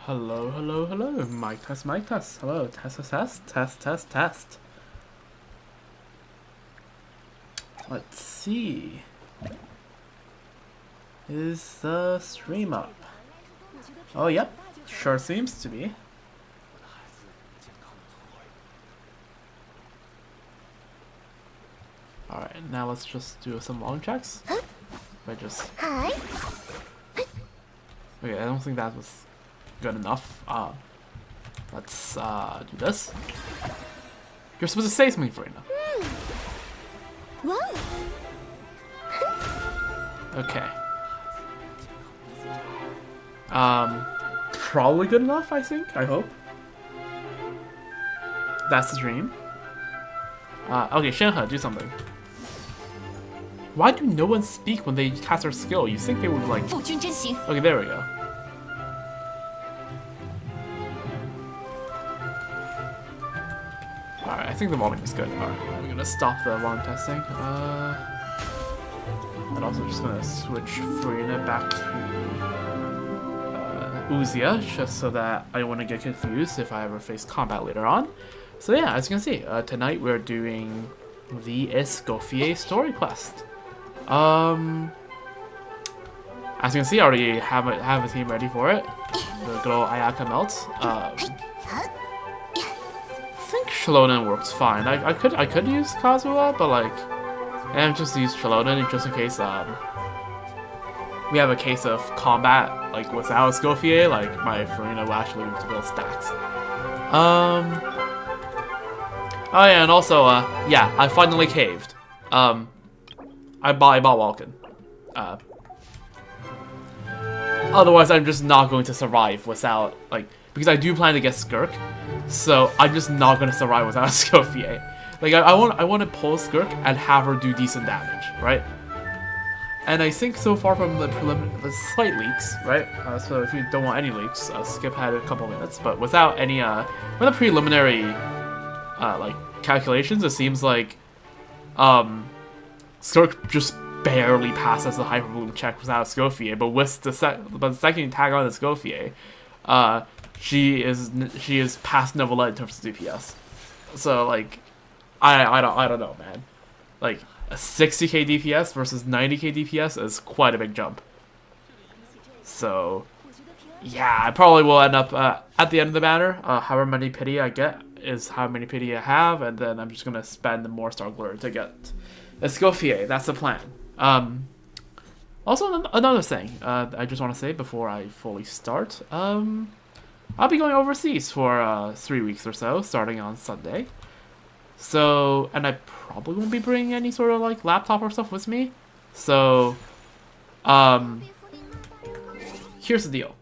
Hello, hello, hello. Mic test, mic test. Hello, test, test, test, test, test, test. Let's see. Is the stream up? Oh, yep. Sure seems to be. Alright, now let's just do some volume checks. I just... Okay, I don't think that was good enough. Let's do this. You're supposed to say something, Farina. Okay. Probably good enough, I think. I hope. That's the dream. Okay, Shenhe, do something. Why do no one speak when they cast their skill? You think they would like... Okay, there we go. Alright, I think the volume is good. Alright, I'm gonna stop the volume testing. And also just gonna switch Farina back to Uzia, just so that I don't want to get confused if I ever face combat later on. So yeah, as you can see, tonight we're doing the Escoffier story quest. As you can see, I already have a team ready for it. The good old Ayaka melt. I think Shalonen works fine. I could use Kazuha, but like, and just use Shalonen just in case we have a case of combat like without Escoffier. Like my Farina will actually need to build stacks. Oh yeah, and also yeah, I finally caved. I bought Walken. Otherwise, I'm just not going to survive without, like, because I do plan to get Skirk, so I'm just not going to survive without Escoffier. Like, I want to pull Skirk and have her do decent damage, right? And I think so far from the slight leaks, right? So if you don't want any leaks, skip ahead a couple minutes. But without any, with the preliminary, like, calculations, it seems like, Skirk just barely passes the Hyper Bloom check without Escoffier, but with the second you tag on Escoffier, she is past Novelette in terms of DPS. So like, I don't know, man. Like a 60k DPS versus 90k DPS is quite a big jump. So yeah, I probably will end up at the end of the banner. However many pity I get is how many pity I have, and then I'm just gonna spend more Star Glory to get Escoffier. That's the plan. Also, another thing I just want to say before I fully start. I'll be going overseas for 3 weeks or so, starting on Sunday. So, and I probably won't be bringing any sort of like laptop or stuff with me. So, here's the deal.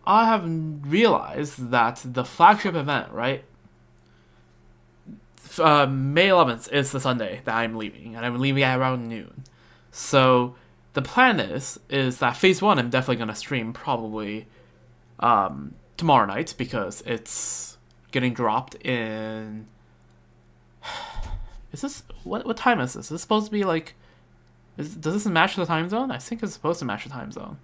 I have realized that the flagship event, right? May 11th is the Sunday that I'm leaving, and I'm leaving at around noon. So the plan is that Phase 1 I'm definitely gonna stream probably tomorrow night because it's getting dropped in. Is this what time is this? Is this supposed to be like? Does this match the time zone? I think it's supposed to match the time zone.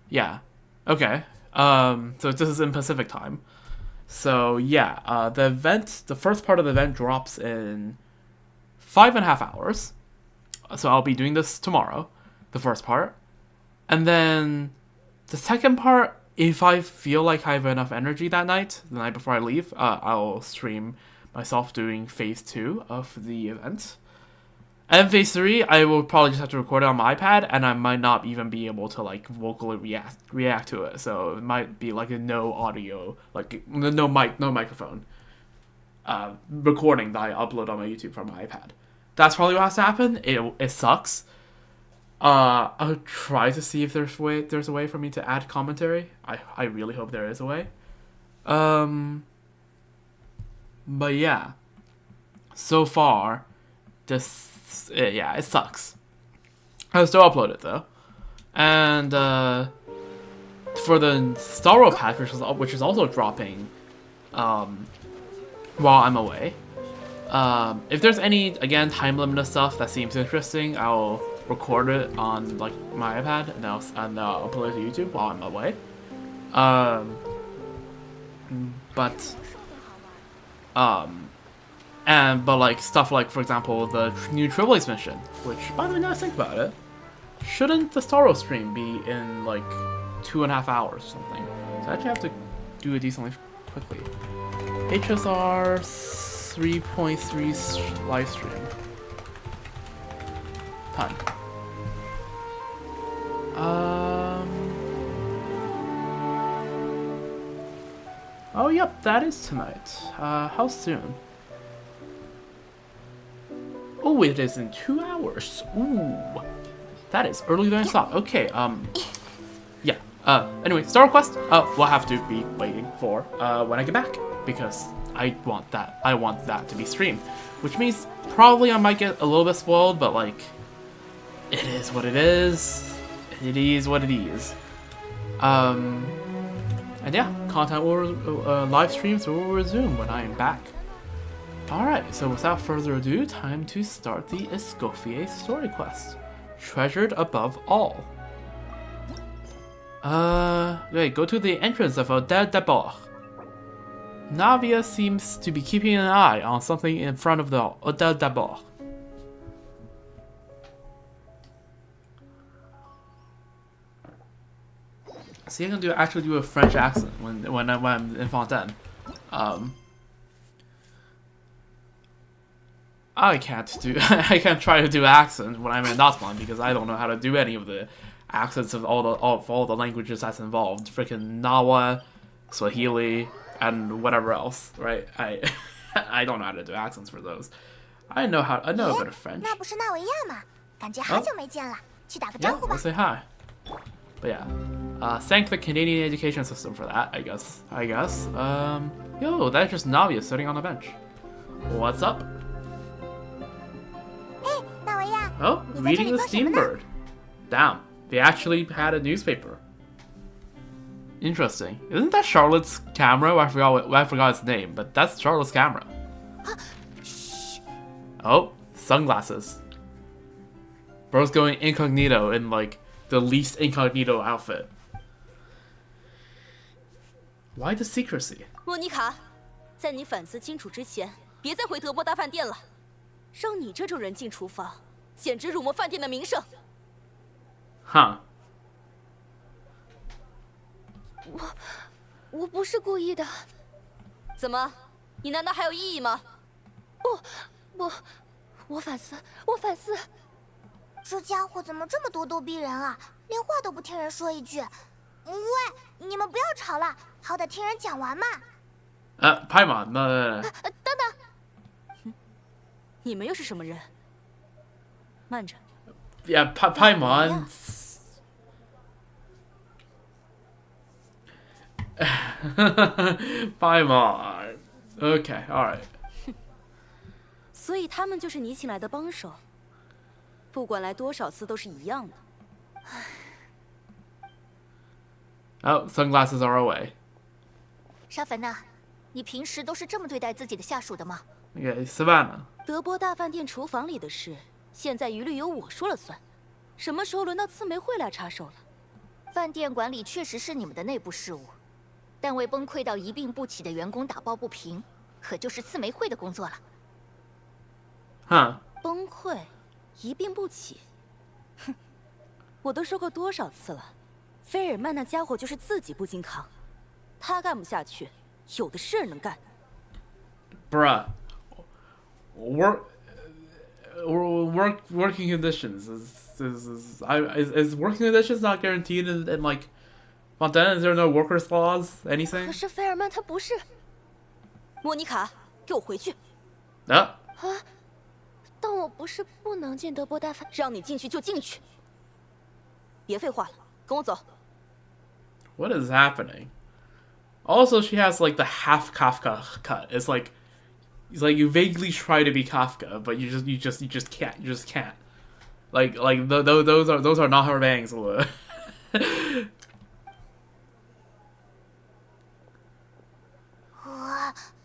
Yeah. Okay. So this is in Pacific time. So yeah, the first part of the event drops in 5.5 hours. So I'll be doing this tomorrow, the first part. And then the second part, if I feel like I have enough energy that night, the night before I leave, I'll stream myself doing Phase 2 of the event. And Phase 3, I will probably just have to record it on my iPad, and I might not even be able to like vocally react to it. So it might be like a no audio, like no microphone recording that I upload on my YouTube from my iPad. That's probably what has to happen. It sucks. I'll try to see if there's a way for me to add commentary. I really hope there is a way. But yeah, so far, it sucks. I'll still upload it though, and for the Star Wars patch, which is also dropping, while I'm away. If there's any again time limited stuff that seems interesting, I'll record it on like my iPad and I'll upload it to YouTube while I'm away. Um, but like stuff like, for example, the new Triple mission, which, by the way, now I think about it, shouldn't the Starro stream be in like 2.5 hours or something? So I actually have to do it decently quickly. HSR 3.3 live stream time. Oh, yep, that is tonight. How soon? Oh, it is in 2 hours. Ooh, that is earlier than I thought. Okay, yeah. Anyway, Star Quest, we'll have to be waiting for, when I get back, because I want that to be streamed. Which means probably I might get a little bit spoiled, but like, it is what it is. It is what it is. And yeah, content will, live streams will resume when I am back. Alright, so without further ado, time to start the Escoffier story quest. Treasured above all. Wait, go to the entrance of Hotel d'Abord. Navia seems to be keeping an eye on something in front of the Hotel d'Abord. See, I can actually do a French accent when I'm in Fontaine. I can't try to do accents when I'm in Natman because I don't know how to do any of the accents of all the languages that's involved. Freaking Nawa, Swahili, and whatever else, right? I don't know how to do accents for those. I know a bit of French. Oh. Yeah, let's say hi. But yeah, thank the Canadian education system for that, I guess. Yo, that's just Navia sitting on the bench. What's up? Oh, reading the Steambird. Damn, they actually had a newspaper. Interesting. Isn't that Charlotte's camera? I forgot its name, but that's Charlotte's camera. Oh, sunglasses. Bro's going incognito in like the least incognito outfit. Why the secrecy? 莫妮卡，在你反思清楚之前，别再回德波大饭店了。让你这种人进厨房，简直辱没饭店的名声。哈。我不是故意的。怎么？你难道还有异议吗？不，我反思。这家伙怎么这么咄咄逼人啊？连话都不听人说一句。喂，你们不要吵了，好歹听人讲完嘛。拍马，那。等等，你们又是什么人？慢着。Yeah, 拍马。拍马。Okay, alright. 所以他们就是你请来的帮手。不管来多少次都是一样的。Oh, sunglasses are away. 沙凡娜，你平时都是这么对待自己的下属的吗？ Okay, Savannah. 德波大饭店厨房里的事，现在一律由我说了算。什么时候轮到刺梅会来插手了？饭店管理确实是你们的内部事务，但为崩溃到一病不起的员工打抱不平，可就是刺梅会的工作了。崩溃，一病不起。哼，我都说过多少次了，菲尔曼那家伙就是自己不经扛，他干不下去，有的是人能干。Bruh, working conditions is working conditions not guaranteed in like Montana? Is there no workers clause? Anything? 可是菲尔曼他不是。莫妮卡，给我回去！但我不是不能进德波大饭，让你进去就進去，别废话了，跟我走。What is happening? Also, she has like the half Kafka cut. It's like you vaguely try to be Kafka, but you just can't. You just can't. Those are not her bangs.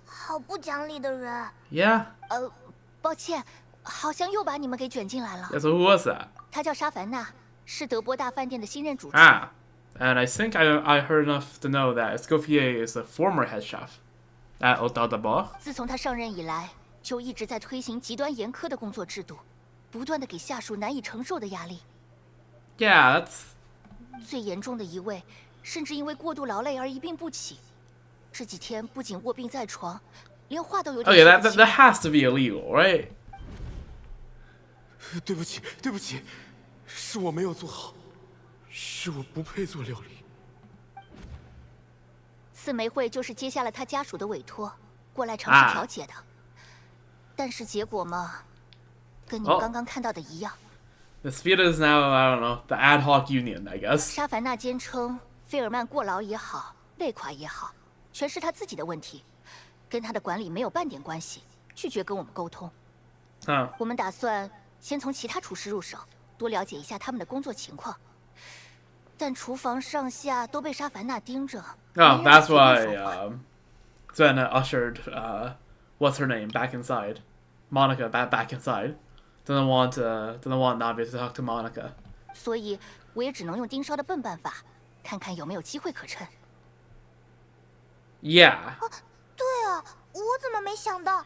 好不讲理的人。 Yeah. 抱歉，好像又把你们给卷进来了。Yeah, so who was that? 她叫莎凡娜，是德波大饭店的新任主厨。Ah, and I think I heard enough to know that Escoffier is a former head chef at Hôtel de Bar. 自从她上任以来，就一直在推行极端严苛的工作制度，不断的给下属难以承受的压力。Yeah, that's 最严重的一位，甚至因为过度劳累而一病不起。这几天不仅卧病在床，连话都有点 okay. 说不 That 清。 that has to be illegal, right? 对不起，对不起，是我没有做好，是我不配做料理。四梅会就是接下了他家属的委托，过来尝试调解的。但是结果嘛，跟你们刚刚看到的一样。This field is now, I don't know, the ad hoc union, I guess. 沙凡娜坚称，费尔曼过劳也好，累垮也好，全是他自己的问题，跟他的管理没有半点关系，拒绝跟我们沟通。Huh. 我们打算先从其他厨师入手，多了解一下他们的工作情况。但厨房上下都被沙凡娜盯着。 Oh, 没人 that's 随便说 why 话 Sven ushered what's her name back inside, Monica back inside. Doesn't want Navia to talk to Monica. 所以我也只能用盯梢的笨办法，看看有没有机会可乘。 Yeah. 对啊，我怎么没想到？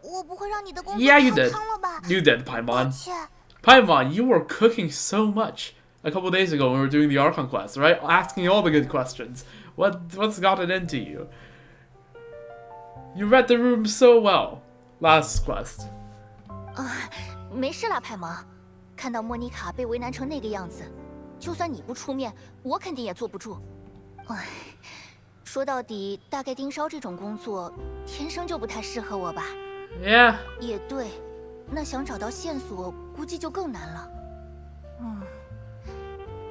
我不会让你的工作 Yeah, you 泡 did. 汤了吧？ You did, 抱 Paimon. 歉， Paimon, you were cooking so much a couple days ago when we were doing the Archon quest, right? Asking all the good questions. What's gotten into you? You read the room so well. Last quest. 没事啦，派蒙。看到莫妮卡被为难成那个样子，就算你不出面，我肯定也坐不住。唉，说到底，大概盯梢这种工作，天生就不太适合我吧。 Yeah. 也对，那想找到线索，估计就更难了。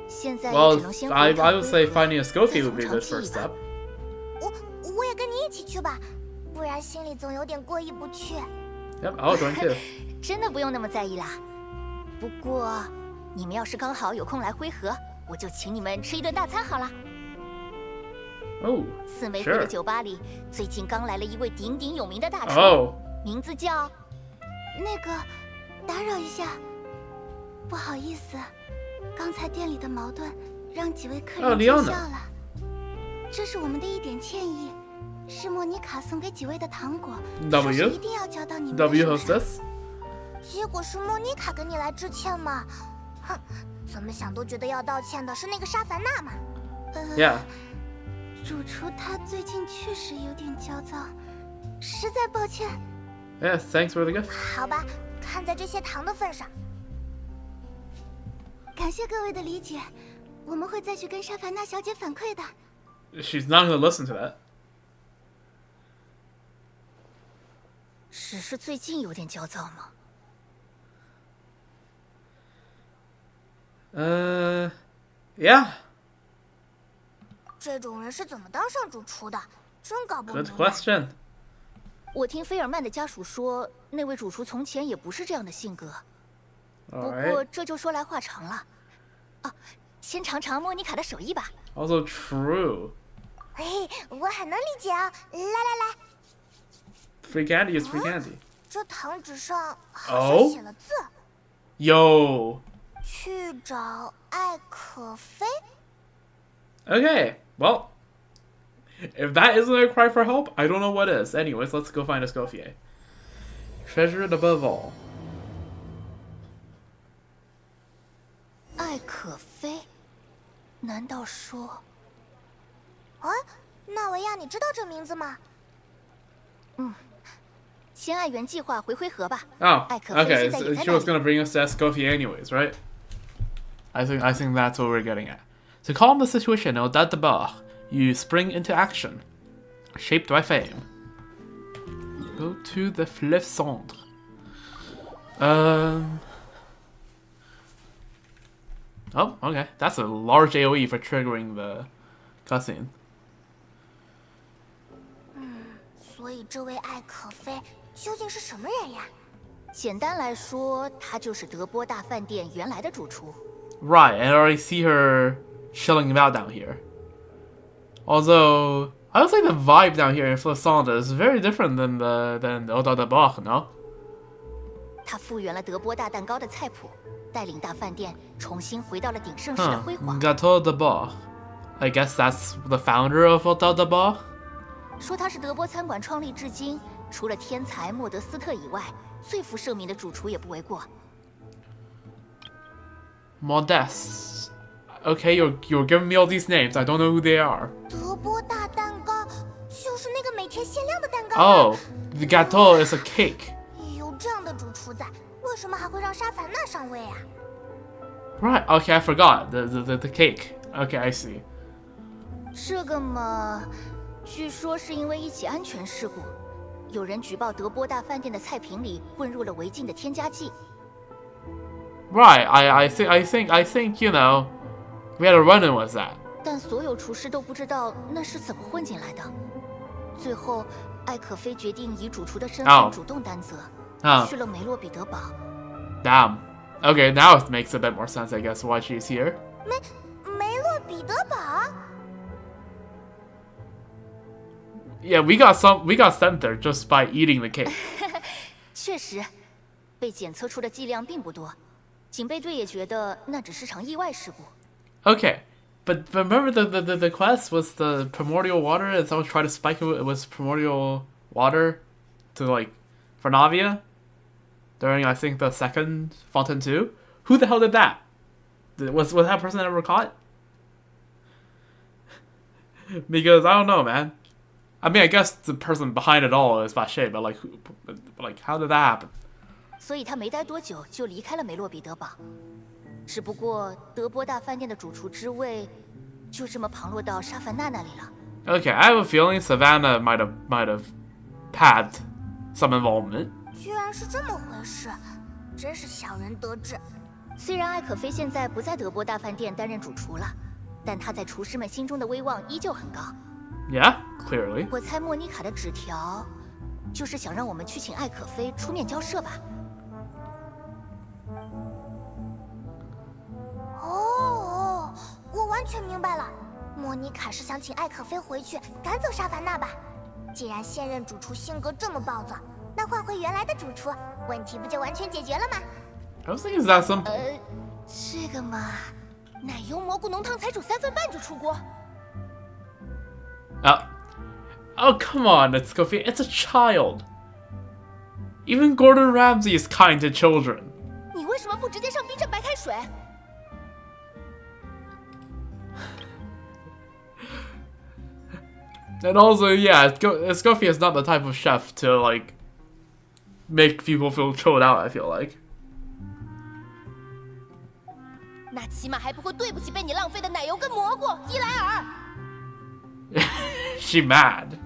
现在也 Well, 只能先 I 回趟 would say 回合 finding a 再 Scofier would 从 be 长 the 计议 first 吧 step. 我也跟你一起去吧，不然心里总有点过意不去。 Yep, I'll join too. 真的不用那么在意啦。不过，你们要是刚好有空来辉河，我就请你们吃一顿大餐好了。 Oh, 四玫瑰的 sure. 酒吧里，最近刚来了一位鼎鼎有名的大厨， Oh, 名字叫……那个，打扰一下，不好意思，刚才店里的矛盾让几位客哦人见，Leona 笑了。这是我们的一点歉意，是莫妮卡送给几位的糖果，说是 W? 一定要交到你们的 W 手上。 hostess? 结果是莫妮卡跟你来致歉嘛？哼，怎么想都觉得要道歉的是那个沙凡娜嘛。 Yeah. 主厨他最近确实有点焦躁，实在抱歉。 Yeah, thanks for the gift. 好吧，看在这些糖的份上，感谢各位的理解，我们会再去跟莎凡娜小姐反馈的。 She's not gonna listen to that. 只是最近有点焦躁吗？ Yeah. 这种人是怎么当上主厨的？真搞不明 Good 白。 question. 我听菲尔曼的家属说，那位主厨从前也不是这样的性格。不 All 过 right. 这就说来话长了。啊，先尝尝莫妮卡的手艺吧。 Also true. 嘿，我很能理解啊！来来来， Free candy is free candy. 这糖纸上好像写了字， Yo. 去找艾可菲。 Okay. Well, if that isn't a cry for help, I don't know what is. Anyways, let's go find Escoffier. Treasured above all. 艾可菲？难道说……啊，纳维亚，你知道这名字吗？先按原计划回辉河吧。 Oh, 艾可菲 okay. 现在也 So 在 she 那 was 里。 gonna bring us to Escoffier anyways, right? I think that's what we're getting at. To calm the situation, Odette de Bar, you spring into action. Shaped by fame. Go to the Fleuve Cendre. Oh, okay. That's a large AoE for triggering the cutscene. 所以这位艾可菲究竟是什么人呀？简单来说，他就是德波大饭店原来的主厨。 Right, and I already see her chilling about down here. Although, I would say the vibe down here in Flissanda is very different than the Odette de Bar, no? 他复原了德波大蛋糕的菜谱，带领大饭店重新回到了鼎盛时的辉煌。Gâteau de Bois. I guess that's the founder of Gâteau de Bois. 说他是德波餐馆创立至今，除了天才莫德斯特以外，最负盛名的主厨也不为过。Modeste. Okay, you're giving me all these names. I don't know who they are. 德波大蛋糕就是那个每天限量的蛋糕。Oh, the gâteau is a cake. 有这样的主厨在，为什么还会让沙凡娜上位啊？ Right. Okay, I forgot the cake. Okay, I see. 这个嘛，据说是因为一起安全事故，有人举报德波大饭店的菜品里混入了违禁的添加剂。Right. I think you know, we had a run-in with that. 但所有厨师都不知道那是怎么混进来的。最后，艾可菲决定以主厨的身份主动担责，去了梅洛彼得堡。Damn. Okay, now it makes a bit more sense, I guess, why she's here. 梅洛彼得堡？ Yeah, we got sent there just by eating the cake. 确实，被检测出的剂量并不多。警备队也觉得那只是场意外事故。Okay, but remember the quest was the primordial water, and someone tried to spike it with primordial water to like for Navia during I think the second Fountain 2. Who the hell did that? Was that person ever caught? Because I don't know, man. I mean, I guess the person behind it all is Vache, but like how did that happen? 所以他没待多久就离开了梅洛彼得堡。只不过德波大饭店的主厨之位就这么旁落到沙凡娜那里了。Okay, I have a feeling Savannah might have had some involvement. 居然是这么回事，真是小人得志。虽然艾可菲现在不在德波大饭店担任主厨了，但他在厨师们心中的威望依旧很高。Yeah, clearly. 我猜莫妮卡的纸条就是想让我们去请艾可菲出面交涉吧。哦，我完全明白了，莫妮卡是想请艾可菲回去赶走沙凡娜吧？既然现任主厨性格这么暴躁，那换回原来的主厨，问题不就完全解决了吗？ I was thinking it's that simple. 这个嘛，奶油蘑菇浓汤才煮3分半就出锅。Oh, come on, Escoffier. It's a child. Even Gordon Ramsay is kind to children. 你为什么不直接上冰镇白开水？ And also, yeah, Escoffier is not the type of chef to, like, make people feel chilled out, I feel like. 那起码还不会对不起被你浪费的奶油跟蘑菇，伊莱尔。She mad.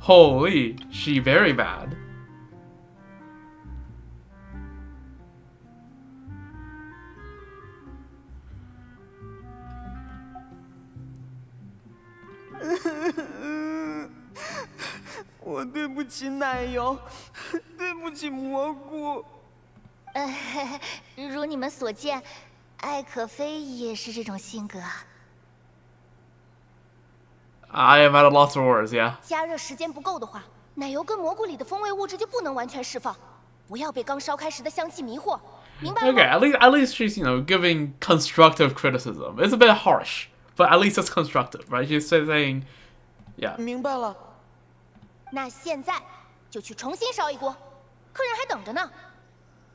Holy, she very mad. "我对不起奶油，对不起蘑菇。如你们所见，艾可菲也是这种性格。 I am at a loss for words, yeah. 加热时间不够的话，奶油跟蘑菇里的风味物质就不能完全释放，不要被刚烧开时的香气迷惑，明白了吗 Okay, at least she's, you know, giving constructive criticism. It's a bit harsh, but at least it's constructive, right? She's saying, yeah. 明白了。那现在就去重新烧一锅，客人还等着呢。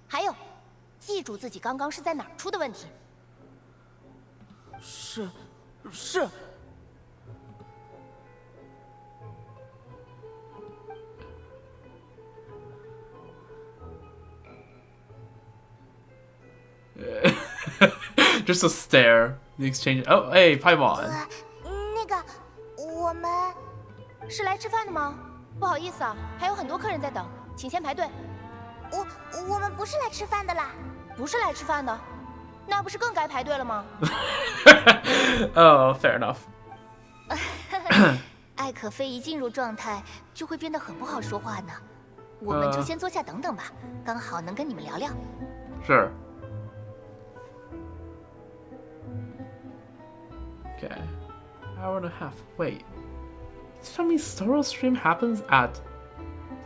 还有，记住自己刚刚是在哪儿出的问题。是，是。 Just a stare. The exchange. Oh, hey, Paimon. 那个，我们是来吃饭的吗？不好意思啊，还有很多客人在等，请先排队。我们不是来吃饭的啦。不是来吃饭的，那不是更该排队了吗？ Oh, fair enough. 艾可菲一进入状态，就会变得很不好说话呢。我们就先坐下等等吧，刚好能跟你们聊聊。 Sure. Okay. Hour and a half. Wait. Tell me Soro stream happens at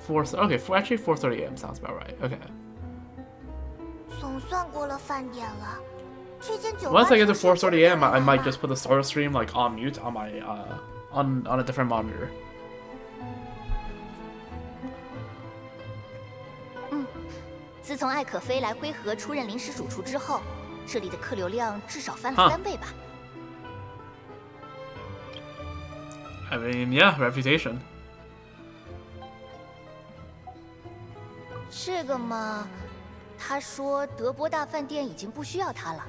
4. Okay, actually 4:30 a.m. sounds about right. Okay. 总算过了饭点了。这间酒 Once 吧 I get to 城市 4:30 a.m., I 真的 might 吧 just put the solar stream like on mute on my on a different monitor. 自从艾可菲来灰河出任临时主厨之后，这里的客流量至少翻了哈3倍吧。 I mean, yeah, reputation. 这个嘛，他说德波大饭店已经不需要他了，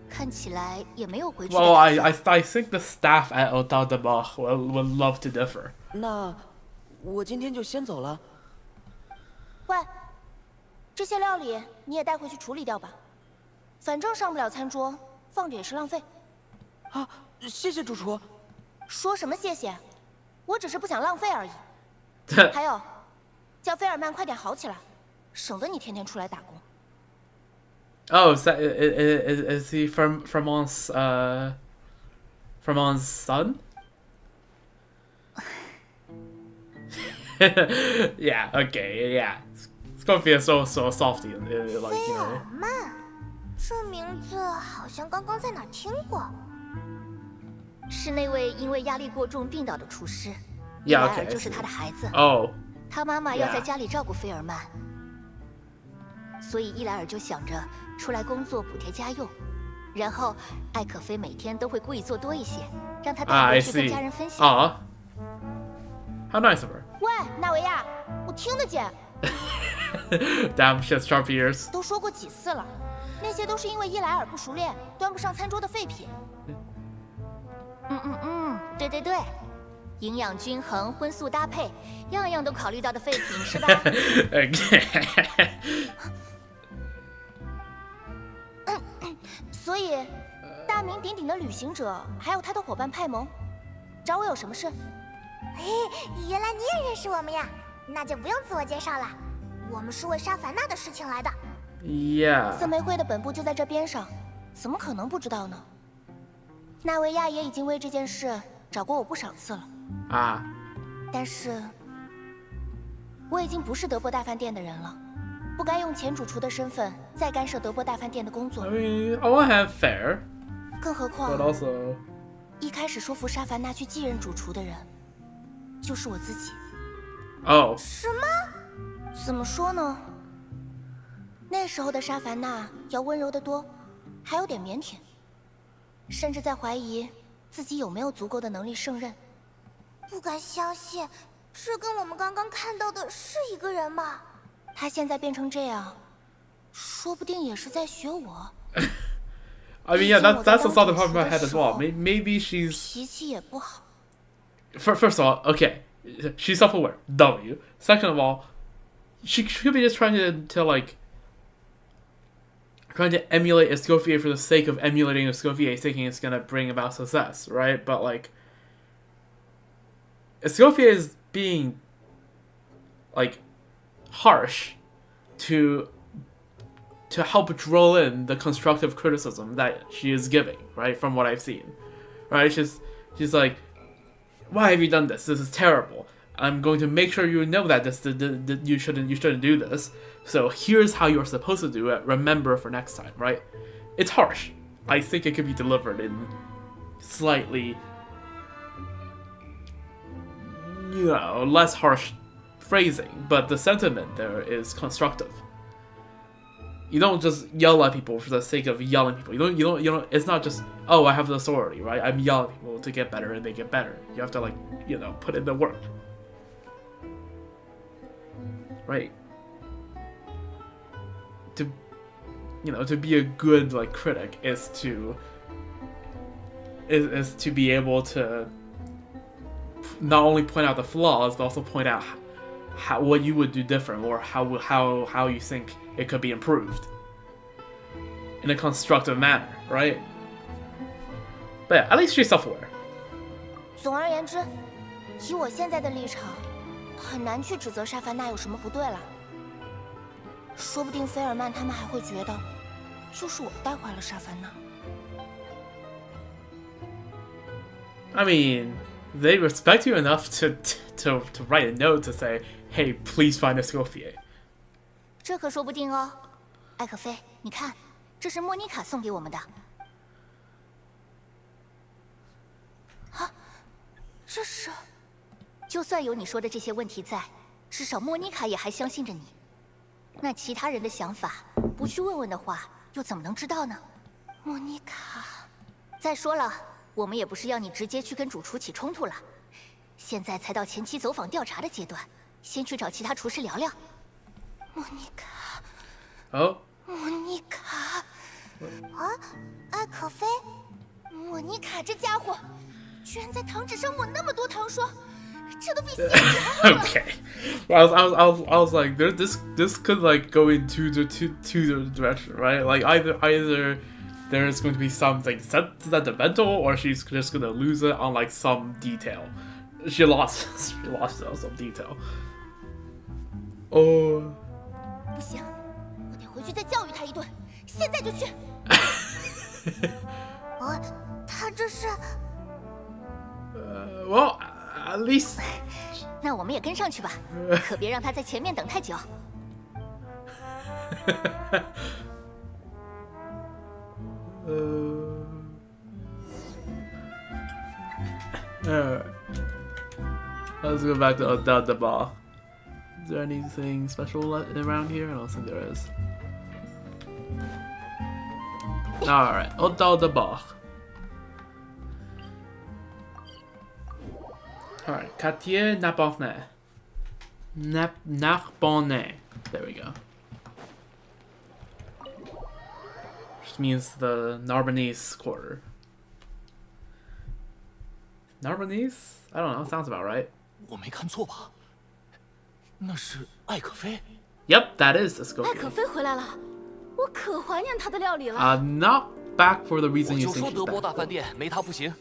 看起来也没有回去的 Well, 打算。 I think the staff at Hotel de Bach would love to differ. 那我今天就先走了。喂，这些料理你也带回去处理掉吧，反正上不了餐桌，放着也是浪费。啊，谢谢主厨。说什么谢谢？我只是不想浪费而已。还有，叫菲尔曼快点好起来，省得你天天出来打工。 Oh, is he Fermont's son? Yeah, okay, yeah. Escoffier is so softy, like, 菲 you 尔 know. 曼，这名字好像刚刚在哪儿听过。是那位因为压力过重病倒的厨师，伊 Yeah, 莱 okay. 尔就是他的孩子。 Oh, 他妈妈要在 Yeah. 家里照顾菲尔曼，所以伊莱尔就想着出来工作补贴家用，然后艾可菲每天都会故意做多一些，让他带 I 回去跟 see. 家人分享。 Aw. How nice of her. 喂，纳维亚，我听得见， Damn, she has sharp ears. 都说过几次了，那些都是因为伊莱尔不熟练，端不上餐桌的废品。对对对，营养均衡、荤素搭配，样样都考虑到的废品是吧？ Okay. 所以，大名鼎鼎的旅行者还有他的伙伴派蒙，找我有什么事？嘿，原来你也认识我们呀？那就不用自我介绍了，我们是为沙凡娜的事情来的。Yeah. 姊妹会的本部就在这边上，怎么可能不知道呢？纳维亚也已经为这件事找过我不少次了， Ah. 但是我已经不是德波大饭店的人了，不该用前主厨的身份再干涉德波大饭店的工作 I。mean, on one hand, fair, 更何况 but also. 一开始说服沙凡娜去继任主厨的人，就是我自己。 Oh. 怎么说呢？那时候的沙凡娜要温柔得多，还有点腼腆，甚至在怀疑自己有没有足够的能力胜任。不敢相信，这跟我们刚刚看到的是一个人吗？她现在变成这样，说不定也是在学我。 I mean, yeah, that's the thought that popped in my head as well. Maybe she's 脾气也不好。 first of all, okay, she's self-aware. W. Second of all, she could be just trying to like trying to emulate Escoffier for the sake of emulating Escoffier, thinking it's gonna bring about success, right? But like, Escoffier is being like harsh to help drill in the constructive criticism that she is giving, right? From what I've seen, right? She's like, why have you done this? This is terrible. I'm going to make sure you know that you shouldn't do this. So here's how you're supposed to do it. Remember for next time, right? It's harsh. I think it could be delivered in slightly, less harsh phrasing, but the sentiment there is constructive. You don't just yell at people for the sake of yelling at people. You don't. It's not just, oh, I have the authority, right? I'm yelling at people to get better and they get better. You have to put in the work, right? To be a good critic is to be able to not only point out the flaws but also point out what you would do different or how you think it could be improved in a constructive manner, right? But yeah, at least she's self-aware. 总而言之，以我现在的立场，很难去指责沙凡娜有什么不对了。说不定菲尔曼他们还会觉得，就是我带坏了沙凡娜。I mean, they respect you enough to write a note to say, "Hey, please find Escoffier." 这可说不定哦。艾可菲，你看，这是莫妮卡送给我们的。啊，这是……就算有你说的这些问题在，至少莫妮卡也还相信着你。那其他人的想法，不去问问的话，又怎么能知道呢？莫妮卡，再说了，我们也不是要你直接去跟主厨起冲突了，现在才到前期走访调查的阶段，先去找其他厨师聊聊。莫妮卡，哦，莫妮卡，啊，艾可菲，莫妮卡这家伙，居然在糖纸上抹那么多糖霜，这都比咸纸还恶了。Okay. Well, I was like, this could like go in two direction, right? Like either there's going to be something sentimental, or she's just gonna lose it on like some detail. She lost some detail. Oh. 不行，我得回去再教育他一顿，现在就去。他这是…… Well, at least. 那我们也跟上去吧，可别让他在前面等太久。Alright. Let's go back to the bar. Is there anything special around here? I don't think there is. Alright, Hotel de Bar. Alright, Quartier Narbonnais. Narbonnais. There we go. Which means the Narbonnese quarter. Narbonnese? I don't know, sounds about right. 我没看错吧？那是艾可菲。Yep, that is 艾 Escoffier. 可菲回来了，我可怀念她的料理了。Not back for the 我 reason you 就 think 说 she's 德国 back. 大饭店没他不行，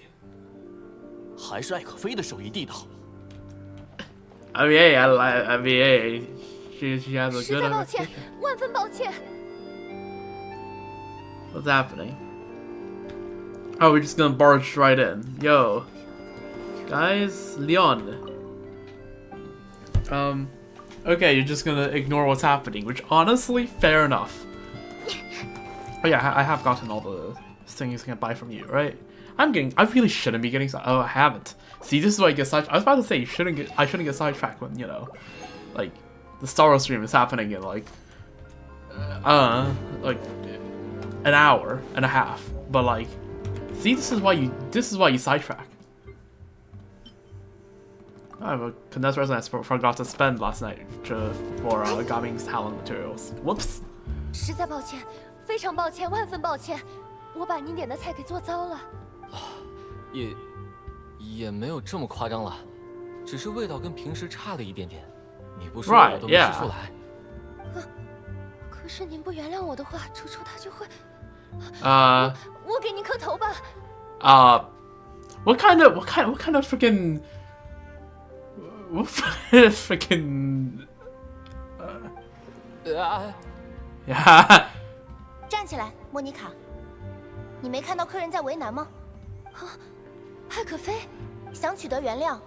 还是艾可菲的手艺地道。I mean, she has a 实 good 在抱歉 reputation.，万分抱歉。 What's happening? Oh, we're just gonna barge right in. Yo. Guys, Leon. Okay, you're just gonna ignore what's happening, which honestly, fair enough. Oh yeah, I have gotten all the things I can buy from you, right? I really shouldn't be getting, oh, I haven't. See, this is why I get I was about to say, I shouldn't get sidetracked when, you know, like, the Star Wars stream is happening in, like an hour and a half. But, like, see, this is why you sidetrack. I have a condensed resin I forgot to spend last night for Gaming's Talent materials. Whoops. 实在抱歉，非常抱歉，万分抱歉，我把您点的菜给做糟了。也没有这么夸张了，只是味道跟平时差了一点点。你不说 Right, 我都没吃 yeah. 出来。可是您不原谅我的话，楚楚他就会…… 我给您磕头吧。What kind of freaking yeah. 站起来，莫妮卡，你没看到客人在为难吗？艾可菲，想取得原谅，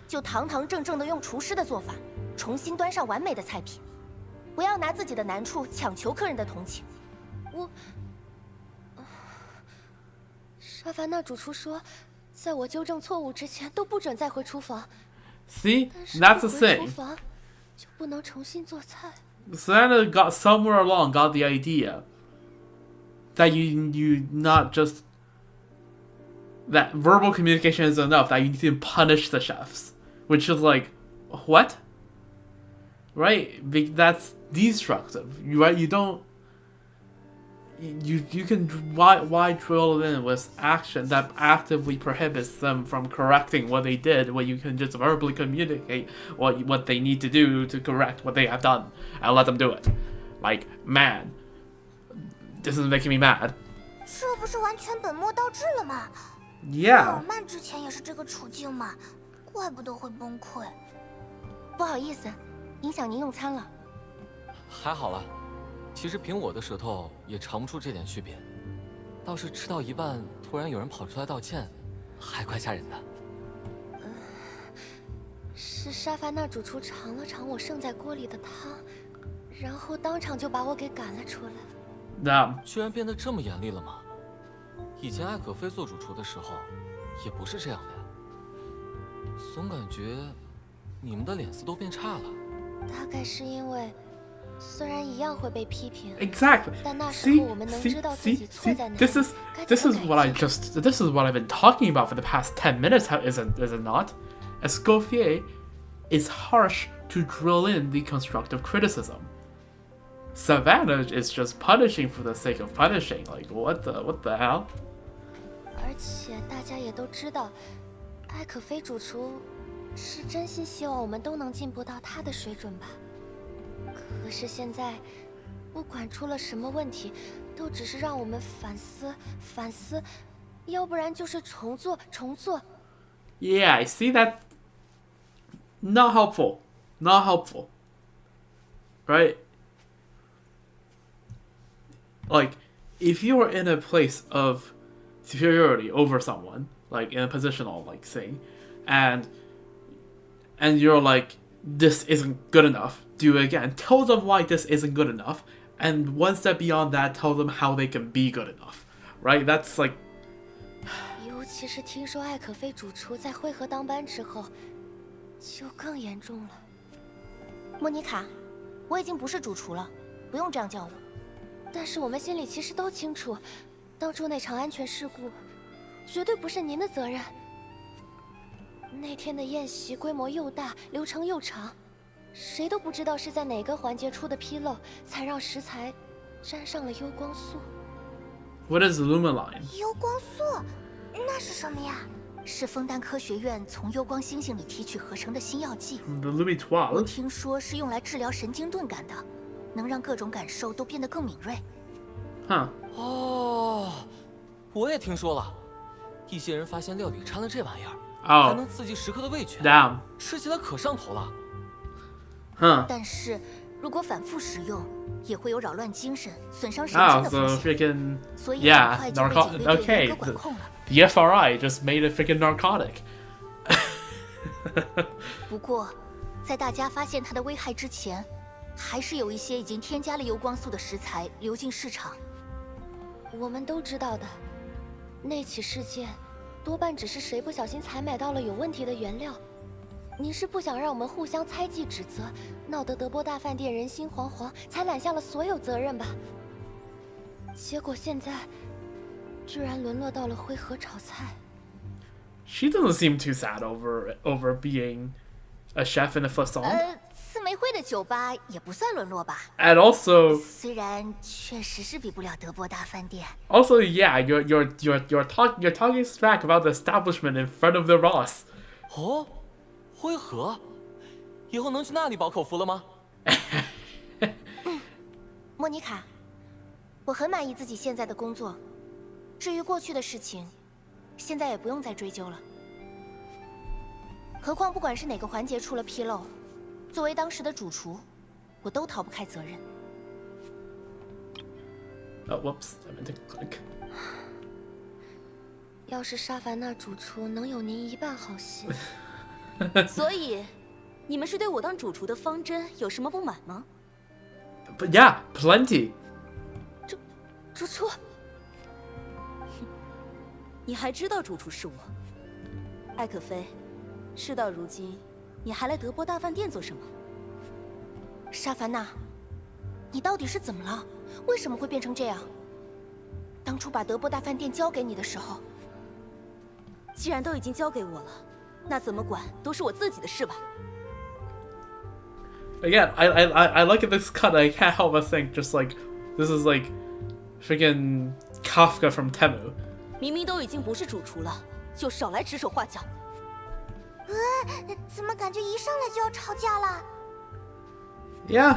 就堂堂正正的用厨师的做法，重新端上完美的菜品，不要拿自己的难处强求客人的同情。沙凡纳主厨说，在我纠正错误之前都不准再回厨房。 See, 但是 that's the 一回厨 thing. 房就不能重新做菜。 Savannah got somewhere along got the idea that you not just that verbal communication is enough, that you need to punish the chefs, which is like what, right? That's destructive. You don't. You can why drill it in with action that actively prohibits them from correcting what they did when you can just verbally communicate what they need to do to correct what they have done and let them do it. Like, man, this is making me mad. 这不是完全本末倒置了吗？ Yeah. 尔曼之前也是这个处境嘛，怪不得会崩溃。不好意思，影响您用餐了。还好了，其实凭我的舌头也尝不出这点区别。倒是吃到一半，突然有人跑出来道歉，还怪吓人的。是沙凡纳主厨尝了尝我剩在锅里的汤，然后当场就把我给赶了出来。Damn. 居然变得这么严厉了吗？以前艾可菲做主厨的时候，也不是这样的呀。总感觉你们的脸色都变差了。大概是因为，虽然一样会被批评， Exactly. 但那时候我们能知道自己错在哪里， This is 该 this 怎 is 么 what I 改进。 just this is what I've been talking about for the past 10 minutes. Is it not? Escoffier is harsh to drill in the constructive criticism. Savannah is just punishing for the sake of punishing. Like what the hell? 而且大家也都知道，艾可菲主厨是真心希望我们都能进步到他的水准吧。可是现在，不管出了什么问题，都只是让我们反思，要不然就是重做。Yeah, I see that. Not helpful. Not helpful. Right? Like, if you are in a place of superiority over someone, like in a positional like thing, and you're like, this isn't good enough, do it again. Tell them why this isn't good enough, and one step beyond that, tell them how they can be good enough. Right? That's like 尤其是听说艾可菲主厨在会合当班之后，就更严重了。莫妮卡，我已经不是主厨了，不用这样叫我。但是我们心里其实都清楚，当初那场安全事故，绝对不是您的责任。那天的宴席规模又大，流程又长，谁都不知道是在哪个环节出的纰漏，才让食材沾上了幽光素。what is Lumaline? 幽光素，那是什么呀？是枫丹科学院从幽光星星里提取合成的新药剂。 The Lumi 12. 我听说是用来治疗神经钝感的，能让各种感受都变得更敏锐。Huh. 哦，我也听说了，一些人发现料理掺了这玩意儿，还 Oh. 能刺激食客的味觉， Damn. 吃起来可上头了。Huh. 但是如果反复使用，也会有扰乱精神、损伤神 Oh, 经的 so 风险， freaking 所以 yeah, 很快就被警卫队 okay. 严格管控了。 The FRI just made a freaking narcotic. 不过，在大家发现它的危害之前，还是有一些已经添加了幽光素的食材流进市场。我们都知道的，那起事件多半只是谁不小心采买到了有问题的原料。您是不想让我们互相猜忌指责，闹得德波大饭店人心惶惶，才揽下了所有责任吧？结果现在居然沦落到了灰河炒菜。She doesn't seem too sad over being a chef in a façon. 四玫瑰的酒吧也不算沦落吧？ And also, 虽然确实是比不了德波大饭店。 yeah, you're talking smack about the establishment in front of the Ross. 哦，灰河，以后能去那里饱口福了吗？莫妮卡，我很满意自己现在的工作。至于过去的事情，现在也不用再追究了。何况不管是哪个环节出了纰漏，作为当时的主厨，我都逃不开责任。 Oh, whoops, I meant to click. 要是沙凡娜主厨能有您一半好戏，所以，你们是对我当主厨的方针有什么不满吗？ But yeah, plenty. 主厨，你还知道主厨是我，艾可菲。事到如今，你还来德波大饭店做什么？沙凡娜，你到底是怎么了？为什么会变成这样？当初把德波大饭店交给你的时候，既然都已经交给我了，那怎么管都是我自己的事吧。 Again, I look at this cut, I can't help but think, just like, this is like freaking Kafka from Temu. 明明都已经不是主厨了，就少来指手画脚。怎么感觉一上来就要吵架了？ Yeah.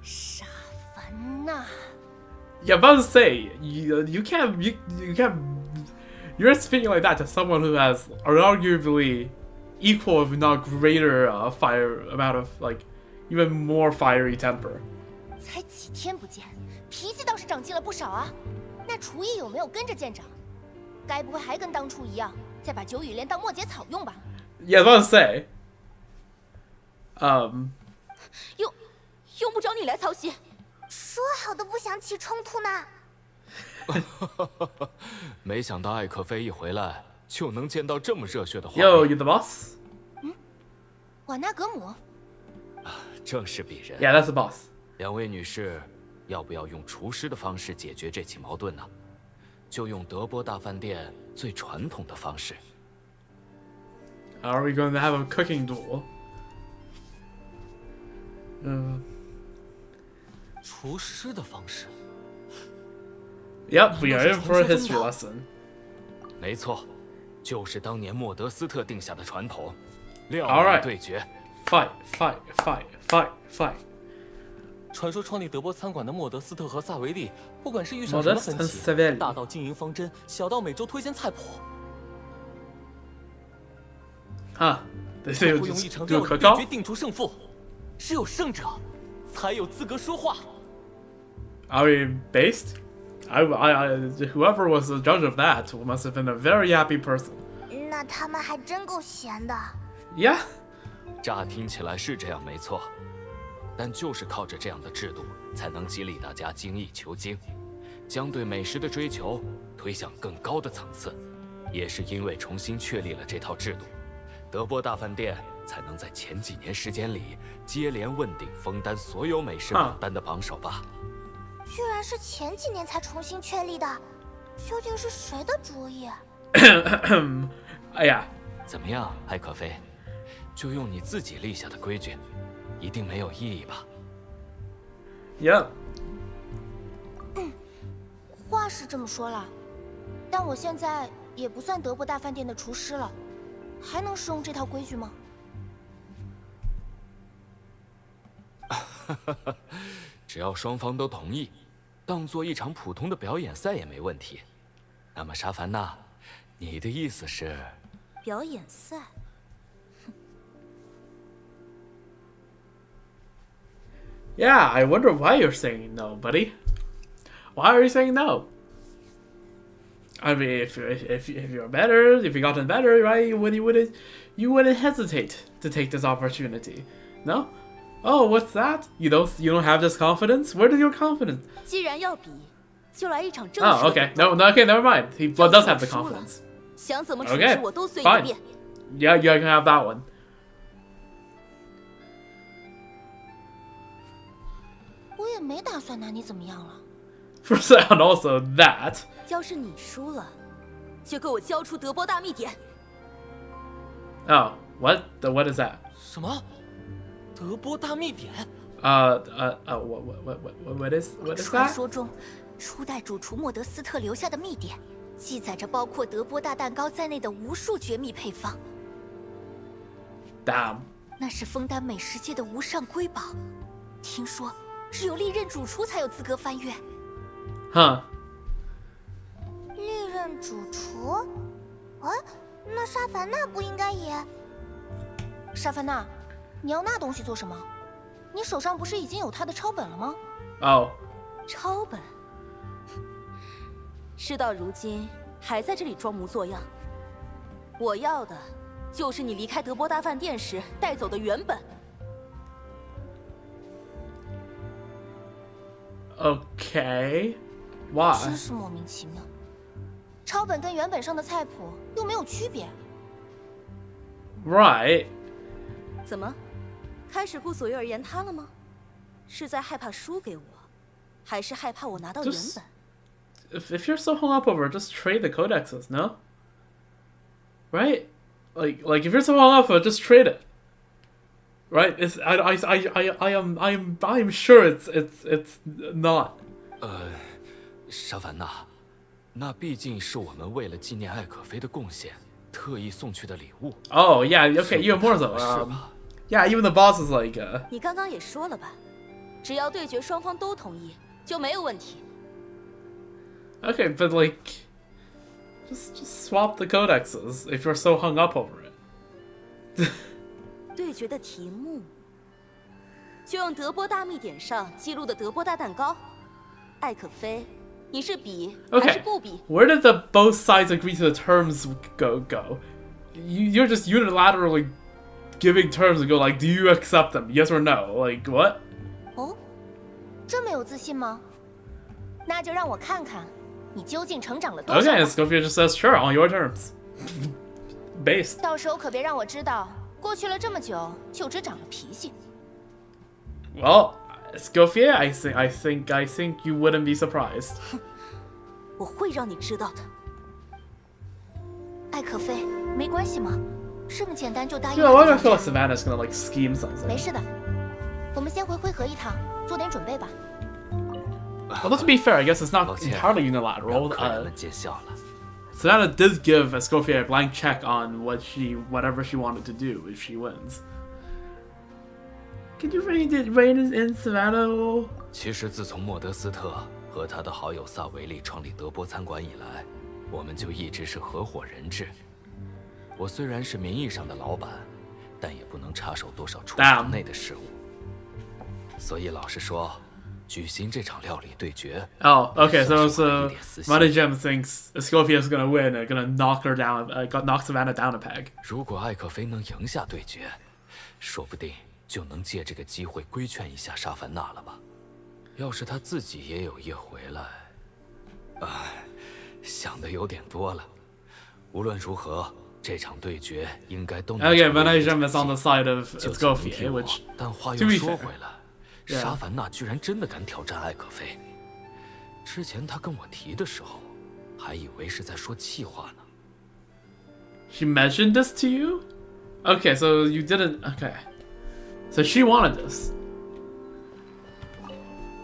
沙凡娜， Yeah, about to say, you can't, you're speaking like that to someone who has arguably equal, if not greater, amount of, like, even more fiery temper. 才几天不见，脾气倒是长进了不少啊。那厨艺有没有跟着见长？该不会还跟当初一样，再把九羽莲当末节草用吧？ Yeah, about to say. 用不着你来操心。说好的不想起冲突呢。没想到艾克菲一回来就能见到这么热血的画面。 Yo, you the boss? 瓦纳格姆，正是鄙人。 Yeah, that's the boss. 两位女士，要不要用厨师的方式解决这起矛盾呢？就用德波大饭店最传统的方式。 Are we going to have a cooking duel? 厨师的方式？ Yep, we are in for a history lesson. 没错，就是当年莫德斯特定下的传统，料 Alright. 理对决。 Fight, fight, fight, fight, fight. 传说创立德波餐馆的莫德斯特和萨维利，不管是遇上什么 Modest 分 and 歧， Savelli. 大到经营方针，小到每周推荐菜谱， Huh. They say 都 we'll 会用一 just 场 do 料 a 理对 cook-off? 决定出胜负。只有胜者才有资格说话。 Are we based? Whoever was the judge of that must have been a very happy person. 那他们还真够闲的。 Yeah? 乍听起来是这样，没错，但就是靠着这样的制度，才能激励大家精益求精，将对美食的追求推向更高的层次。也是因为重新确立了这套制度，德波大饭店才能在前几年时间里接连问鼎封单所有美食榜单的榜首吧。居然是前几年才重新确立的，究竟是谁的主意？哎呀，怎么样，艾可菲？就用你自己立下的规矩，一定没有异议吧？ Yeah. 话是这么说啦，但我现在也不算德波大饭店的厨师了，还能使用这套规矩吗？只要双方都同意，当做一场普通的表演赛也没问题。那么沙凡娜，你的意思是？表演赛？ Yeah, I wonder why you're saying no, buddy. Why are you saying no? I mean, if you're better, if you gotten better, right? You wouldn't hesitate to take this opportunity. No? Oh, what's that? You don't have this confidence? Where did your confidence? 既然要比，就来一场正式的。 Oh, okay. No, okay, never mind. He does have the confidence. 想怎么处置 Okay, 我都随你 fine. 便。 Yeah, you can have that one. 我也没打算拿你怎么样了。 First, and also that. 要是你输了，就给我交出德波大秘典。 Oh, what? What is that? 什么？德波大秘典？ What is 传 that? 说中，初代主厨莫德斯特留下的秘典，记载着包括德波大蛋糕在内的无数绝密配方。 Damn. 那是枫丹美食界的无上瑰宝，听说只有历任主厨才有资格翻阅。 Huh. 历任主厨？哎，那沙凡娜不应该也？沙凡娜，你要那东西做什么？你手上不是已经有他的抄本了吗？ Oh. 抄本，事到如今还在这里装模作样。我要的就是你离开德波大饭店时带走的原本。 Okay. Why? 真是莫名其妙。抄本跟原本上的菜谱又没有区别。 Right. 怎么，开始顾左右而言他了吗？是在害怕输给我，还是害怕我拿到原 Just- 本？ If you're so hung up over it, just trade the codexes, no? Right? Like if you're so hung up over it, just trade it. Right? It's I'm sure it's not. 沙凡娜，那毕竟是我们为了纪念艾可菲的贡献，特意送去的礼物。 Oh yeah, okay, even more so. 是吧？ Yeah, even the boss is like, 你刚刚也说了吧，只要对决双方都同意，就没有问题。 okay, but like, just swap the codexes if you're so hung up over it. 对决的题目就用德波大秘典上记录的德波大蛋糕。艾可菲，你是比还是 Okay, 不比？ where did the both sides agree to the terms go? You're just unilaterally giving terms and go like, do you accept them? Yes or no? Like what? 哦，这么有自信吗？那就让我看看，你究竟成长了多少。Okay, Escoffier just says sure on your terms. Based. 到时候可别让我知道，过去了这么久，就只长了脾气。Well, Escoffier, I think you wouldn't be surprised. 我会让你知道的。艾可菲，没关系吗？这么简单就答应 Yeah, why do I 了 feel like Savannah's gonna like scheme something? 没事的，我们先回会合一趟，做点准备吧。Although to be fair, I guess it's not 抱歉， entirely 让 unilateral. 客人们见笑了。 Savannah did give Escoffier a blank check on whatever she wanted to do if she wins. Could you rein in Savannah? 其实自从莫德斯特和他的好友萨维利创立德波餐馆以来，我们就一直是合伙人制。我虽然是名义上的老板，但也不能插手多少厨房内的事务。所以老实说，举行这场料理对决。Oh, okay. So 算是我的一点私心。 Money Gem thinks Escoffier is gonna win and gonna knock her down, knock Savannah down a peg. 如果艾克菲能赢下对决，说不定就能借这个机会规劝一下沙凡娜了吧。要是他自己也有意回来，想的有点多了。无论如何，这场对决应该都能。Okay, Money Gem is on the side of 就请您 Escoffier, 听我 which, 但话 to 又 be 说 fair, 回来， Yeah. 沙凡娜居然真的敢挑战艾可菲。之前他跟我提的时候，还以为是在说气话呢。 she mentioned this to you? Okay, so you didn't. Okay, so she wanted this.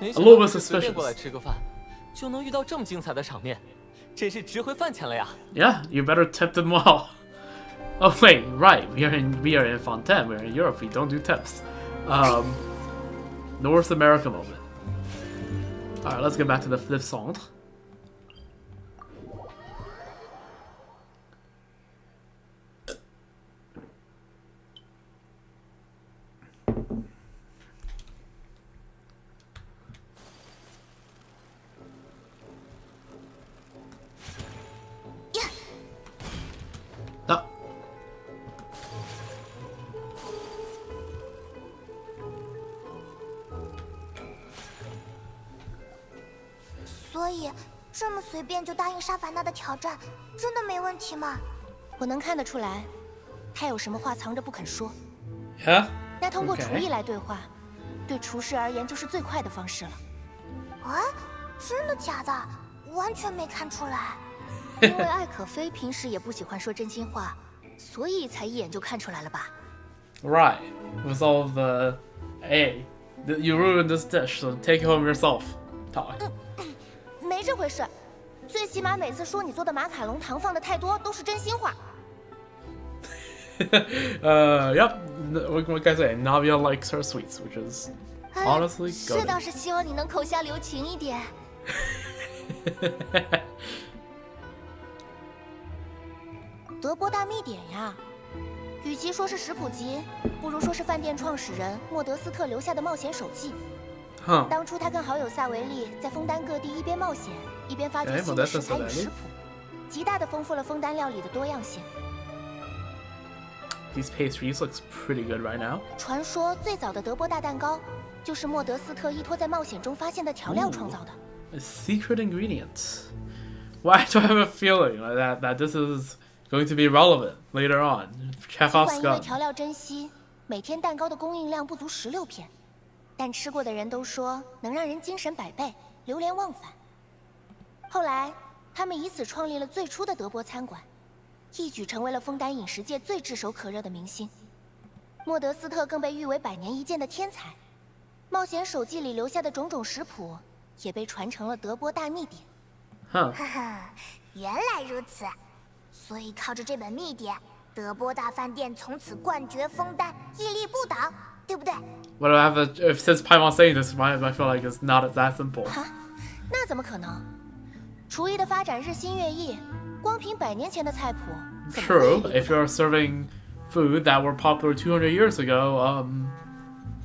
没 A little bit 随便 suspicious. 过来吃个饭，就能遇到这么精彩的场面，真是值回饭钱了呀！ Yeah, you better tip them well. Oh wait, right. We are in Fontaine. We're in Europe. We don't do tips. North America moment. All right, let's get back to the fifth song. Ah. 所以这么随便就答应沙凡娜的挑战，真的没问题吗？我能看得出来，他有什么话藏着不肯说。 Yeah. 那通过 Okay. 厨艺来对话，对厨师而言就是最快的方式了。啊，真的假的？完全没看出来。因为艾可菲平时也不喜欢说真心话，所以才一眼就看出来了吧？ Right. With all the, hey, you ruined this dish, so take it home yourself. Talk. 没这回事，最起码每次说你做的马卡龙糖放的太多都是真心话。Yep. What can I say? Navia likes her sweets, which is 哎 honestly 这 good. 倒是希望你能口下留情一点。德波大秘典呀，与其说是食谱集，不如说是饭店创始人莫德斯特留下的冒险手记。 Huh. 当初他跟好友萨维利在枫丹各地一边冒险，一边发掘新的食材与食谱，极大的丰富了枫丹料理的多样性。 These pastries looks pretty good right now. 传说最早的德波大蛋糕，就是莫德斯特依托在冒险中发现的调料创造的。 A secret ingredient. Why do I have a feeling like that this is going to be relevant later on? 尽 Chekhov's 管因为 gun. 调料珍稀，每天蛋糕的供应量不足16片，但吃过的人都说能让人精神百倍、流连忘返。后来，他们以此创立了最初的德波餐馆，一举成为了枫丹饮食界最炙手可热的明星。莫德斯特更被誉为100年一见的天才，冒险手记里留下的种种食谱也被传成了德波大秘典。 Huh. 哈哈，原来如此。所以靠着这本秘典，德波大饭店从此冠绝枫丹，屹立不倒，对不对？ What do I have? If since Paimon's saying this, I feel like it's not that simple. 哈，那怎么可能？厨艺的发展日新月异，光凭100年前的菜谱，怎么会 True. 屹立 If you're serving food that were popular 200 years ago,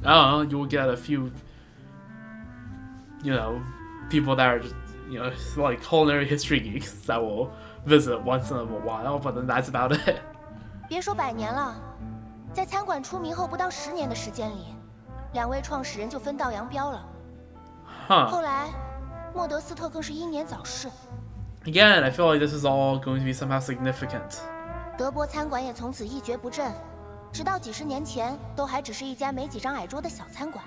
I don't know, you will get a few, people that are just, like culinary history geeks that will visit once in a while, but then that's about it. 别说100年了，在餐馆出名后不到10年的时间里，2位创始人就分道扬镳了。后来，莫德斯特更是英年早逝。Again, I feel like this is all going to be somehow significant. 德波餐馆也从此一蹶不振，直到几十年前都还只是一家没几张矮桌的小餐馆。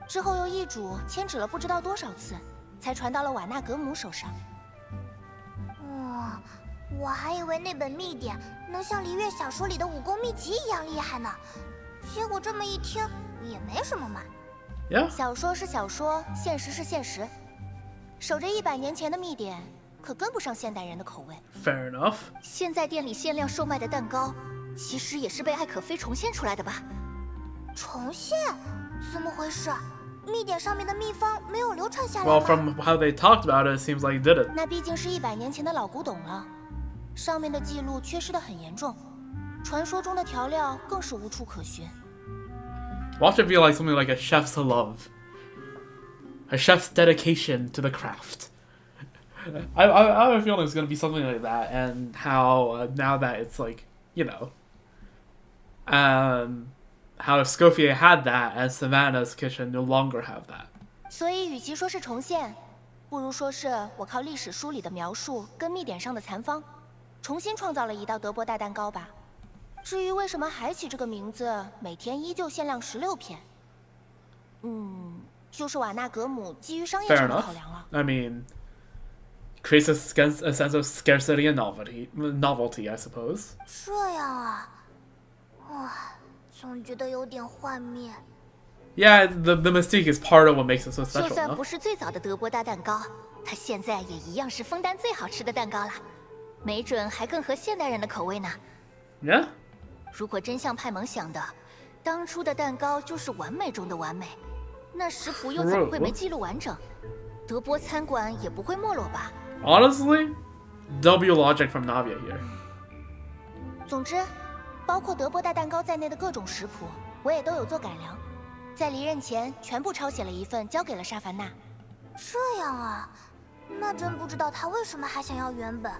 之后又易主迁址了不知道多少次，才传到了瓦纳格姆手上。我还以为那本秘典能像璃月小说里的武功秘籍一样厉害呢，结果这么一听也没什么嘛。Yeah. 小说是小说，现实是现实。守着100年前的秘典，可跟不上现代人的口味。Fair enough. 现在店里限量售卖的蛋糕，其实也是被艾可菲重现出来的吧？重现？怎么回事？秘典上面的秘方没有流传下来吗？ Well, from how they talked about it, it seems like they did it. 那毕竟是100年前的老古董了，上面的记录缺失得很严重，传说中的调料更是无处可寻。Watch it be like something like a chef's love, a chef's dedication to the craft. I have a feeling it's going to be something like that, and how now that it's like, you know, how Escoffier had that, and Savannah's kitchen no longer have that. 所以，与其说是重现，不如说是我靠历史书里的描述跟秘典上的残方，重新创造了一道德波大蛋糕吧。至于为什么还起这个名字，每天依旧限量16片，就是瓦纳格姆基于商业 Fair 上的 enough. 考量了。 I mean, creates a sense of scarcity and novelty, I suppose. 这样啊，总觉得有点幻灭。Yeah, the mystique is part of what makes it so 就 special. 算 No? 不是最早的德波大蛋糕，它现在也一样是枫丹最好吃的蛋糕了，没准还更合现代人的口味呢。 Yeah. 如果真像派蒙想的，当初的蛋糕就是完美中的完美，那食谱又怎么会没记录完整？德波餐馆也不会没落吧？ Honestly, W logic from Navia here. 总之，包括德波大蛋糕在内的各种食谱，我也都有做改良，在离任前全部抄写了一份，交给了沙凡娜。这样啊，那真不知道他为什么还想要原本。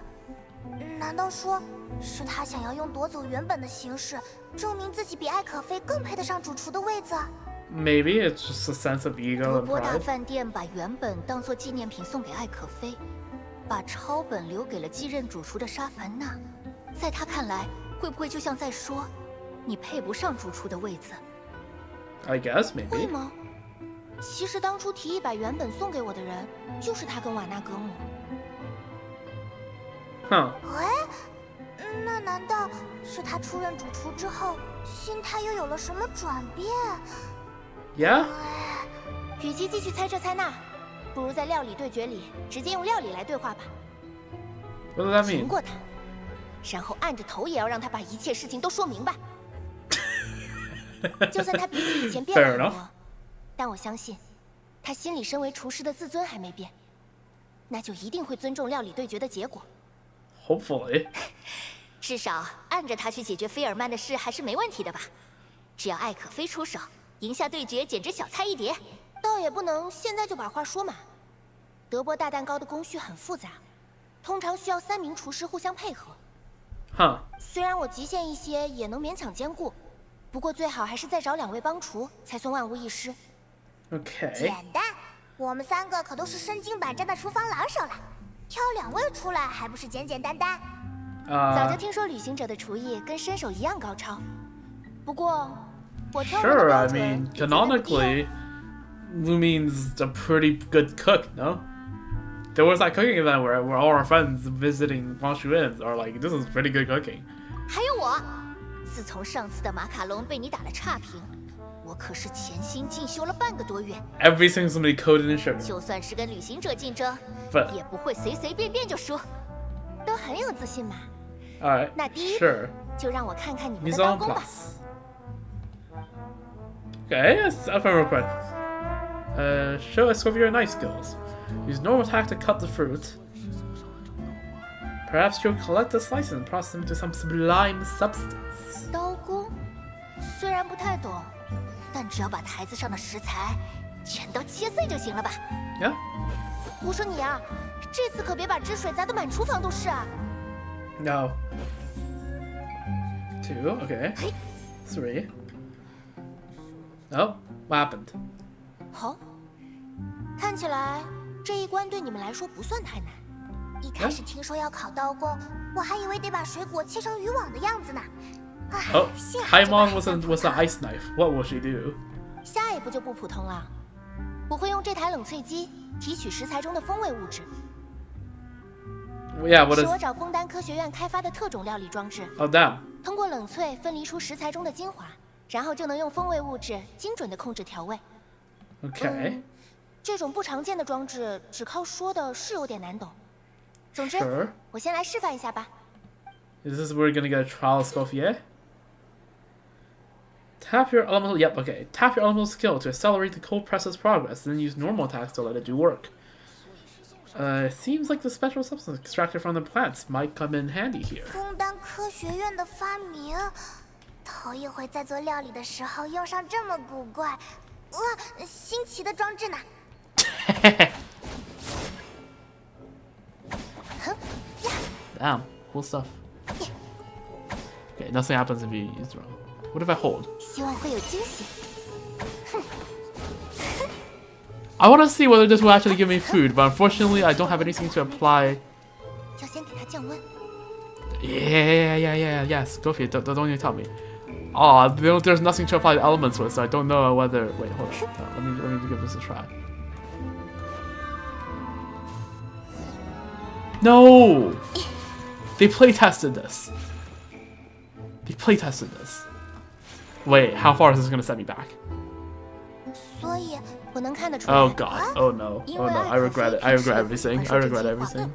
难道说是他想要用夺走原本的形式，证明自己比艾可菲更配得上主厨的位子？ Maybe it's just a sense of ego 德 and 波大 pride. 饭店把原本当做纪念品送给艾可菲，把抄本留给了继任主厨的沙凡娜。在他看来，会不会就像在说，你配不上主厨的位子？ I guess 会 maybe. 吗？其实当初提议把原本送给我的人，就是他跟瓦纳格姆。 Huh. 那难道是他出任主厨之后，心态又有了什么转变？ Yeah. 与其继续猜这猜那，不如在料理对决里直接用料理来对话吧。 What does that 赢 mean? 过他，然后按着头也要让他把一切事情都说明白。就算他比起以前变 Fair 了 enough. 很多，但我相信，他心里身为厨师的自尊还没变，那就一定会尊重料理对决的结果。 Hopefully. 至少按着他去解决菲尔曼的事还是没问题的吧？只要艾可菲出手，赢下对决简直小菜一碟。倒也不能现在就把话说满。德波大蛋糕的工序很复杂，通常需要3名厨师互相配合。 Huh. 虽然我极限一些也能勉强兼顾，不过最好还是再找2位帮厨，才算万无一失。 Okay. 简单，我们3个可都是身经百战的厨房老手了，挑2位出来还不是简简单单？早就听说旅行者的厨艺跟身手一样高超，不过我挑人的 Sure, 标 I 准 mean, 也绝对不低哦。 canonically, Lumine's a pretty good cook, no? There was that cooking event where all our friends visiting Wangshu are like, this is pretty good cooking. 还有我，自从上次的马卡龙被你打了差评，我可是潜心进修了半个多月。 Everything's gonna be coated in sugar. 就算是跟旅行者竞争， But 也不会随随便便就输。都很有自信嘛。 alright, 那第一步 sure. 就让我看看你们 Mise 的刀 en 工吧。 place. Okay, yes, I've heard request. Show Escoffier knife skills. Use normal attack to cut the fruit. Perhaps you'll collect the slices and process them into some sublime substance. 刀工虽然不太懂，但只要把台子上的食材剪刀切碎就行了吧？ Yeah? 我说你啊，这次可别把汁水砸得满厨房都是啊！ No. 2, okay. 3. Oh, what happened? 好，看起来这一关对你们来说不算太难。一开始听说要考刀工，我还以为得把水果切成渔网的样子呢。唉， Oh, 幸好这关 Paimon 还算 was 普 an 通。 ice knife. What will she do? 下一步就不普通了，我会用这台冷萃机提取食材中的风味物质， Yeah, what 是 is... 我找枫丹科学院开发的特种料理装置。 Oh, damn. 通过冷萃分离出食材中的精华，然后就能用风味物质精准的控制调味。 Okay. 这种不常见的装置只靠说的是有点难懂。总之， Sure. 我先来示范一下吧。 Is this where we're gonna get a trial Escoffier? Tap your elemental... Yep, okay. Tap your elemental skill to accelerate the cold press's progress, then use normal attacks to let it do work. It seems like the special substance extracted from the plants might come in handy here. 枫丹科学院的发明，头一回在做料理的时候用上这么古怪、新奇的装置呢。 Damn, cool stuff. Okay, nothing happens if you use it wrong. What if I hold? 希望会有惊喜。 I want to see whether this will actually give me food, but unfortunately I don't have anything to apply. 要先给它降温。 Yeah, yes. Go for it. Don't even tell me. Oh, there's nothing to apply the elements with, so I don't know whether... Wait, hold on. Let me give this a try. No! They playtested this. They playtested this. Wait, how far is this going to set me back? 所以，我能看得出来。 Oh god. Oh no. Oh no. I regret it. I regret everything. I regret everything.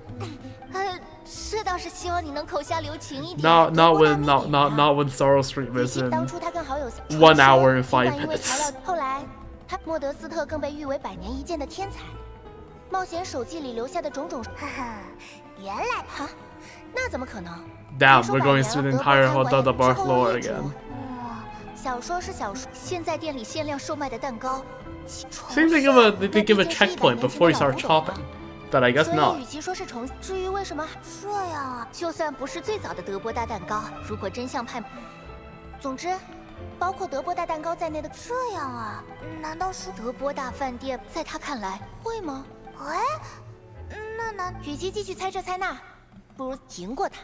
这倒是希望你能口下留情一点。 Not when Sorrow Stream 比 is 起 in 当初他更好友 1 hour and 5 尽管因为 minutes. 材料，后来莫德斯特更被誉为百年一见的天才。冒险手记里留下的种种，哈哈，原来哈，那怎么可能？ Damn, 别说 we're 百 going 年 through the 德国 entire 餐馆 Hotel de 之 Barth 后 lore 的业主 again. 小说是小说，现在店里限量售卖的蛋糕， Seems they give a checkpoint before you start chopping. But I guess 所以 not. 与其说是重，至于为什么，这样啊。就算不是最早的德波大蛋糕，如果真像派，总之，包括德波大蛋糕在内的，这样啊？难道是？德波大饭店在他看来会吗？哎，那难？与其继续猜这猜那，不如赢过他。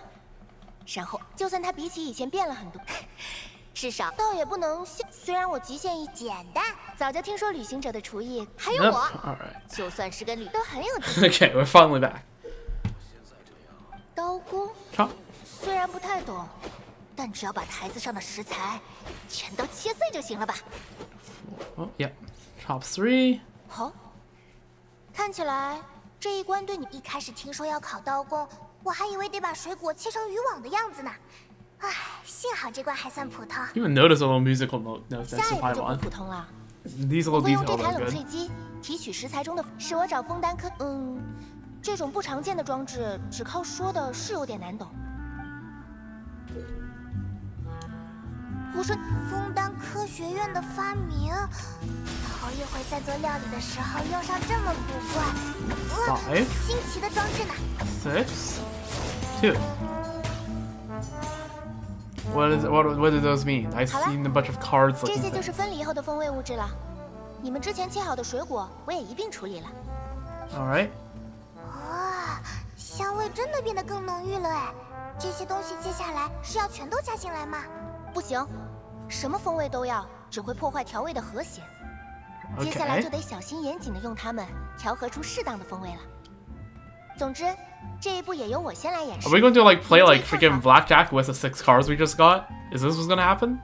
然后，就算他比起以前变了很多，至少倒也不能像。虽然我极限一简单。早就听说旅行者的厨艺，还有 Yep. 我， Alright. 就算是跟旅都很有 Okay, we're finally back. 刀工， Chop. 虽然不太懂，但只要把台子上的食材全都切碎就行了吧？ Oh, yep. Chop 3. 好，看起来这一关对你一开始听说要考刀工，我还以为得把水果切成渔网的样子呢。唉，幸好这关还算普通。 You even notice a little musical note next 下 to 一步就不 Paimon. 普通了。 These 我 little 会用这 details 台 are 冷 good. 萃机提取食材中的，是我找枫丹科，这种不常见的装置只靠说的是有点难懂。我说枫丹科学院的发明，头一回在做料理的时候用上这么古怪、 5, 新奇的装置呢。 6, 2. What do those mean? I've 好了， seen a bunch of cards 这 looking 些就 things. 是分离后的风味物质了。你们之前切好的水果，我也一并处理了。 Alright. 哇，香味真的变得更浓郁了哎！这些东西接下来是要全都加进来吗？不行，什么风味都要，只会破坏调味的和谐。接下来 Okay. 就得小心严谨的用它们调和出适当的风味了。总之，这一步也由我先来演示。 Are we going to like play like freaking blackjack with the 6 cards we just got? Is this what's gonna happen?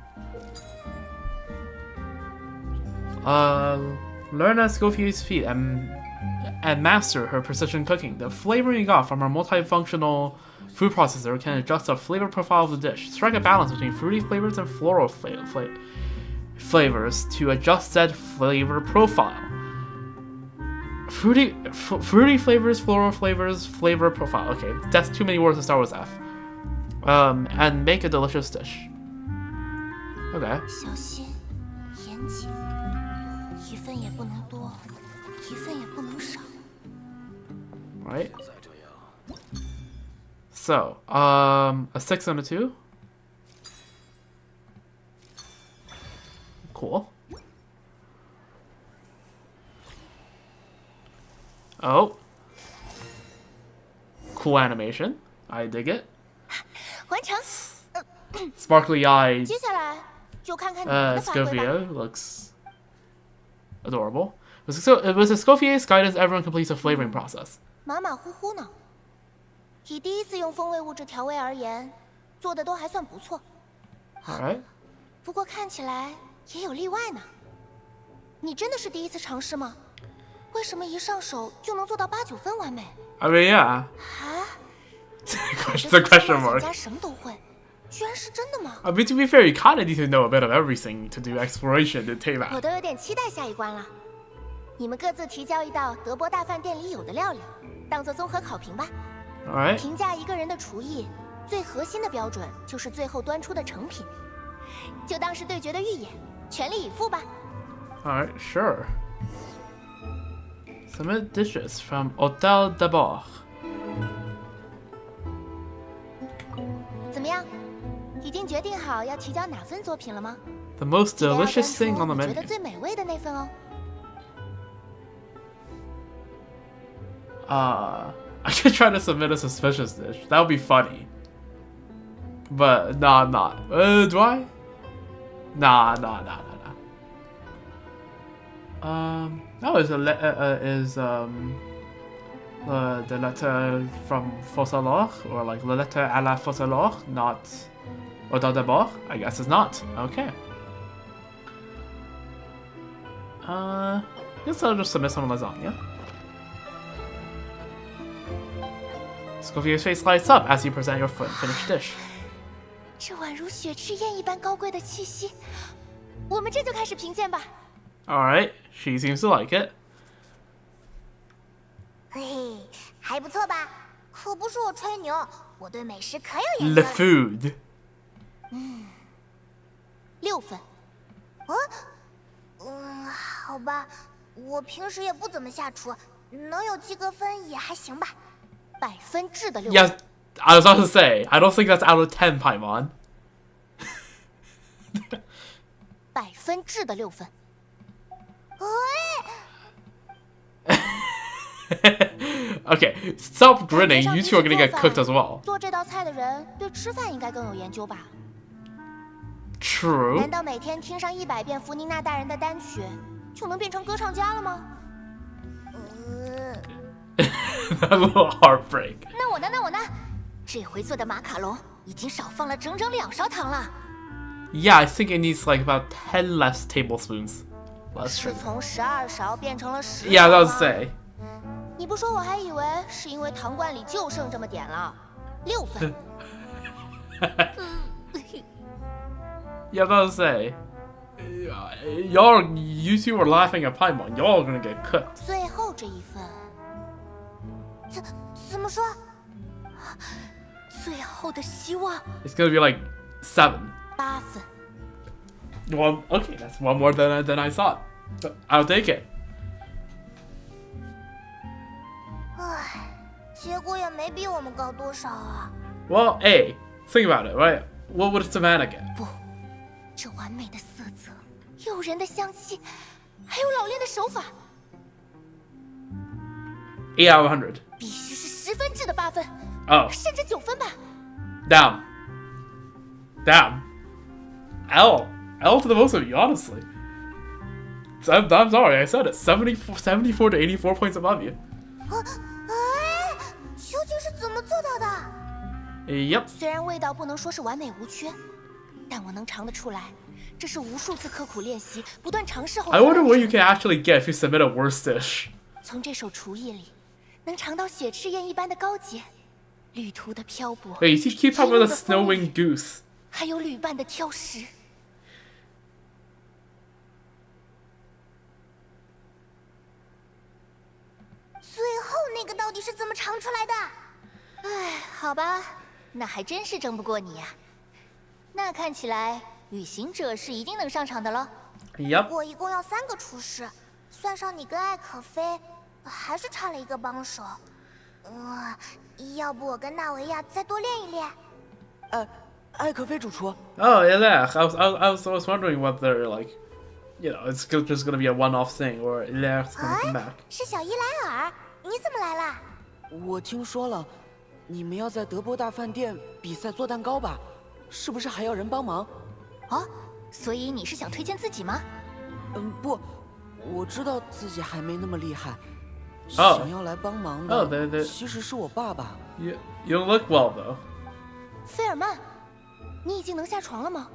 Learn Escoffier's feat and master her precision cooking. The flavor you got from her multifunctional food processor can adjust the flavor profile of the dish. Strike a balance between fruity flavors and floral flavors to adjust said flavor profile. Fruity flavors, floral flavors, flavor profile. Okay, that's too many words to start with F. And make a delicious dish. Okay. 小心，严谨，一份也不能多，一份也不能少。 Right. So, a 6 and a 2. Cool. Oh. Cool animation. I dig it. 完成。 Sparkly eyed 接下来就看看你们的发挥吧。 Escoffier looks adorable. Was Escoffier's guidance everyone completes a flavoring process? 马马虎虎呢。以第一次用风味物质调味而言，做的都还算不错。 Alright. 不过看起来也有例外呢。你真的是第一次尝试吗？为什么一上手就能做到8、9分完美？ I mean, yeah. 啊？ It's a question 冒 mark. 险家什么都会，居然是真的吗？ I mean, to be fair, you kind of need to know a bit of everything to do exploration in 我 Teyvat. 都有点期待下一关了。你们各自提交一道德波大饭店里有的料理，当做综合考评吧。 Alright. 评价一个人的厨艺，最核心的标准就是最后端出的成品。就当是对决的预演，全力以赴吧。 Alright, sure. Submit dishes from Hôtel de Bord. 怎么样？已经决定好要提交哪份作品了吗？ The most 记得要端 delicious 出 thing on the 你觉 menu. 得最美味的那份哦。 I could try to submit a suspicious dish. That would be funny. But, nah, I'm not. Do I? Nah. That was the letter from Fossalor, or like the letter à la Fossalor, not Hôtel de Bord? I guess it's not. Okay. Guess I'll just submit some lasagna. Escoffier's face lights up as you present your finished dish. 这宛如雪赤宴一般高贵的气息，我们这就开始评鉴吧。 Alright, she seems to like it. 嘿嘿，还不错吧？可不是我吹牛，我对美食可有研 The 究。 food. 6分。好吧，我平时也不怎么下厨，能有及格分也还行吧。 100分制的6分。 Yes, I was about to say, I don't think that's out of 10, Paimon. 100分制的6分。 Okay, stop grinning, you two are gonna get cooked as well. 做这道菜的人对吃饭应该更有研究吧？ True. 难道每天听上100遍弗妮娜大人的单曲，就能变成歌唱家了吗？ A little heartbreak. 那我呢？这回做的马卡龙已经少放了整整2勺糖了。 Yeah, I think it needs like about 10 less tablespoons. Less 是 sugar. 从12勺变成了10。 Yeah, I was about to say. 你不说我还以为是因为糖罐里就剩这么点了。6分。 Yeah, I was about to say. You two were laughing at Paimon. Y'all are gonna get cooked. 最后这一份。 怎么说？最后的希望。 It's gonna be like 7. 8分。 Well, okay, that's one more than I thought. But I'll take it. 唉，结果也没比我们高多少啊。 Well, A, think about it, right? What would Savannah get? 不，这完美的色泽，诱人的香气，还有老练的手法， 8 out of 100. 必须是10分制的8分， Oh, 甚至9分吧。 down. L to the most of you, honestly. I'm sorry, I said it. 74 to 84 points above you. 哎，究竟是怎么做到的？ Yep. 虽然味道不能说是完美无缺，但我能尝得出来，这是无数次刻苦练习、不断尝试后。 I wonder what you can actually get if you submit a worse dish. 从这手厨艺里，能尝到雪赤宴一般的高洁，旅途的漂泊。 Wait, you keep talking about the snow-winged goose. 还有旅伴的挑食。最后那个到底是怎么尝出来的？唉，好吧，那还真是争不过你呀。那看起来，旅行者是一定能上场的了。 Yep. 我一共要3个厨师，算上你跟艾可菲，还是差了一个帮手。要不我跟纳维亚再多练一练？艾可菲主厨， Oh, yeah. I was wondering whether, like, you know, it's just gonna be a one-off thing, or Ilaire's gonna come back. 是小伊莱尔，你怎么来啦？我听说了，你们要在德波大饭店比赛做蛋糕吧？是不是还要人帮忙？哦，所以你是想推荐自己吗？不，我知道自己还没那么厉害。哦想要来帮忙哦的，其实是我爸爸。You don't look well though. 菲尔曼，你已经能下床了吗？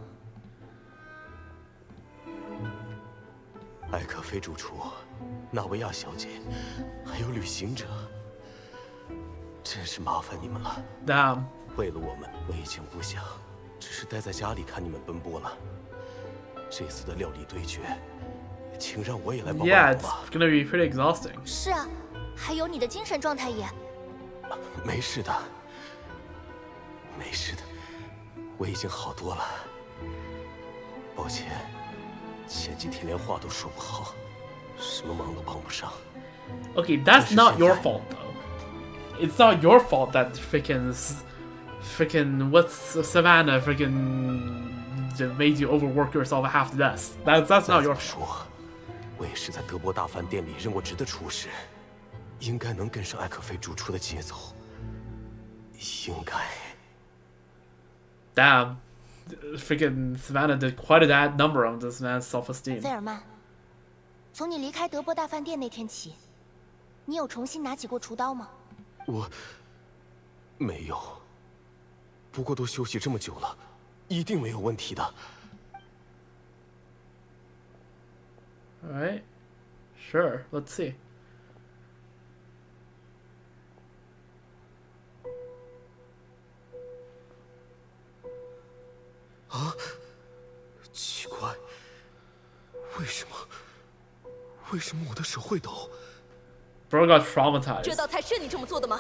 艾可菲主厨、纳维亚小姐，还有旅行者，真是麻烦你们了。Damn. 为了我们，我已经不想只是待在家里看你们奔波了。这次的料理对决，请让我也来帮帮 Yeah, 忙 it's 吧。 gonna be pretty exhausting. 是啊，还有你的精神状态也……没事的，没事的，我已经好多了。抱歉，前几天连话都说不好，什么忙都帮不上。 Okay, that's not your fault though. It's not your fault that freaking what's Savannah freaking made you overwork yourself half to death. That's not 再怎 your 么 fault. 说，我也是在德波大饭店里任过职的厨师，应该能跟上艾可菲主厨的节奏。应该。 Damn, freaking Savannah did quite a bad number on this man's self-esteem. 菲尔曼，从你离开德波大饭店那天起，你有重新拿起过厨刀吗？我没有，不过都休息这么久了，一定没有问题的。 All right, sure. Let's see. 奇怪，为什么我的手会抖？ Bro got traumatized. 这道菜是你这么做的吗？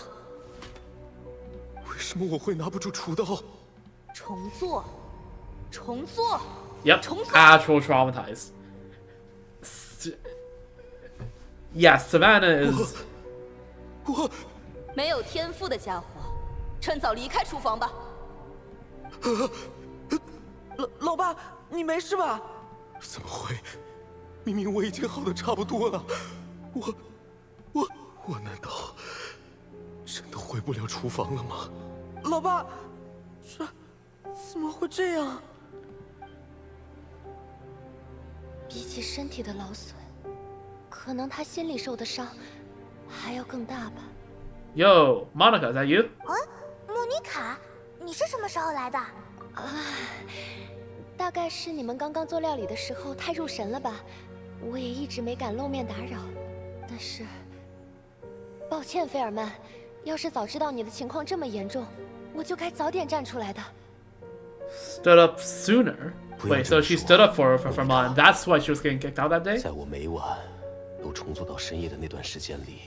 为什么我会拿不住厨刀？重做，重做。 Yep, 重做。 actual traumatized. Yeah, Savannah is. 我没有天赋的家伙，趁早离开厨房吧。老爸，你没事吧？怎么会？明明我已经好的差不多了，我难道真的回不了厨房了吗？老爸，这怎么会这样？比起身体的劳损，可能他心里受的伤还要更大吧。 Yo, Monica, is that you? 莫妮卡，你是什么时候来的？大概是你们刚刚做料理的时候太入神了吧，我也一直没敢露面打扰。但是，抱歉，菲尔曼，要是早知道你的情况这么严重，我就该早点站出来的。 Stood up sooner. Wait, so she stood up for Mon. That's why she was getting kicked out that day? 在我每晚都重做到深夜的那段时间里，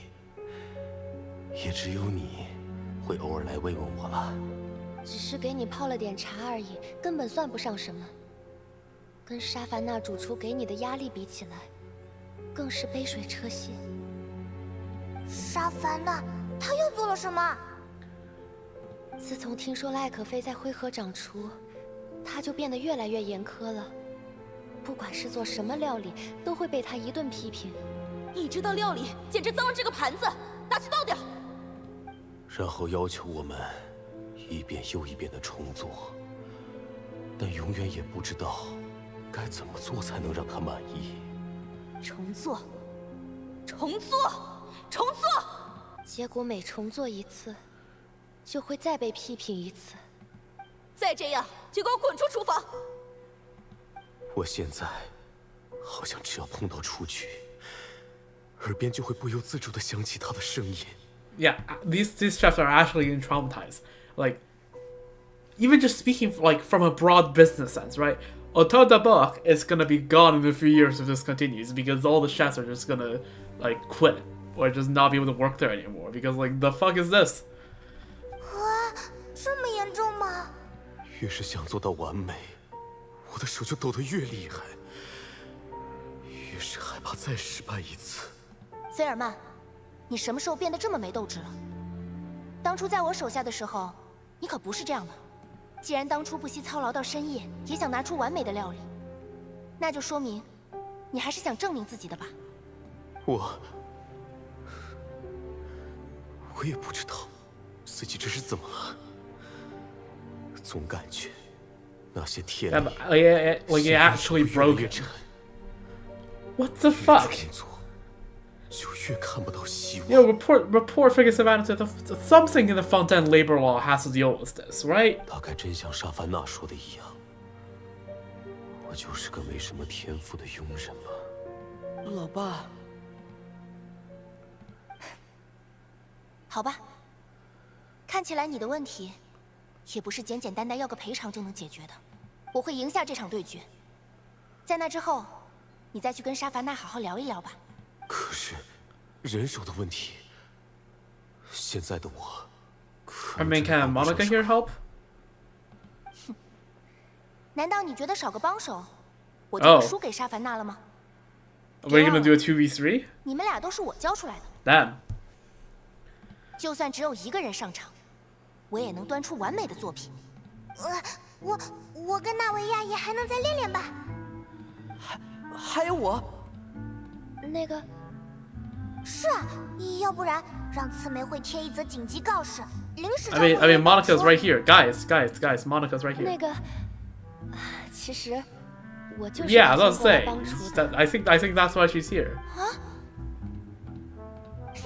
也只有你会偶尔来慰问我了。只是给你泡了点茶而已，根本算不上什么。跟沙凡娜主厨给你的压力比起来，更是杯水车薪。沙凡娜，她又做了什么？自从听说赖可菲在灰河掌厨，他就变得越来越严苛了。不管是做什么料理，都会被他一顿批评。你这道料理简直脏了这个盘子，拿去倒掉。然后要求我们一遍又一遍的重做，但永远也不知道该怎么做才能让他满意。重做，重做，重做。结果每重做一次，就会再被批评一次。再这样，就给我滚出厨房！我现在好像只要碰到厨具，耳边就会不由自主地响起他的声音。 Yeah, these chefs are actually getting traumatized. Like, even just speaking like from a broad business sense, right? Auto de Boc is gonna be gone in a few years if this continues because all the chefs are just gonna like quit or just not be able to work there anymore because like the fuck is this? 哇，这么严重吗？越是想做到完美，我的手就抖得越厉害，越是害怕再失败一次。菲尔曼，你什么时候变得这么没斗志了？当初在我手下的时候，你可不是这样的。既然当初不惜操劳到深夜，也想拿出完美的料理，那就说明你还是想证明自己的吧？我也不知道自己这是怎么了，总感觉那些天 Yeah, 力 but, like it actually 越来越 broke. 沉， What the 越 fuck? 创作就越看不到希望。 You know, report figures have added to something in the front end labor law has to deal with this, right? 大概真像沙凡娜说的一样，我就是个没什么天赋的庸人吧。老爸，好吧，看起来你的问题也不是简简单单要个赔偿就能解决的。我会赢下这场对决，在那之后，你再去跟沙凡娜好好聊一聊吧。可是，人手的问题，现在的我， I mean, can Monica here help? 难道你觉得少个帮手，我就会输给沙凡娜了吗？ Are we gonna do a 2v3? 你们俩都是我教出来的， Damn. 就算只有一个人上场，我也能端出完美的作品。我跟纳维亚也还能再练练吧。还有我，那个，是啊，要不然让刺梅会贴一则紧急告示，临时 I mean, Monica's right here. Guys, Monica's right 那 here. 个，其实我就是 Yeah, I 打 was 算过来 saying. 帮厨的。 I think that's why she's here.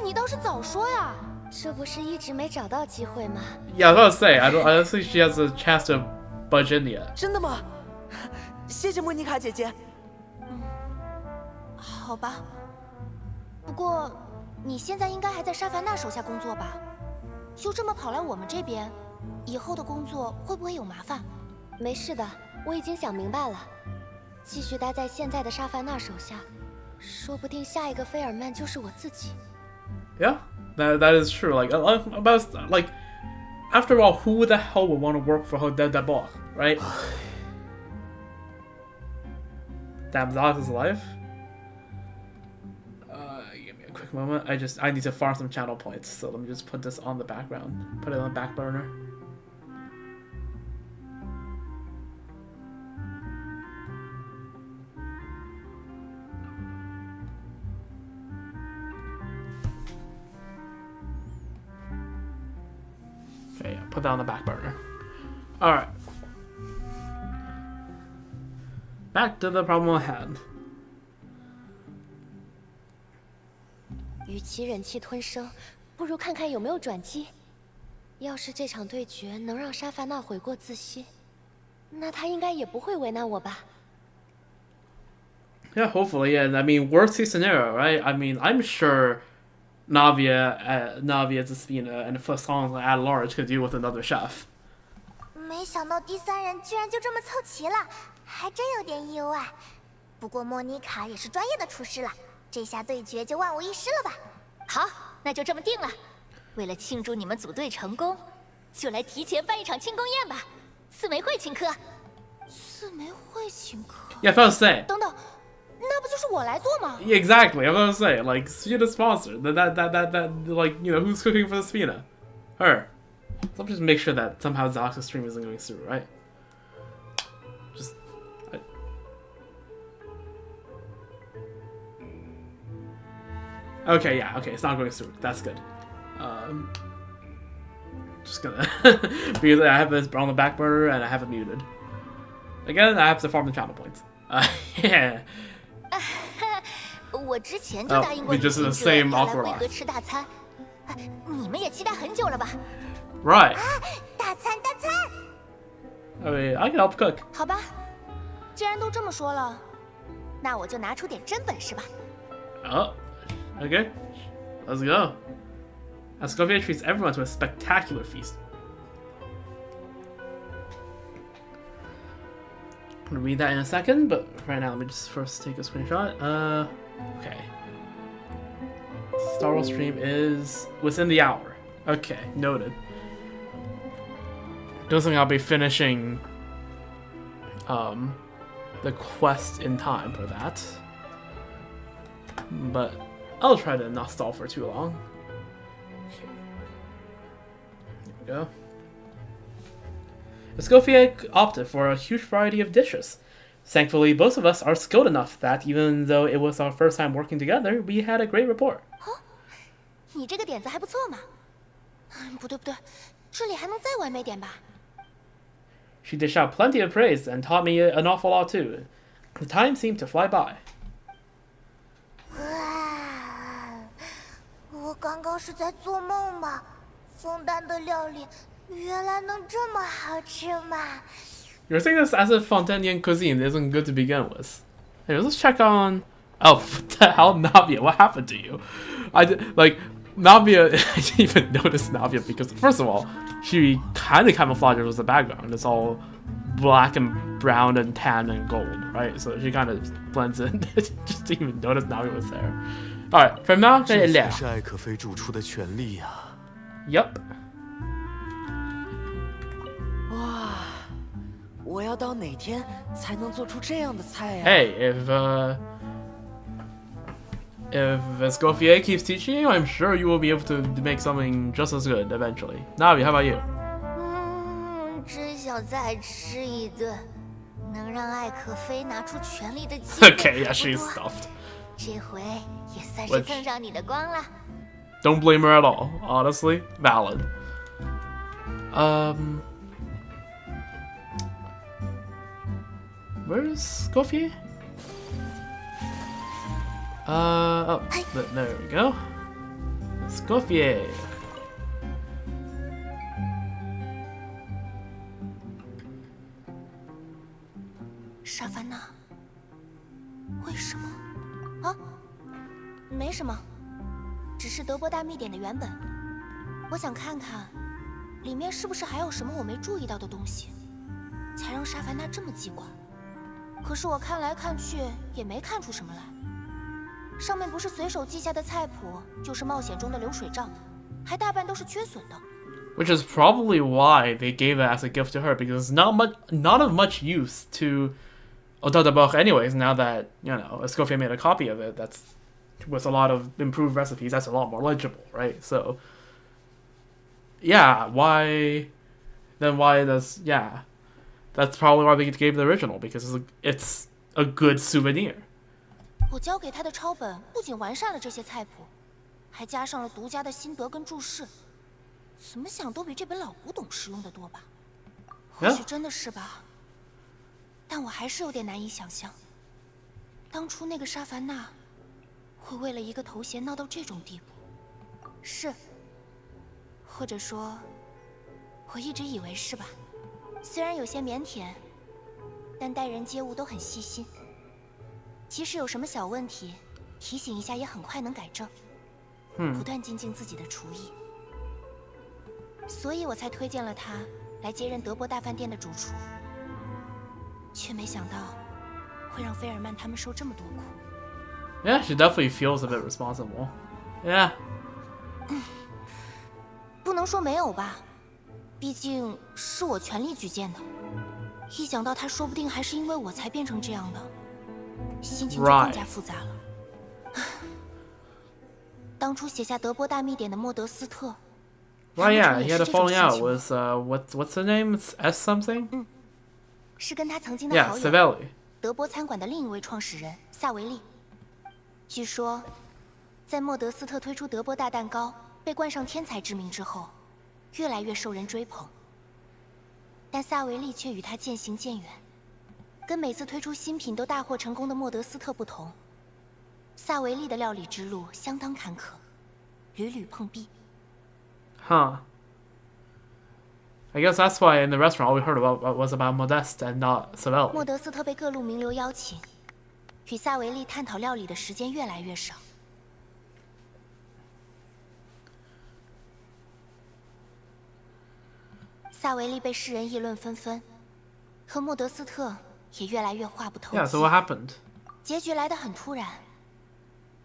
你倒是早说呀！这不是一直没找到机会吗？ Yeah, I was gonna say. I don't think she has a chance to budge in yet. 真的吗？谢谢莫妮卡姐姐。好吧，不过你现在应该还在沙凡娜手下工作吧？就这么跑来我们这边，以后的工作会不会有麻烦？没事的，我已经想明白了，继续待在现在的沙凡娜手下，说不定下一个菲尔曼就是我自己。 Yeah, that is true. Like about like after all, who the hell would want to work for that block, right? Damn, Zox is alive. Give me a quick moment. I need to farm some channel points. So let me just put this on the background. Put it on the back burner. Okay, yeah, put that on the back burner. Alright. Back to the problem at hand. 与其忍气吞声，不如看看有没有转机。要是这场对决能让沙凡娜悔过自新，那她应该也不会为难我吧。 Yeah, hopefully. Yeah, I mean, worst case scenario, right? I mean, I'm sure Navia, Zespina, and Fasson at large could deal with another chef. 没想到第三人居然就这么凑齐了，还真有点意外。不过莫妮卡也是专业的厨师了，这下对决就万无一失了吧？好，那就这么定了。为了庆祝你们组队成功，就来提前办一场庆功宴吧。四梅会请客。四梅会请客？ Yeah, if I was saying. 等等，那不就是我来做吗？ Yeah, exactly. I was gonna say, like, Spina sponsor. That, like, you know, who's cooking for the Spina? Her. So I'll just make sure that somehow Zox's stream isn't going through, right? Just. Okay, yeah, okay, it's not going through. That's good. Just gonna. Because I have this on the back burner and I have it muted. Again, I have to farm the channel points. Yeah. 我之前就答应过 we just 旅 the 行者 same 要来 awkward 会 life. 合吃大餐。你们也期待很久了吧？ Right. 大餐大餐！ I mean, I can help cook. 好吧，既然都这么说了，那我就拿出点真本事吧。 Oh, okay. Let's go. Escoffier treats everyone to a spectacular feast. I'm gonna read that in a second, but right now let me just first take a screenshot. Okay. Star Wars stream is within the hour. Okay, noted. Don't think I'll be finishing the quest in time for that. But I'll try to not stall for too long. Okay. There we go. Escoffier opted for a huge variety of dishes. Thankfully, both of us are skilled enough that even though it was our first time working together, we had a great rapport. 你这个点子还不错嘛，不对不对，这里还能再完美点吧？ She dished out plenty of praise and taught me an awful lot too. The time seemed to fly by. 我刚刚是在做梦吗？枫丹的料理原来能这么好吃吗？ You're saying this as if Fontanian cuisine isn't good to begin with. Hey, let's check on. Oh, what the hell, Navia? What happened to you? Navia. I didn't even notice Navia because, first of all, she kind of camouflages with the background. It's all black and brown and tan and gold, right? So she kind of blends in. Just didn't even notice Navia was there. All right, from now, 这才是艾可菲主厨的权利呀。Yup. 哇，我要到哪天才能做出这样的菜呀？ Hey, if Escoffier keeps teaching you, I'm sure you will be able to make something just as good eventually. Navi, how about you? 真想再吃一顿，能让艾可菲拿出全力的机会。 Okay, yeah, she's stuffed. 这回也算是蹭上你的光了。 Don't blame her at all. Honestly, valid. Where's Escoffier? Oh, there we go. Escoffier. 沙凡娜，为什么？啊，没什么，只是德波大秘典的原本。我想看看，里面是不是还有什么我没注意到的东西，才让沙凡娜这么记挂。可是我看来看去也没看出什么来。上面不是随手记下的菜谱，就是冒险中的流水账，还大半都是缺损的。 Which is probably why they gave it as a gift to her, because not of much use to Otada book anyways, now that, you know, Escoffier made a copy of it, that's with a lot of improved recipes, that's a lot more legible, right? So yeah, why does that's probably why they gave the original, because it's a good souvenir. 我交给他的抄本不仅完善了这些菜谱，还加上了独家的心得跟注释，怎么想都比这本老古董实用的多吧？或许真的是吧。 但我还是有点难以想象，当初那个沙凡娜会为了一个头衔闹到这种地步。是，或者说，我一直以为是吧？虽然有些腼腆，但待人接物都很细心。即使有什么小问题，提醒一下也很快能改正。不断精进自己的厨艺，所以我才推荐了他来接任德波大饭店的主厨。 却没想到会让菲尔曼他们受这么多苦。Yeah, she definitely feels a bit responsible. Yeah. 不能说没有吧，毕竟是我全力举荐的。一想到他说不定还是因为我才变成这样的，心情就更加复杂了。当初写下德波大秘典的莫德斯特， Well, yeah, he had a falling out with what's her name? It's S something. 是跟他曾经的好友 Savelli. 德波餐馆的另一位创始人萨维利。据说，在莫德斯特推出德波大蛋糕被冠上天才之名之后，越来越受人追捧。但萨维利却与他渐行渐远。跟每次推出新品都大获成功的莫德斯特不同，萨维利的料理之路相当坎坷，屡屡碰壁。Huh. I guess that's why in the restaurant all we heard about was about Modeste and not Savelli. 莫德斯特被各路名流邀请，与萨维利探讨料理的时间越来越少。萨维利被世人议论纷纷，和莫德斯特也越来越话不投机。Yeah, so what happened? 结局来得很突然，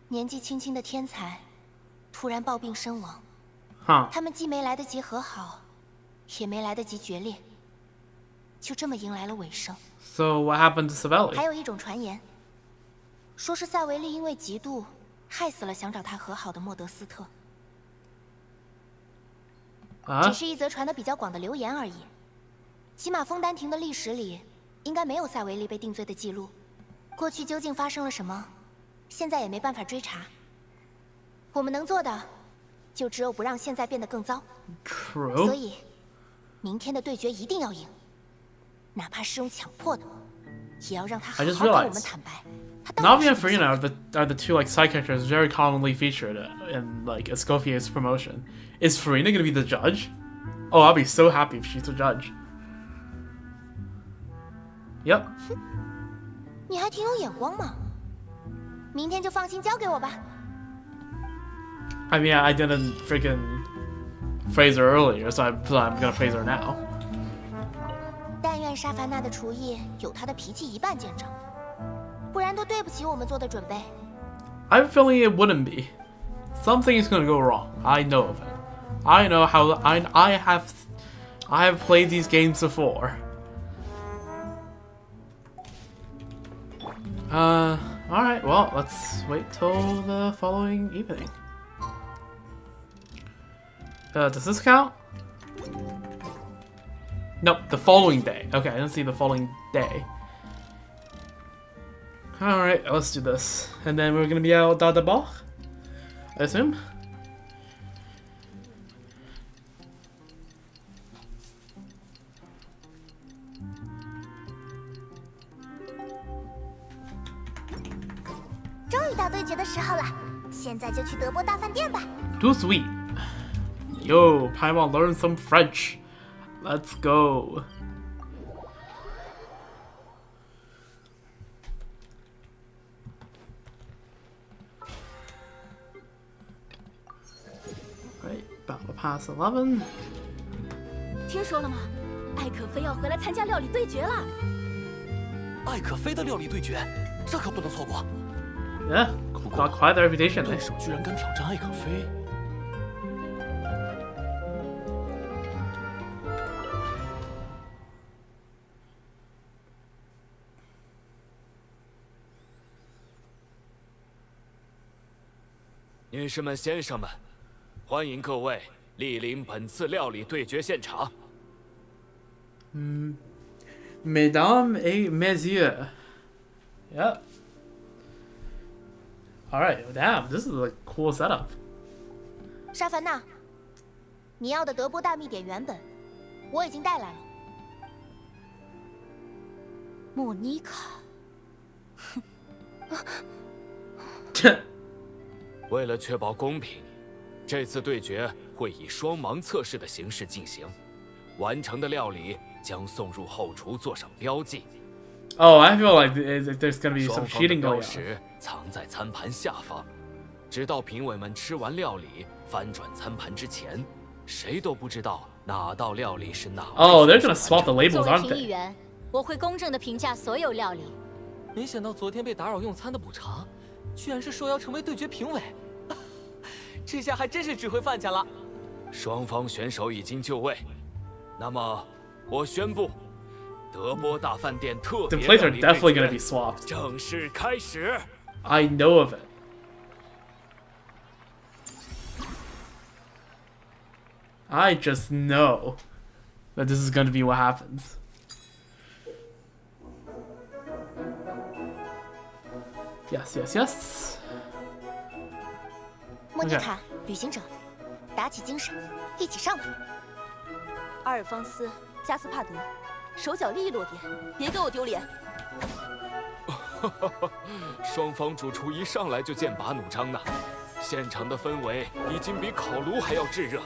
年纪轻轻的天才突然暴病身亡。Huh. 他们既没来得及和好，也没来得及决裂，就这么迎来了尾声。So what happened to Savelli? 还有一种传言，说是萨维利因为嫉妒，害死了想找他和好的莫德斯特。只是一则传得比较广的流言而已。起码枫丹亭的历史里，应该没有萨维利被定罪的记录。过去究竟发生了什么，现在也没办法追查。我们能做的，就只有不让现在变得更糟。所 True. 以，明天的对决一定要赢，哪怕是用强迫的，也要让他好 I just 好跟我们 realized 坦白。他到 Navi 底 and 是不是 Farina are the two like side characters very commonly featured in like Escoffier's promotion. Is Farina gonna be the judge? Oh, I'll be so happy if she's the judge. Yep. 你还挺有眼光嘛。明天就放心交给我吧。 I mean, I didn't freaking phrase her earlier, so I'm gonna phrase her now. 但愿沙凡娜的厨艺有她的脾气一半见长，不然都对不起我们做的准备。 I'm feeling it wouldn't be. Something is gonna go wrong. I know of it. I know how I have played these games before. Alright, well, let's wait till the following evening. Does this count? Nope, the following day. Okay, I didn't see the following day. Alright, let's do this. And then we're gonna be out da ball, I assume? “终于到对决的时候了，现在就去德波大饭店吧。” Too sweet. Yo, Paimon, learn some French. Let's go. Right, Battle Pass 11. 听说了吗？艾可菲要回来参加料理对决了。艾可菲的料理对决，这可不能错过。 Yeah, got quite the reputation 对 there. 手居然敢挑战艾可菲，女士们、先生们，欢迎各位莅临本次料理对决现场。 Mesdames et messieurs. Yep. Alright, damn, this is a cool setup. 沙凡娜，你要的德波大秘典原本，我已经带来了。莫妮卡，为了确保公平，这次对决会以双盲测试的形式进行，完成的料理将送入后厨做上标记。 Oh, I feel like there's gonna be 双 some 方的 cheating 标 going on. 识藏在餐盘下方，直到评委们吃完料理翻转餐盘之前，谁都不知道哪道料理是哪位 Oh, they're 选 gonna 手 swap the 完 labels, 成的。作为 aren't 评议 they? 员，我会公正地评价所有料理。没想到昨天被打扰用餐的补偿，居然是受邀成为对决评委，这下还真是指挥犯家了。双方选手已经就位，那么我宣布，德波大饭店特 The 别 plates 料 are 理 definitely 对 gonna 决 be swapped. 正式开始。 I know of it. I just know that this is gonna be what happens. Yes, yes, yes. 莫妮卡，旅行者，打起精神，一起上吧！阿尔方斯、加斯帕德，手脚利落点，别给我丢脸。双方主厨一上来就剑拔弩张呢，现场的氛围已经比烤炉还要炙热。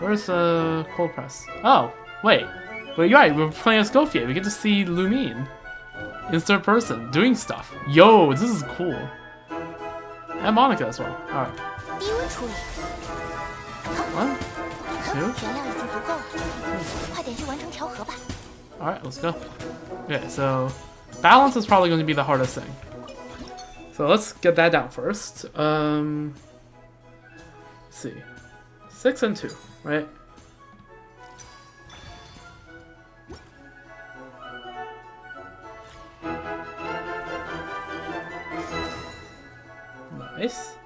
Where's the cold press? Oh, wait. Wait, you're right. We're playing Escoffier. We get to see Lumine in third person doing stuff. Yo, this is cool. And Monica as well. Alright. 低温处理， One, 原 two. 料已经足够了，快点去完成调和吧。 Alright, let's go. Okay, so balance is probably going to be the hardest thing. So let's get that down first. Let's see. 6 and 2, right? Nice.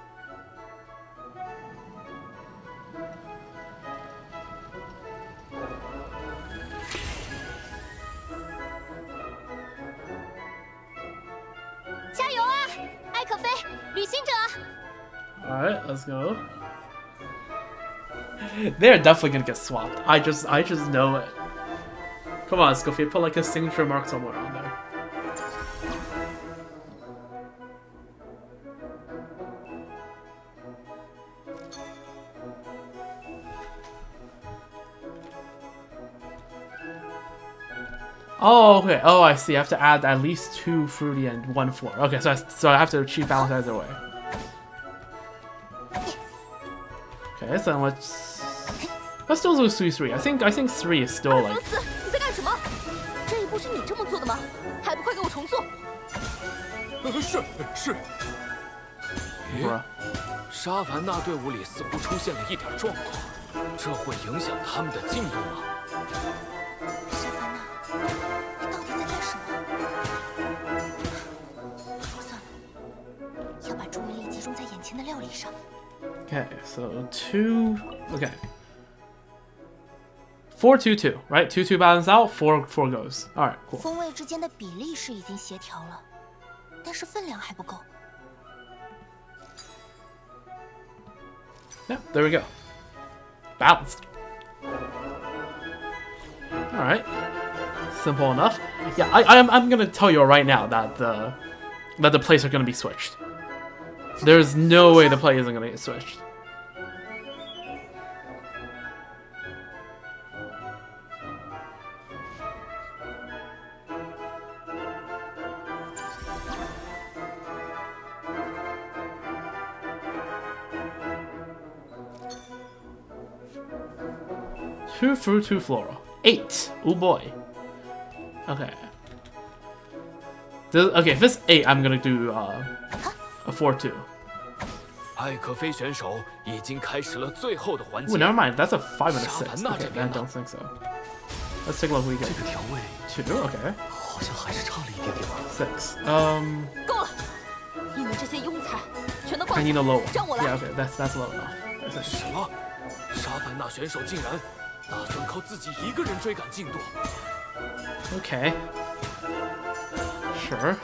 Alright, let's go. They're definitely gonna get swapped. I just know it. Come on, Escoffier, put like a signature mark somewhere on there. Oh, okay. Oh, I see. I have to add at least 2 fruity and 1 floor. Okay, so I have to achieve balance either way. Okay, so let's still do 3-3. I think 3 is still like. 4你在干什么？这一步是你这么做的吗？还不快给我重做！是。Bruh. 沙凡纳队伍里似乎出现了一点状况，这会影响他们的进度吗？沙凡纳，你到底在干什么？算了，要把注意力集中在眼前的料理上。 Okay, so 2. Okay. 4-2-2, right? 2-2 balance out, 4 goes. All right, cool. 风味之间的比例是已经协调了，但是分量还不够。 Yeah, there we go. Balanced. All right. Simple enough. Yeah, I'm gonna tell you right now that the plays are gonna be switched. There's no way the play isn't gonna get switched. Two fruit, 2 floral. 8. Oh boy. Okay. Okay, if it's 8, I'm gonna do a 4-2. 艾可菲选手已经开始了最后的环节。 Ooh, never mind. That's a 5 and a 6. 沙凡纳 Okay, 这 I 边呢？ don't think so. Let's take a look. What we 这 get. 个调味 2. Okay. 好像还是差了一点点吧。 6. 够了！你们这些庸才，全都挂 I 下 need a low one. 让我来。 Yeah, okay. That's low enough. That's it. 什么？沙凡纳选手竟然打算靠自己一个人追赶进度？ Okay. Sure.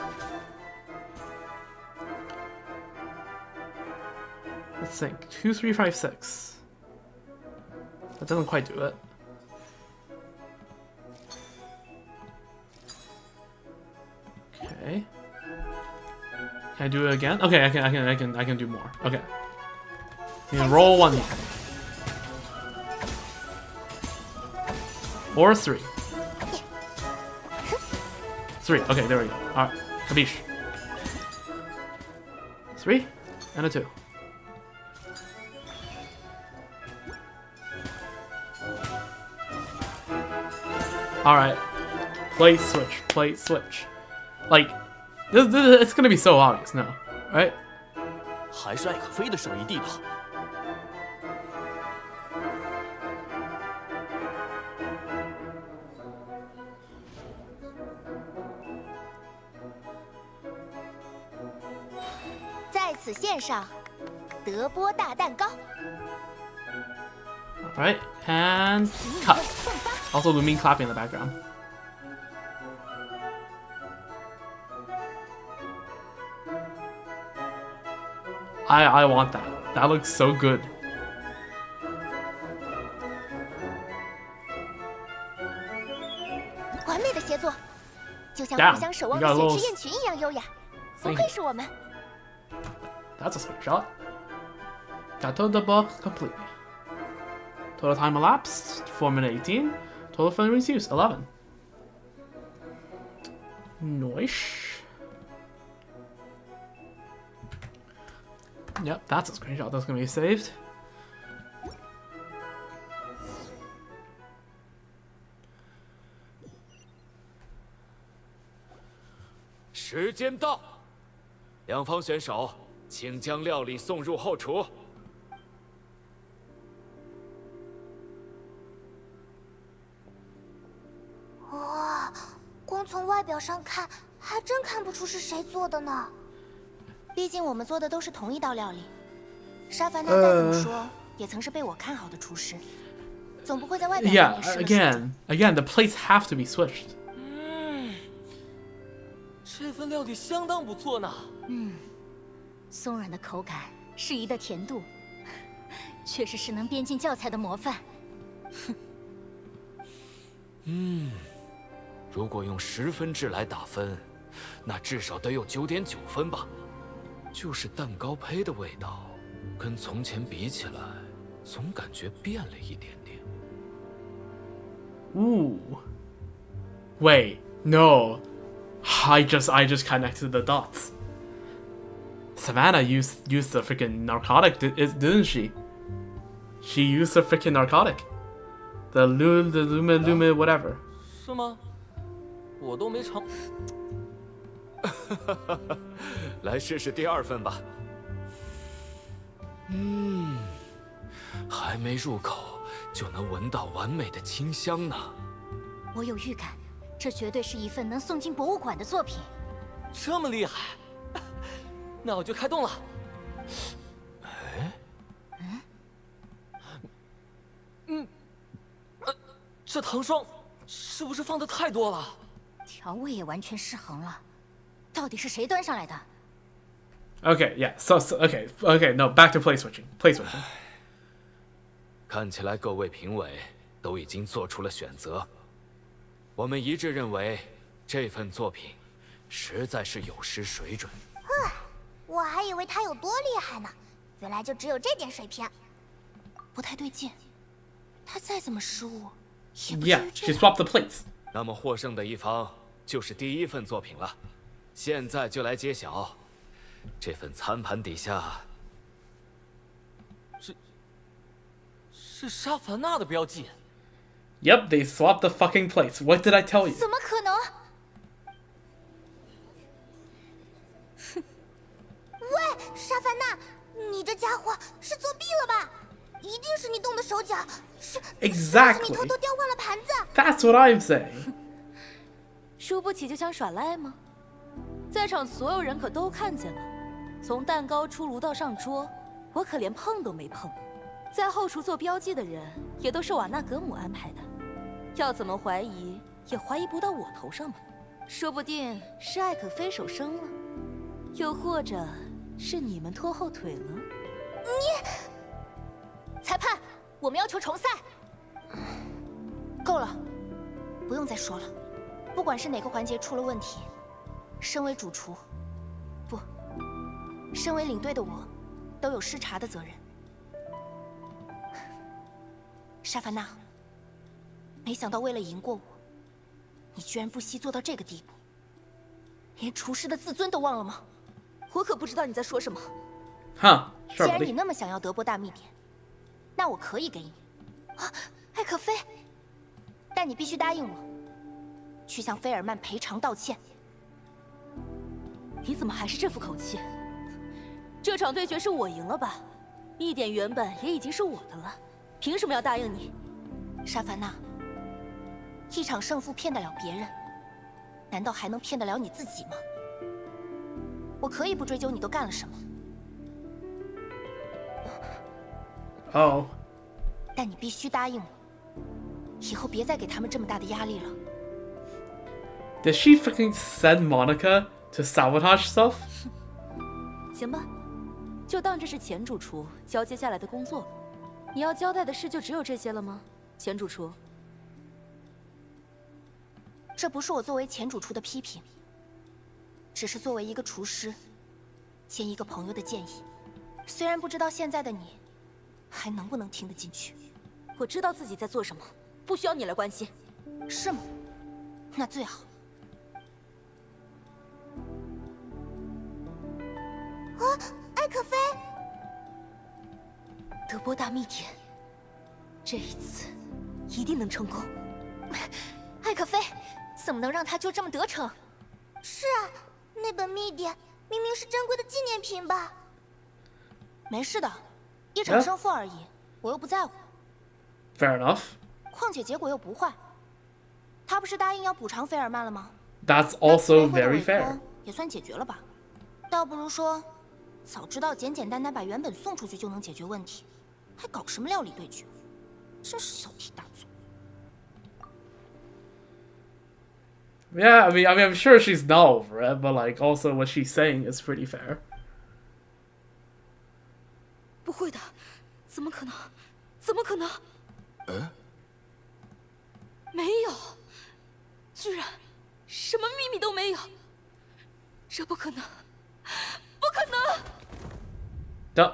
Let's think. 2, 3, 5, 6. That doesn't quite do it. Okay. Can I do it again? Okay, I can do more. Okay. You can roll 1 more. Or 3. 3. Okay, there we go. Alright. Kabish. 3 and a 2. Alright. Plate switch. Plate switch. Like, it's gonna be so obvious now, right? 还是艾可菲的胜一地吧。在此献上德波大蛋糕。 Alright, and cut. Also the mean clapping in the background. I want that. That looks so good. 完美的协作，就像 Damn, 互相守望 you 的 got a 雪 little 之焰群一样优雅。不 Thank 愧 you. 是我们。 That's a screenshot. Got the book complete. Total time elapsed 4 minutes 18. Total fun rings used 11. Nice. Yep, that's a screenshot that's gonna be saved. "时间到，两方选手，请将料理送入后厨。" 哇，光从外表上看，还真看不出是谁做的呢。毕竟我们做的都是同一道料理。沙凡纳再怎么说，也曾是被我看好的厨师，总不会在外表上 Yeah, 也失了手。 again, the plates have to be switched. 这份料理相当不错呢。松软的口感适宜的甜度，确实是能编进教材的模范。如果用10分制来打分，那至少得有9.9分吧。就是蛋糕胚的味道，跟从前比起来，总感觉变了一点点。Ooh. Wait, no. I just connected the dots. Savannah used the freaking narcotic, didn't she? She used the freaking narcotic. The lume, whatever. 是吗？我都没尝。来试试第2份吧。还没入口就能闻到完美的清香呢。我有预感，这绝对是一份能送进博物馆的作品。这么厉害，那我就开动了。这糖霜是不是放的太多了？调味也完全失衡了，到底是谁端上来的？ Okay, yeah. So okay. No, back to play switching. Play switching. 看起来各位评委都已经做出了选择。我们一致认为，这份作品实在是有失水准。我还以为他有多厉害呢，原来就只有这点水平。不太对劲，他再怎么失误，也不至 Yeah, 于这 she 样。 swapped the plates. 那么获胜的一方就是第1份作品了。现在就来揭晓，这份餐盘底下是沙凡娜的标记。Yep, they swapped the fucking plates. What did I tell you? 怎么可能？喂，沙凡娜，你这家伙是作弊了吧？一定是你动的手脚，是 Exactly. 是你偷偷调换了盘子。 That's what I'm saying. 输不起就想耍赖吗？在场所有人可都看见了，从蛋糕出炉到上桌，我可连碰都没碰。在后厨做标记的人也都是瓦纳格姆安排的，要怎么怀疑也怀疑不到我头上吧？说不定是艾可菲手生了，又或者是你们拖后腿了。裁判，我们要求重赛。够了，不用再说了。不管是哪个环节出了问题，身为主厨，不，身为领队的我，都有失察的责任。沙凡娜，没想到为了赢过我，你居然不惜做到这个地步，连厨师的自尊都忘了吗？我可不知道你在说什么。 Huh? 既 Sure, 然你 buddy. 那么想要德波大秘典，那我可以给你。啊，艾可菲，但你必须答应我，去向菲尔曼赔偿道歉。你怎么还是这副口气？这场对决是我赢了吧？秘典原本也已经是我的了，凭什么要答应你？沙凡娜，一场胜负骗得了别人，难道还能骗得了你自己吗？我可以不追究你都干了什么， Oh. 但你必须答应我，以后别再给他们这么大的压力了。 Did she freaking send Monica to sabotage stuff? 行吧，就当这是前主厨交接下来的工作。你要交代的事就只有这些了吗，前主厨？这不是我作为前主厨的批评，只是作为一个厨师兼一个朋友的建议。虽然不知道现在的你还能不能听得进去。我知道自己在做什么，不需要你来关心。是吗？那最好。啊，艾可菲，德波大秘典，这一次一定能成功。艾可菲，怎么能让他就这么得逞？是啊，那本秘典明明是珍贵的纪念品吧？没事的，一场胜负而已，我又不在乎。 Fair enough. 况且结果又不坏。他不是答应要补偿菲尔曼了吗？ That's 那 also 次联会的 very 委托 fair. 也算解决了吧？倒不如说，早知道简简单单把原本送出去就能解决问题，还搞什么料理对决，真是小题大做。 Yeah, I mean, I'm sure she's not over it, but like, also what she's saying is pretty fair. 不会的，怎么可能？怎么可能？没有，居然什么秘密都没有，这不可能，不可能！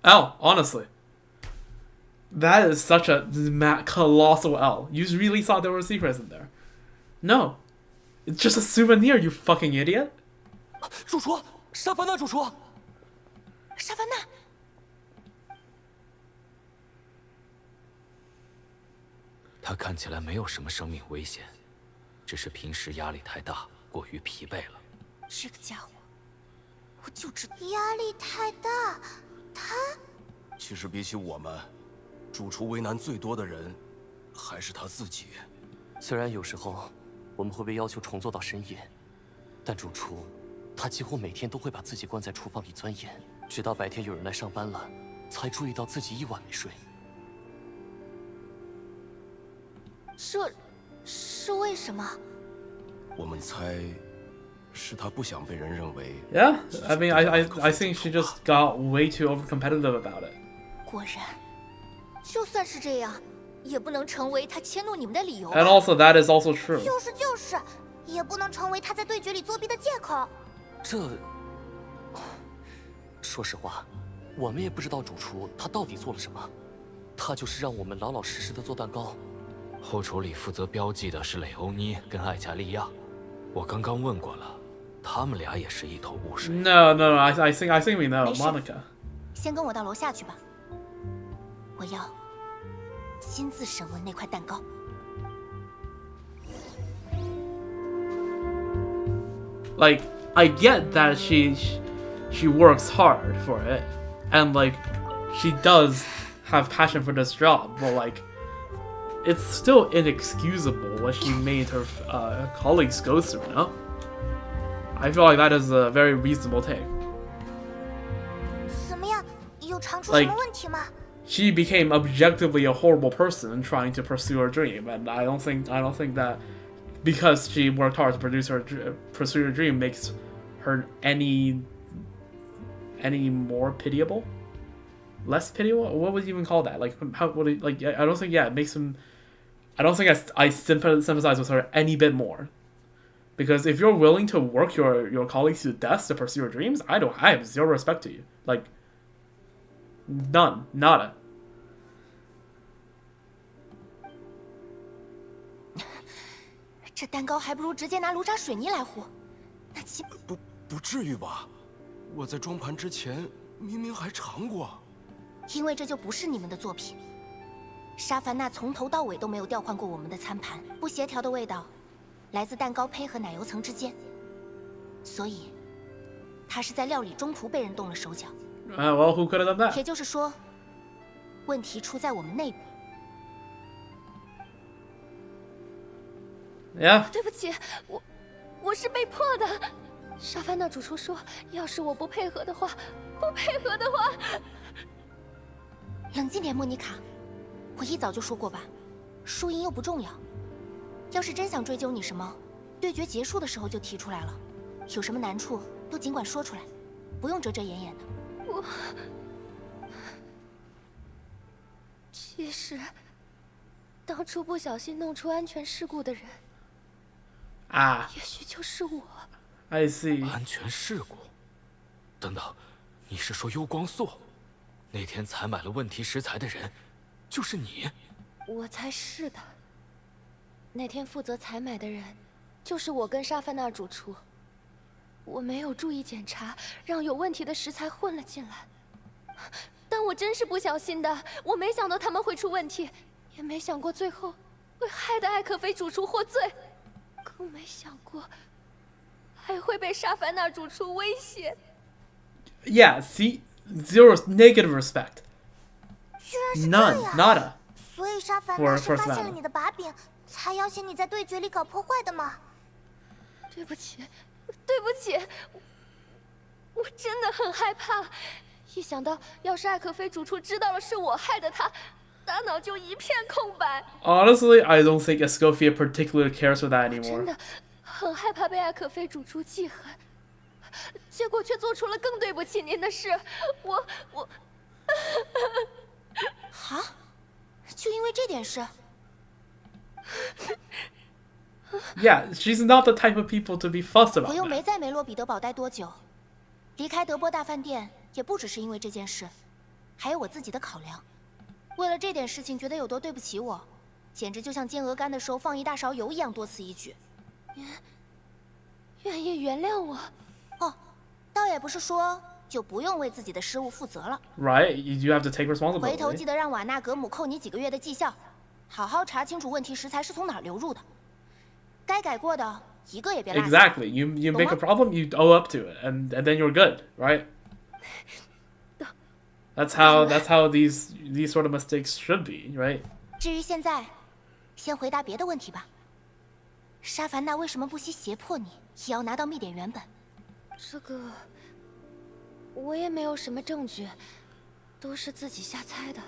L, honestly. That is such a colossal L. You really thought there were secrets in there. No. It's just a souvenir, you fucking idiot. 主厨，沙凡娜主厨，沙凡娜，他看起来没有什么生命危险，只是平时压力太大，过于疲惫了。这个家伙，我就知道。压力太大，他其实比起我们，主厨为难最多的人，还是他自己。虽然有时候我们会被要求重做到深夜，但主厨他几乎每天都会把自己关在厨房里钻研，直到白天有人来上班了，才注意到自己一晚没睡。这是为什么？我们猜，是他不想被人认为。Yeah, I mean, I think she just got way too overcompetitive about it. 果然，就算是这样，也不能成为他迁怒你们的理由吧。 And also, that is also true. 就是，也不能成为他在对决里作弊的借口。说实话，我们也不知道主厨他到底做了什么，他就是让我们老老实实的做蛋糕。后厨里负责标记的是蕾欧妮跟艾加利亚，我刚刚问过了，他们俩也是一头雾水。No, I think we know, 没事 Monica. 先跟我到楼下去吧，我要亲自审问那块蛋糕。 Like, I get that she works hard for it, and like, she does have passion for this job, but like, it's still inexcusable what she made her colleagues go through, no? I feel like that is a very reasonable take. 怎么样？有尝出什么问题吗？ She became objectively a horrible person trying to pursue her dream, and I don't think that because she worked hard to pursue her dream makes her any more pitiable, less pitiable. What would you even call that? Like how would it, like I don't think it makes him. I don't think I sympathize with her any bit more, because if you're willing to work your colleagues to death to pursue your dreams, I have zero respect to you. Like none, nada. 这蛋糕还不如直接拿炉渣水泥来和，那岂不至于吧？我在装盘之前明明还尝过。因为这就不是你们的作品。沙凡娜从头到尾都没有调换过我们的餐盘，不协调的味道来自蛋糕胚和奶油层之间，所以她是在料理中途被人动了手脚。Well, who could have done that? 也就是说，问题出在我们内部。 Yeah. 对不起，我是被迫的。沙凡娜主厨说，要是我不配合的话，冷静点，莫妮卡。我一早就说过吧，输赢又不重要。要是真想追究你什么，对决结束的时候就提出来了。有什么难处都尽管说出来，不用遮遮掩掩的。其实，当初不小心弄出安全事故的人。 也许就是我。I see. 安全事故？等等，你是说幽光素？那天采买了问题食材的人，就是你？我猜是的。那天负责采买的人，就是我跟沙凡娜主厨。我没有注意检查，让有问题的食材混了进来。但我真是不小心的，我没想到他们会出问题，也没想过最后会害得艾可菲主厨获罪。 更没想过，还会被沙凡娜主厨威胁。Yeah, see, zero negative respect. 居然是 None, 这样 nada. 所以沙凡娜是发现了你的把柄，才要挟你在对决里搞破坏的吗？对不起，对不起，我真的很害怕。一想到要是艾可菲主厨知道了是我害的他。 大脑就一片空白。Honestly, I don't think Escoffier particularly cares for that anymore. 真的很害怕被艾可菲主厨记恨，结果却做出了更对不起您的事。我……啊？就因为这点事？ Yeah, she's not the type of people to be fussed 我 about 又没 that. 在梅洛彼得堡待多久，离开德波大饭店也不只是因为这件事，还有我自己的考量。为了这点事情觉得有多对不起我，简直就像煎鹅肝的时候放一大勺油一样多此一举。您愿意原谅我？哦，倒也不是说就不用为自己的失误负责了。 Right? You have to take 回头记 responsibility. 得让瓦纳格姆扣你几个月的绩效，好好查清楚问题食材是从哪儿流入的，该改过的一个也别落下。 Exactly. You make a problem, you owe up to it, and then you're good, right? That's how these sort of mistakes should be, right? 至于现在，先回答别的问题吧。沙凡娜为什么不惜胁迫你，也要拿到密典原本？这个我也没有什么证据，都是自己瞎猜的。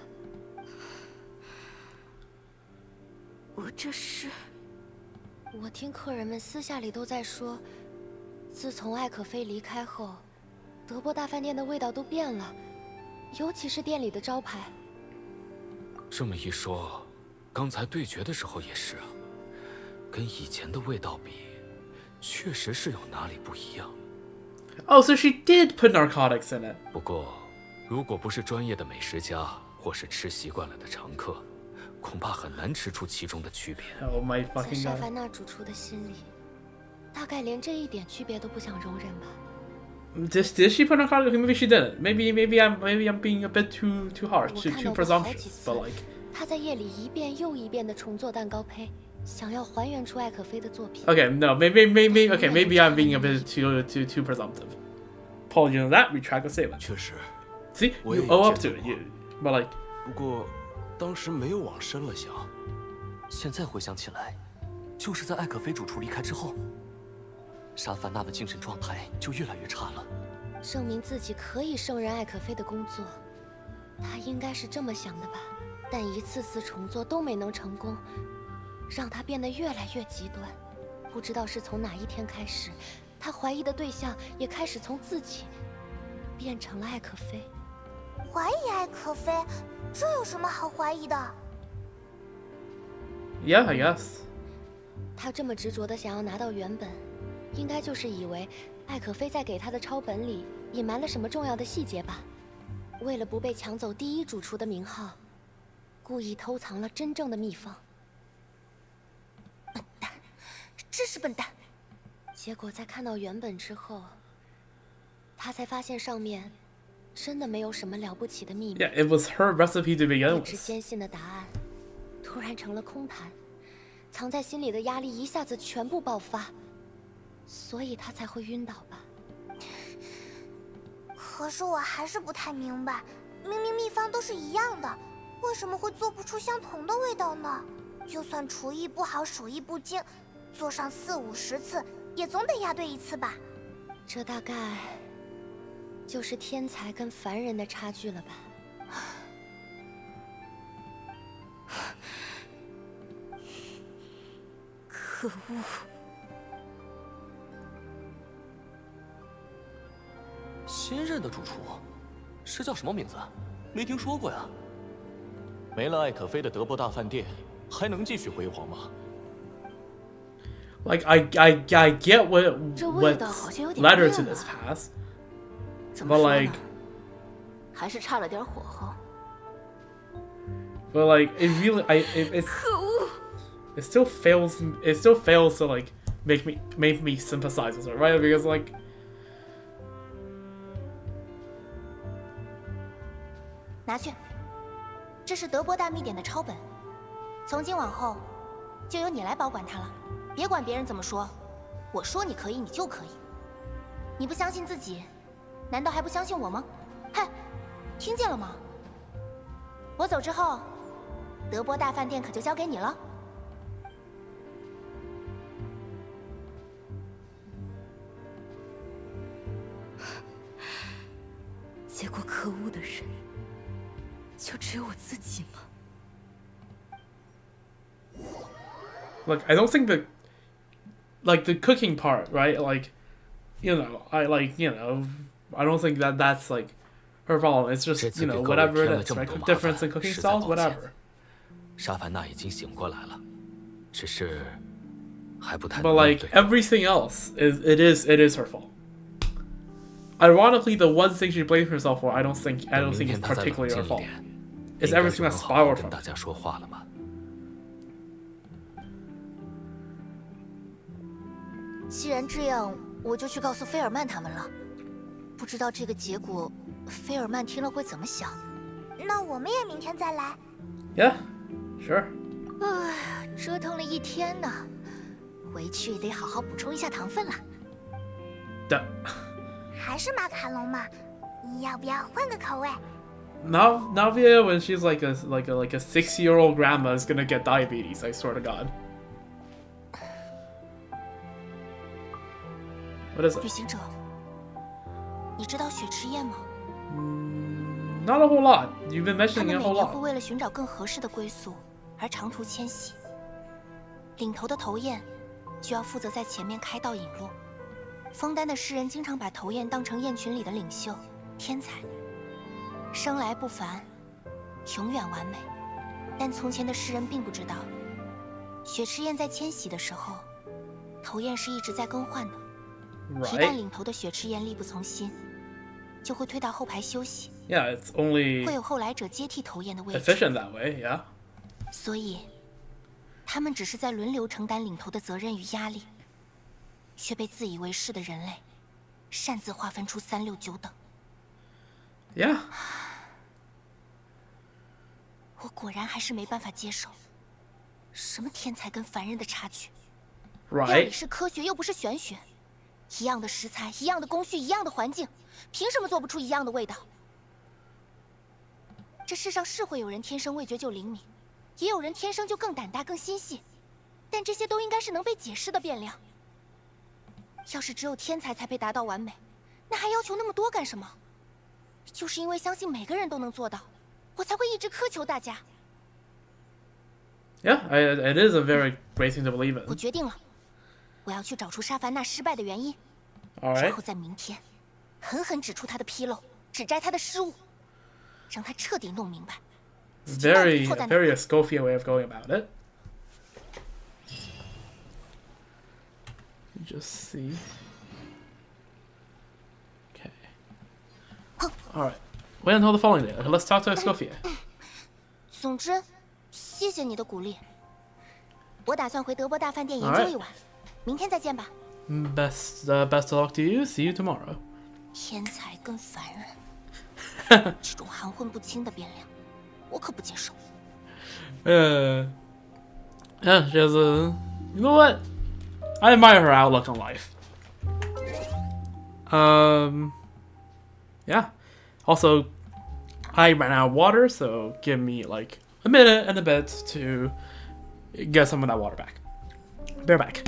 我这是……我听客人们私下里都在说，自从艾可菲离开后，德波大饭店的味道都变了，尤其是店里的招牌。这么一说，刚才对决的时候也是啊，跟以前的味道比，确实是有哪里不一样。 Oh, so she did put narcotics in it. 不过，如果不是专业的美食家，或是吃习惯了的常客，恐怕很难吃出其中的区别。 Oh my 在 fucking 沙 god. 凡娜主厨的心里，大概连这一点区别都不想容忍吧。Did she put narcotics? Maybe she didn't. Maybe I'm being a bit too harsh, 我 too 看 too 到过好几 presumptuous. 次 But like, 他在夜里一遍又一遍地重做蛋糕胚，想要还原出艾可菲的作品。 okay, no, maybe I'm being a bit too presumptive. Apologies on that. Retract the statement. 确实， See, 我 you 也 owe up to 见 it. 过 You, but like, 不过当时没有往深了想。现在回想起来，就是在艾可菲主厨离开之后，沙凡娜的精神状态就越来越差了。证明自己可以胜任艾可菲的工作，他应该是这么想的吧？但一次次重做都没能成功，让他变得越来越极端。不知道是从哪一天开始，他怀疑的对象也开始从自己变成了艾可菲。怀疑艾可菲，这有什么好怀疑的？ yeah, I guess. 他这么执着的想要拿到原本，应该就是以为艾可菲在给他的抄本里隐瞒了什么重要的细节吧？为了不被抢走第一主厨的名号，故意偷藏了真正的秘方。笨蛋，真是笨蛋！结果在看到原本之后，他才发现上面真的没有什么了不起的秘密。 Yeah, it was her recipe to begin 一直 with. 坚信的答案，突然成了空谈，藏在心里的压力一下子全部爆发，所以他才会晕倒吧。可是我还是不太明白，明明秘方都是一样的，为什么会做不出相同的味道呢？就算厨艺不好，手艺不精，做上40、50次，也总得压对一次吧？这大概就是天才跟凡人的差距了吧。可恶！新任的主厨是叫什么名字？没听说过呀。没了艾可菲的德波大饭店，还能继续辉煌吗？ Like, I get what 这味道 what's 好像有点 led her 变 to 了。 this pass, 怎么 but 说 like, 呢？还是差了点火候。 but like, it really, it still fails. It still fails to like make me sympathize with her, right? Because like, 拿去，这是德波大秘典的抄本，从今往后就由你来保管它了，别管别人怎么说，我说你可以，你就可以。你不相信自己，难道还不相信我吗？嗨，听见了吗？我走之后，德波大饭店可就交给你了。结果可恶的人就只有我自己吗？ like I don't think the cooking part, right? Like, I don't think that's like her problem. It's just whatever it is, right? Difference in cooking styles, whatever. 沙凡娜已经醒过来了，只是还不太。But like everything else it is her fault. Ironically, the one thing she blames herself for, I don't think is particularly her fault. It's everything that spiraled from. 大家说话了吗？既然这样，我就去告诉菲尔曼他们了。不知道这个结果，菲尔曼听了会怎么想？那我们也明天再来。Yeah, sure. 唉，折腾了一天呢，回去得好好补充一下糖分了。还是马卡龙嘛，你要不要换个口味？ Navia, when she's like a 6-year-old grandma, is gonna get diabetes. I swear to God. What is it? 旅行者，你知道雪池宴吗？ Not a whole lot. You've been 他 mentioning 们 it a 每 whole 年会 lot. 为了寻找更合适的归宿而长途迁徙。领头的头雁就要负责在前面开道引路。枫丹的诗人经常把头雁当成雁群里的领袖、天才，生来不凡，永远完美。但从前的诗人并不知道，雪池雁在迁徙的时候，头雁是一直在更换的。一旦 Right. 领头的雪池雁力不从心，就会退到后排休息。 Yeah, it's only 会有后来者接替头雁的位置。 efficient that way. Yeah. 所以，他们只是在轮流承担领头的责任与压力，却被自以为是的人类擅自划分出3、6、9等。 Yeah. 我果然还是没办法接受，什么天才跟凡人的差距？料理 Right. 是科学，又不是玄学。一样的食材，一样的工序，一样的环境，凭什么做不出一样的味道？这世上是会有人天生味觉就灵敏，也有人天生就更胆大、更心细，但这些都应该是能被解释的变量。要是只有天才才配达到完美，那还要求那么多干什么？就是因为相信每个人都能做到，我才会一直苛求大家。 Yeah, it is a very great thing to believe 我 in. 决定了，我要去找出沙凡娜失败的原因， All 然 right. 后在明天狠狠指出他的纰漏，指摘他的失误，让他彻底弄明白自己到底 Very 错在哪。 very Escoffier way of going about it. Just see. Okay. All right. Wait until the following day. Okay, let's talk to Escoffier. 总之，谢谢你的鼓励。我打算回德波大饭店研究一晚，明天再见吧。 Best of luck to you. See you tomorrow. 天才跟凡人，这种含混不清的变量，我可不接受。 Yeah, she has a. You know what? I admire her outlook on life. Yeah. Also, I ran out of water, so give me like a minute and a bit to get some of that water back. Bear back.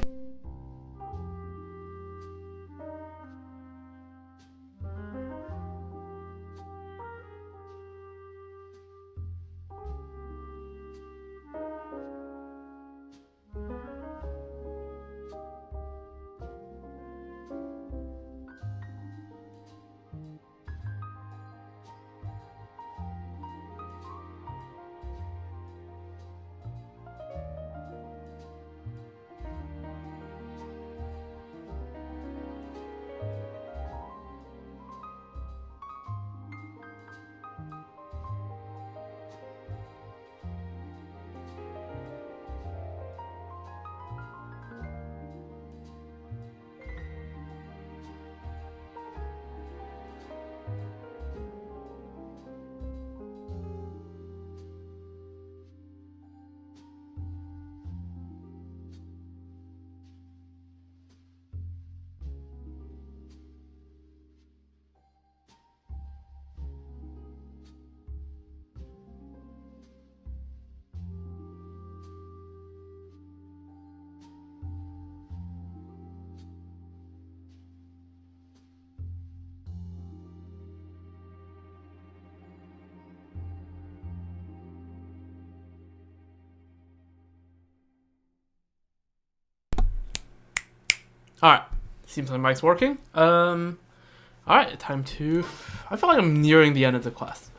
All right. Seems like Mike's working. Alright, time to... I feel like I'm nearing the end of the quest.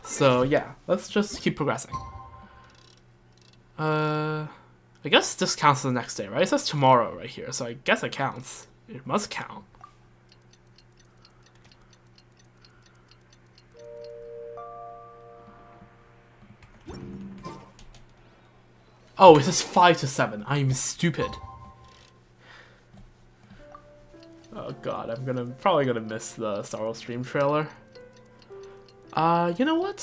So, yeah, let's just keep progressing. I guess this counts as the next day, right? It says tomorrow right here, so I guess it counts. It must count. Oh, it says 5 to 7. I'm stupid. Oh god, I'm probably gonna miss the Star Wars stream trailer. You know what?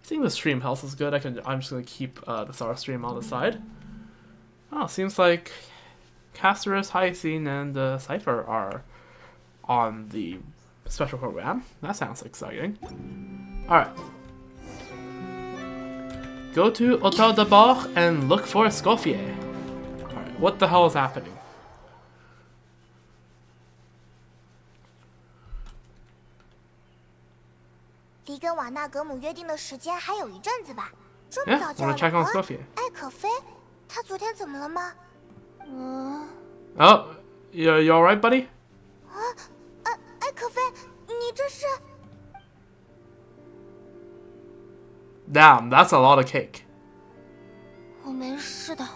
Seeing the stream health is good. I'm just gonna keep the Star Wars stream on the side. Oh, seems like Casterus, Hyacinth, and Cypher are on the special program. That sounds exciting. Alright. Go to Hotel de Bar and look for Escoffier. Alright, what the hell is happening?离跟瓦纳格姆约定的时间还有一阵子吧？这么 Yeah, 早就 wanna 要 check on 来 Escoffier. 艾可菲，他昨天怎么了吗？ Oh, you alright, buddy? 艾可菲，你这是？ Damn, that's a lot of cake. 我没事的，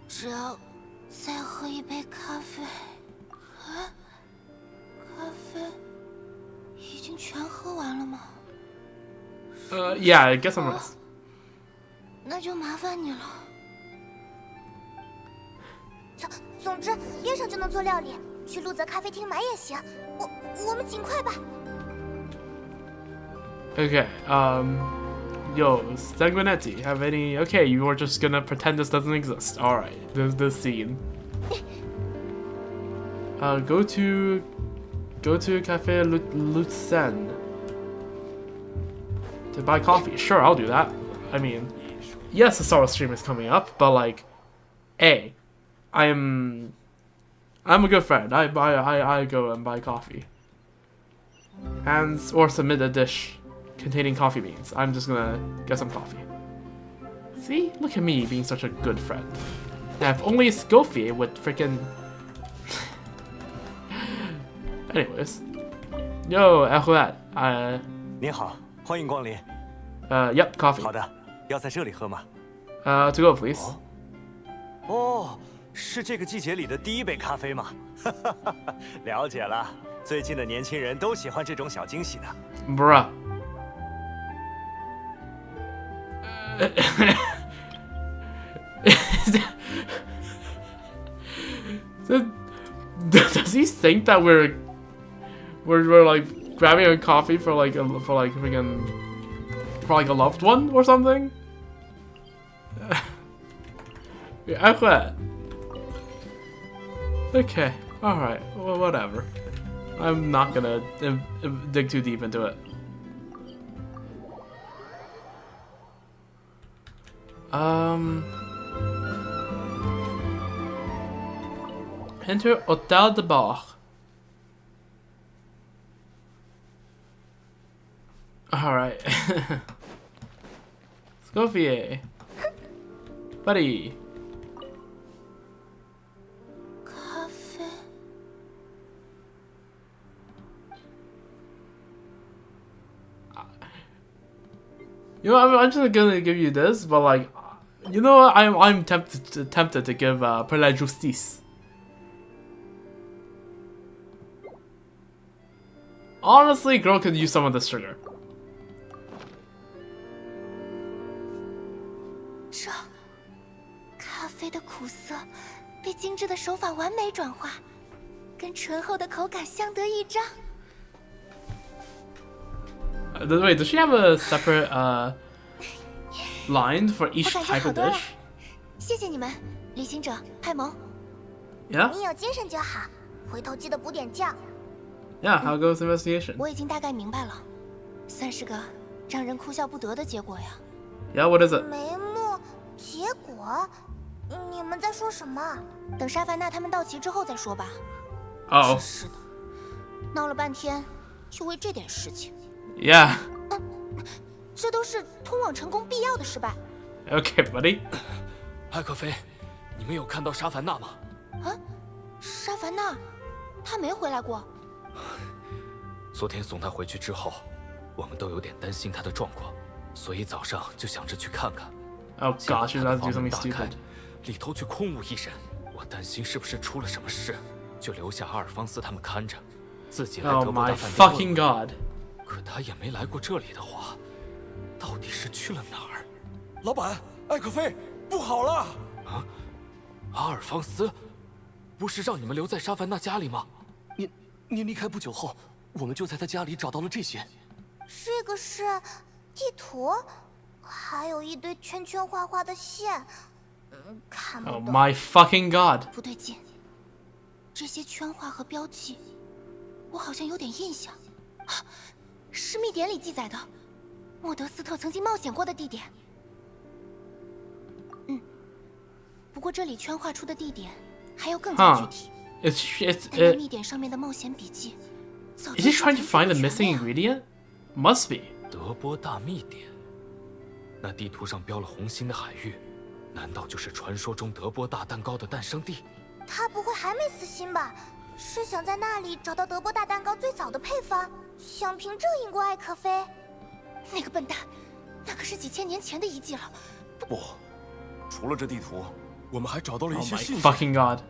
只要再喝一杯咖啡。啊，咖啡已经全喝完了吗？ Yeah, get some rest. 那就麻烦你了。总之，边上就能做料理，去路泽咖啡厅买也行。我们尽快吧。 Okay, yo, Sanguinetti, have any... Okay, you were just gonna pretend this doesn't exist. Alright, there's this scene. Go to Cafe Lucen to buy coffee. Sure, I'll do that. I mean, yes, the Star Wars stream is coming up, but like, A, I'm a good friend. I go and buy coffee. And, or submit a dish containing coffee beans. I'm just gonna get some coffee. See? Look at me being such a good friend. Now, if only Escoffier would freaking... Anyways. Yo, Ahmed. 您好，欢迎光临。Yep, coffee. 好的，要在这里喝吗？ To go, please. 哦，是这个季节里的第一杯咖啡吗？了解了，最近的年轻人都喜欢这种小惊喜的。 Bruh. Does he think that we're like grabbing a coffee for like a loved one or something? Yeah, okay, alright, well, whatever. I'm not gonna dig too deep into it. Enter Hotel de Bar. Alright. Escoffier. Buddy. 咖啡。 You know, I'm just gonna give you this, but like, you know what? I'm tempted to give Per la Justice. Honestly, girl could use some of this sugar. 这咖啡的苦涩被精致的手法完美转化，跟醇厚的口感相得益彰。 Wait, does she have a separate line for each 我感觉 type 好 of 多了， dish? 谢谢你们，旅行者派蒙。 Yeah? 你有精神就好，回头记得补点酱。 Yeah, how goes the investigation? 我已经大概明白了，算是个让人哭笑不得的结果呀。 Yeah, what is it? 眉目结果，你们在说什么？等沙凡娜他们到齐之后再说吧。 Uh-oh. 真是的，闹了半天，就为这点事情。 Yeah. 这都是通往成功必要的失败。 Okay, buddy. 艾克菲，你们有看到沙凡娜吗？啊，沙凡娜，她没回来过。昨天送她回去之后，我们都有点担心她的状况，所以早上就想着去看看。 Oh 结果 gosh, 她 you're 的 about to 房 do 门 something 打开， stupid. 里头却空无一人。我担心是不是出了什么事，就留下阿尔方斯他们看着，自己来 Oh 德伯大 my 饭店 fucking 问问。 god. 可他也没来过这里的话，到底是去了哪儿？老板，艾可菲，不好了！阿尔方斯，不是让你们留在沙凡娜家里吗？您离开不久后，我们就在他家里找到了这些。这个是地图，还有一堆圈圈画画的线，看不 Oh 懂。 my fucking god. 不对劲，这些圈画和标记，我好像有点印象。啊，是密典里记载的，莫德斯特曾经冒险过的地点。不过这里圈画出的地点还要更加具体。但那密典上面的冒险笔记，早就 Is he trying to find the missing ingredient? Must be. 德波大秘典，那地图上标了红心的海域，难道就是传说中德波大蛋糕的诞生地？他不会还没死心吧？是想在那里找到德波大蛋糕最早的配方，想凭这赢过艾可菲？那个笨蛋，那可是几千年前的遗迹了。不，除了这地图，我们还找到了一 Oh 些 my 信息。 fucking god.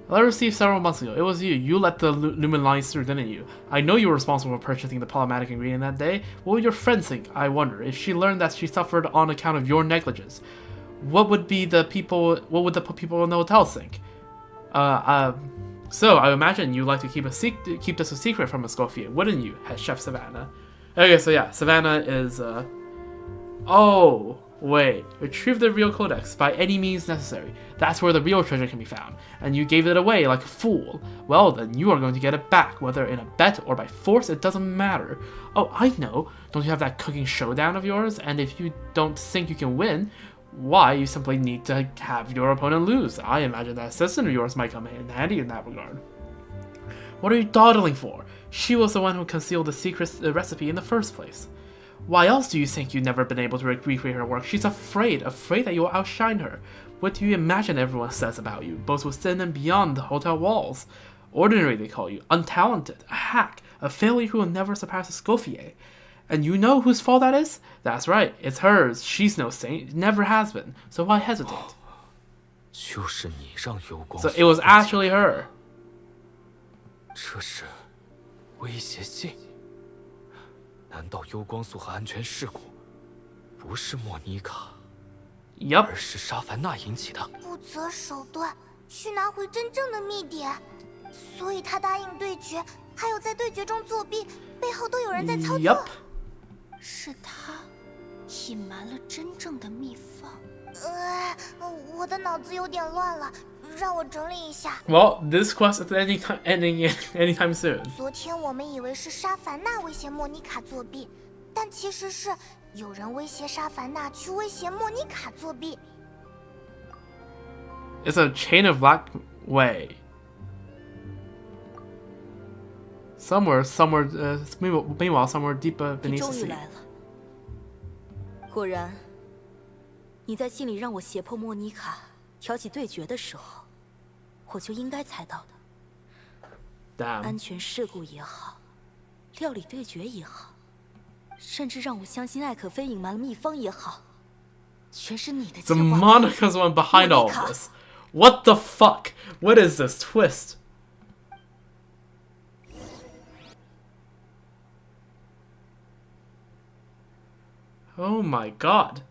I received several months ago. It was you. You let the Lumen lines through, didn't you? I know you were responsible for purchasing the problematic ingredient that day. What would your friend think, I wonder, if she learned that she suffered on account of your negligence? What would the people in the hotel think? So I imagine you like to keep this a secret from Escoffier, wouldn't you, Chef Savannah? Okay, so yeah, Savannah is oh, wait. Retrieve the real codex by any means necessary. That's where the real treasure can be found. And you gave it away like a fool. Well, then you are going to get it back, whether in a bet or by force, it doesn't matter. Oh, I know. Don't you have that cooking showdown of yours? And if you don't think you can win, why, you simply need to have your opponent lose. I imagine that assistant of yours might come in handy in that regard. What are you dawdling for? She was the one who concealed the secret recipe in the first place. Why else do you think you've never been able to recreate her work? She's afraid that you will outshine her. What do you imagine everyone says about you, both within and beyond the hotel walls? Ordinary, they call you, untalented, a hack, a failure who will never surpass Escoffier. And you know whose fault that is? That's right, it's hers. She's no saint, never has been. So why hesitate? 就是你让幽光。 So it was actually her. 这是威胁信？难道幽光素和安全事故不是莫妮卡， Yup. 而是沙凡娜引起的？不择手段去拿回真正的秘典，所以他答应对决，还有在对决中作弊，背后都有人在操作。 Yup. 是他隐瞒了真正的秘方。我的脑子有点乱了，让我整理一下。 Well, this quest isn't ending anytime soon. 昨天我们以为是沙凡娜威胁莫妮卡作弊，但其实是有人威胁沙凡娜去威胁莫妮卡作弊。 It's a chain of black way. Somewhere, meanwhile, somewhere deep 你 beneath the 终于 sea. 来了。果然，你在信里让我胁迫莫妮卡挑起对决的时候，我就应该猜到的。 Damn. 安全事故也好，料理对决也好，甚至让我相信艾可菲隐瞒了秘方也好，全是你的计 The 划。 Monica's one behind all of this. What the fuck? What is this twist? Oh my god.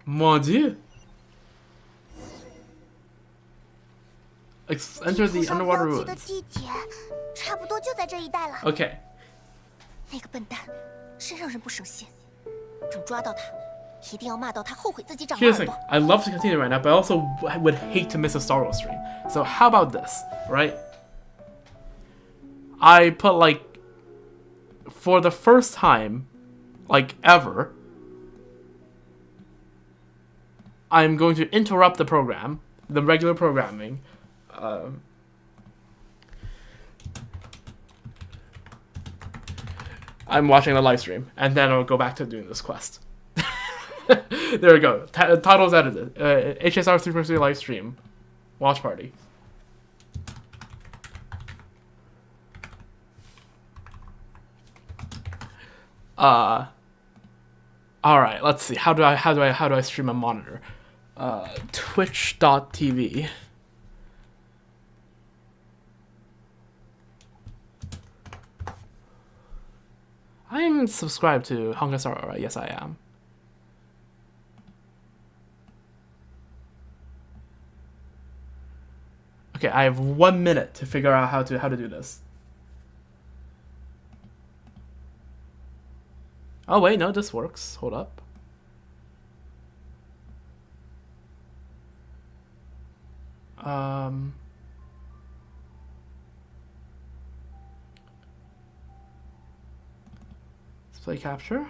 Mon Dieu. Enter the underwater 地图上标记的 ruins. 地点差不多就在这一带了。 Okay. 那个笨蛋，真让人不省心。等抓到他，一定要骂到他后悔自己长了 Here's the 耳 thing. 朵。 I love to continue right now, but I also would hate to miss a Star Wars stream. So how about this, right? I put like, for the first time, like ever, I'm going to interrupt the program, the regular programming. I'm watching the live stream, and then I'll go back to doing this quest. There we go. Title's edited. HSR 3.3 live stream. Watch party. All right, let's see. How do I stream a monitor? Twitch.tv. I'm subscribed to HSR, right? Yes, I am. Okay, I have 1 minute to figure out how to do this. Oh wait, no, this works. Hold up. Display capture.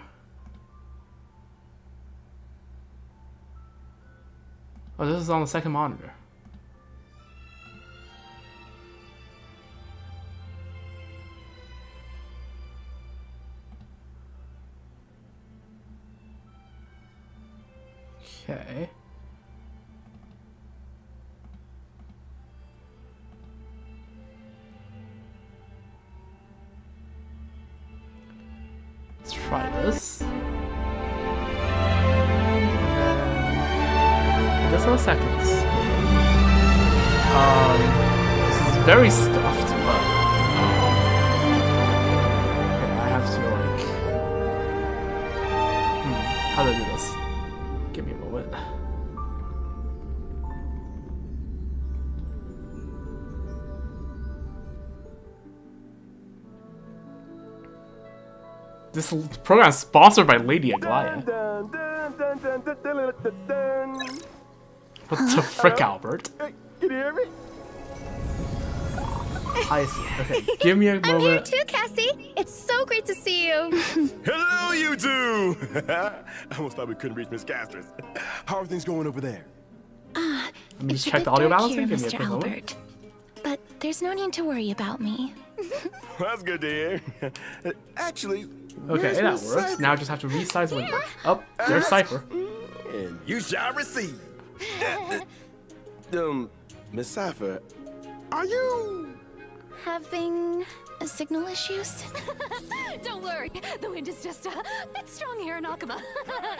Oh, this is on the second monitor. Okay. Let's try this. Just a seconds. This is very stuffed, but okay, I have to like. How do I do this? Give me a moment. This program is sponsored by Lady Aglaya. What the frick, Albert? Can you hear me? I see. Okay, give me a moment. I'm here too, Cassie. It's so great to see you. Hello, you two! I almost thought we couldn't reach Miss Casters. How are things going over there? Let me just check the audio balancing. Give me a Mr. quick moment. Albert. But there's no need to worry about me. That's good to hear. Actually, Okay, where's that Miss works. Cypher? Now I just have to resize window. Oh, there's Cypher. And you shall receive. Miss Cypher, are you... Having signal issues? Don't worry, the wind is just a bit strong here in Akama.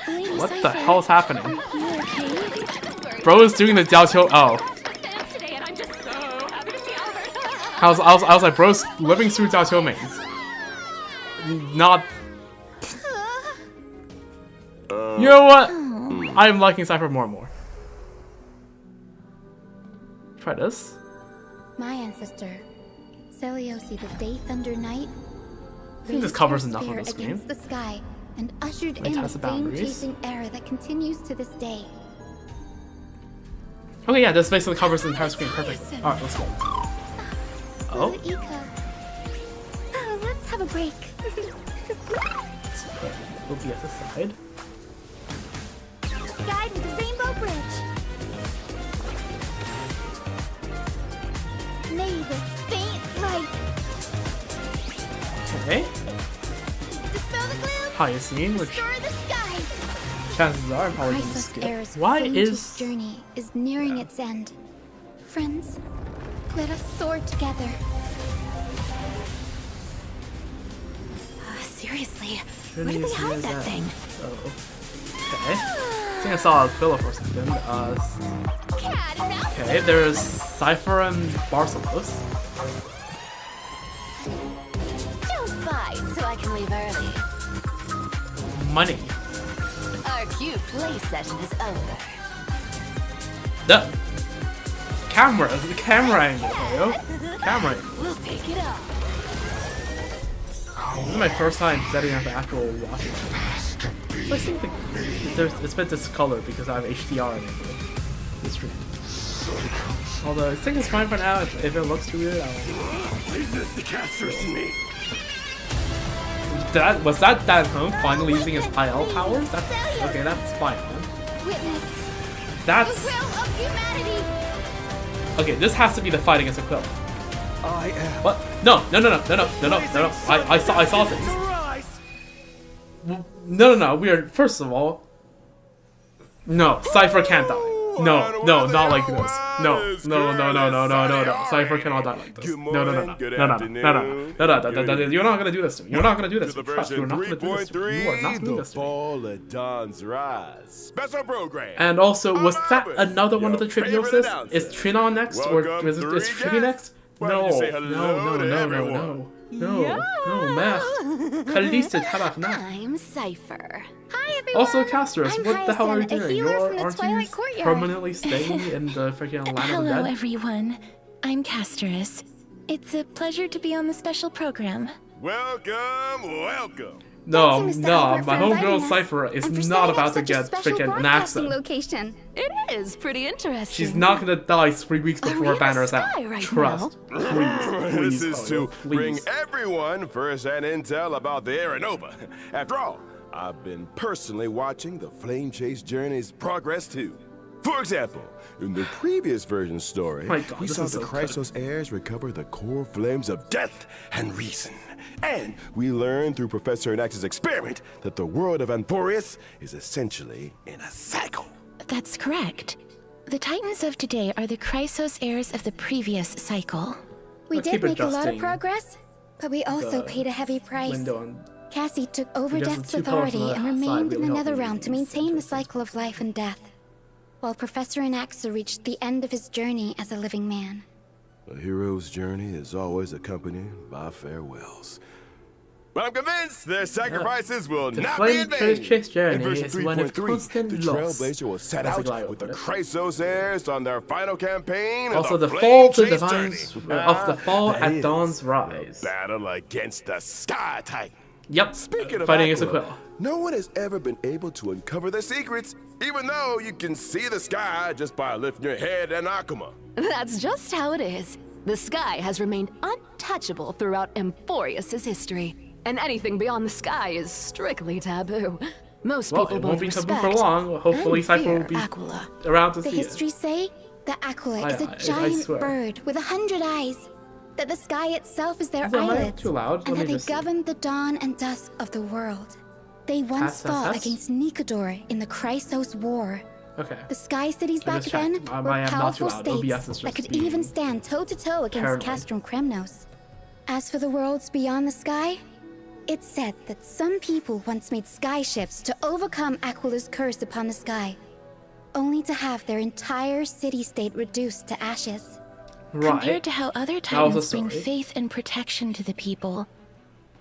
Lady What the Cypher, hell is happening? are you okay? Bro is doing the Jiaqiu. Oh. Today, and I'm just so happy to see Albert. I was like, bro's living through Jiaqiu mains. Not. You know what? I am liking Cypher more and more. Try this. My ancestor, Celiosi the Day Thunder Knight, I think this covers raised her enough of spear this game. against the sky and ushered Let me in the test the boundaries. flame-chasing era that continues to this day. Okay, yeah, this basically covers the entire screen. Perfect. Alright, let's go. Oh. Ika. Let's have a break. Let's put OBS aside. Guide me to Rainbow Bridge. May this faint light Okay. dispel the gloom, Hyacinth, which restore the skies. chances are I'm probably going to Priceless skip. Air's Why flame-chased is... journey is nearing its end. Friends, let us soar together. Seriously, where Journey did they is hide near that thing? Oh. Okay. I think I saw Aquila for a second. Okay, there's Cypher and Barcelos. Don't fight so I can leave early. Money. Our cute play session is over. The camera angle, yo. Camera angle. We'll take it up. This is my first time setting up an actual watch. I think it's a bit discolored because I have HDR in the stream. Although I think it's fine for now. If it looks too weird, I'll... Resist the casters in me. Was that home finally using his IL powers? That's okay. That's fine, man. Witness That's the will of humanity. okay. This has to be the fight against Aquila. I am. What? No. I saw things. No. We are first of all. No, Cypher can't die. No, not like this. goddess. Cypher cannot die like this. Good No. morning, good You're not gonna do this to me. You're not gonna do this To to the me. Trust me, version you're not gonna do this to me. You are not 3.3, doing the this to me. Fall of Dawn's Rise special program. And also, was I'm that Albert, another one of the your favorite Tribiosis? announcer. Is Trinon next, Welcome, or is three Tricky next? guests. Why don't you say hello to everyone? No, merde. Kalista Tabakna. I'm Cypher. Hi, everyone. Also, Casters, I'm what the hell are you Hyacinth, a doing? healer from the Aren't Twilight you Courtyard. permanently staying in the freaking land of the Hello, dead? everyone. I'm Casterus. It's a pleasure to be on the special program. Welcome. No, Thank you, Mr. no, Albert, my for inviting homegirl us. Cypher And is for not setting about up to such a get special freaking an broadcasting accent. location. It is pretty interesting. She's not gonna die 3 weeks Are we before in Banner's the out. sky right Trust. Please, This is to please. bring everyone first-hand intel about the Aranova. After all, I've been personally watching the Flame Chase Journey's progress too. For example, in the previous version story, My God, we this saw is the so Chrysos heirs recover the core flames of death and reason. And we learned through Professor Anax's experiment that the world of Anthorius is essentially in a cycle. That's correct. The Titans of today are the Chrysos heirs of the previous cycle. We Let's did keep make a lot of adjusting progress, but we also the paid a heavy price. window on. Cassie took over Because Death's the two colors on authority the and side remained really in the help me Nether Realm read to these maintain the sentences. cycle of life and death, while Professor Anaxa reached the end of his journey as a living man. A hero's journey is always accompanied by farewells. But I'm convinced their sacrifices will The not be in Flame vain. Chase Journey In version is one of 3.3, constant the loss. Trailblazer will set That's out exactly with the what it is. Chrysos heirs on their final campaign of Also, the Flame fall to Chase divines Journey. of the fall That at is dawn's rise. Battle against the Sky Titan. Yep. Speaking of Fighting against Aquila, Aquila. no one has ever been able to uncover their secrets, even though you can see the sky just by lifting your head and Akuma. That's just how it is. The sky has remained untouchable throughout Emphorius' history, and anything beyond the sky is strictly taboo. Most Well, people it won't both be taboo respect for long. Hopefully, and Cypher fear will be Aquila. around to The see it. histories say that Aquila is I a giant swear. bird with 100 eyes, that the sky itself is their Is that mic eyelids, too loud? and Let that me they just see. govern the dawn and dusk of the world. They once fought against Nikador in the Chrysos War. Okay. The Sky Cities I back just then checked. I were am not too powerful loud. states OBS is that just could being even stand toe-to-toe against paranoid. Castrum Kremnos. As for the worlds beyond the sky, it's said that some people once made skyships to overcome Aquila's curse upon the sky, only to have their entire city-state reduced to ashes. Compared to how other was a Titans bring story. faith and protection to the people,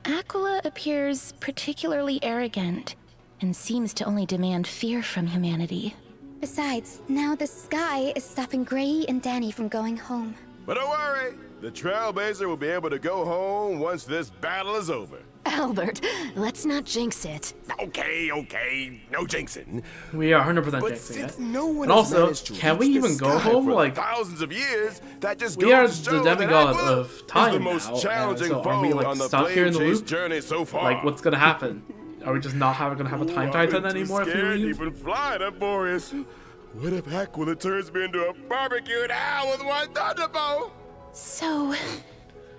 Aquila appears particularly arrogant and seems to only demand fear from humanity. Besides, now the sky is stopping Gray and Danny from going home. But don't worry, the Trailblazer will be able to go home once this battle is over. Albert, let's not jinx it. Okay, no jinxing. We are 100% But jinxing since it. no one And has also, managed to can reach we the even go sky home? for Like, thousands of years, that just we goes are to show the that demigod Aquila of time is the most now, challenging so foe are we on like the stuck here in the Flame Chase loop? journey so far. Like, what's gonna happen? Are we just not gonna have a time titan anymore if we scared to leave? even fly to Boreas. What if Aquila turns me into a barbecued owl with one thunderbolt? So,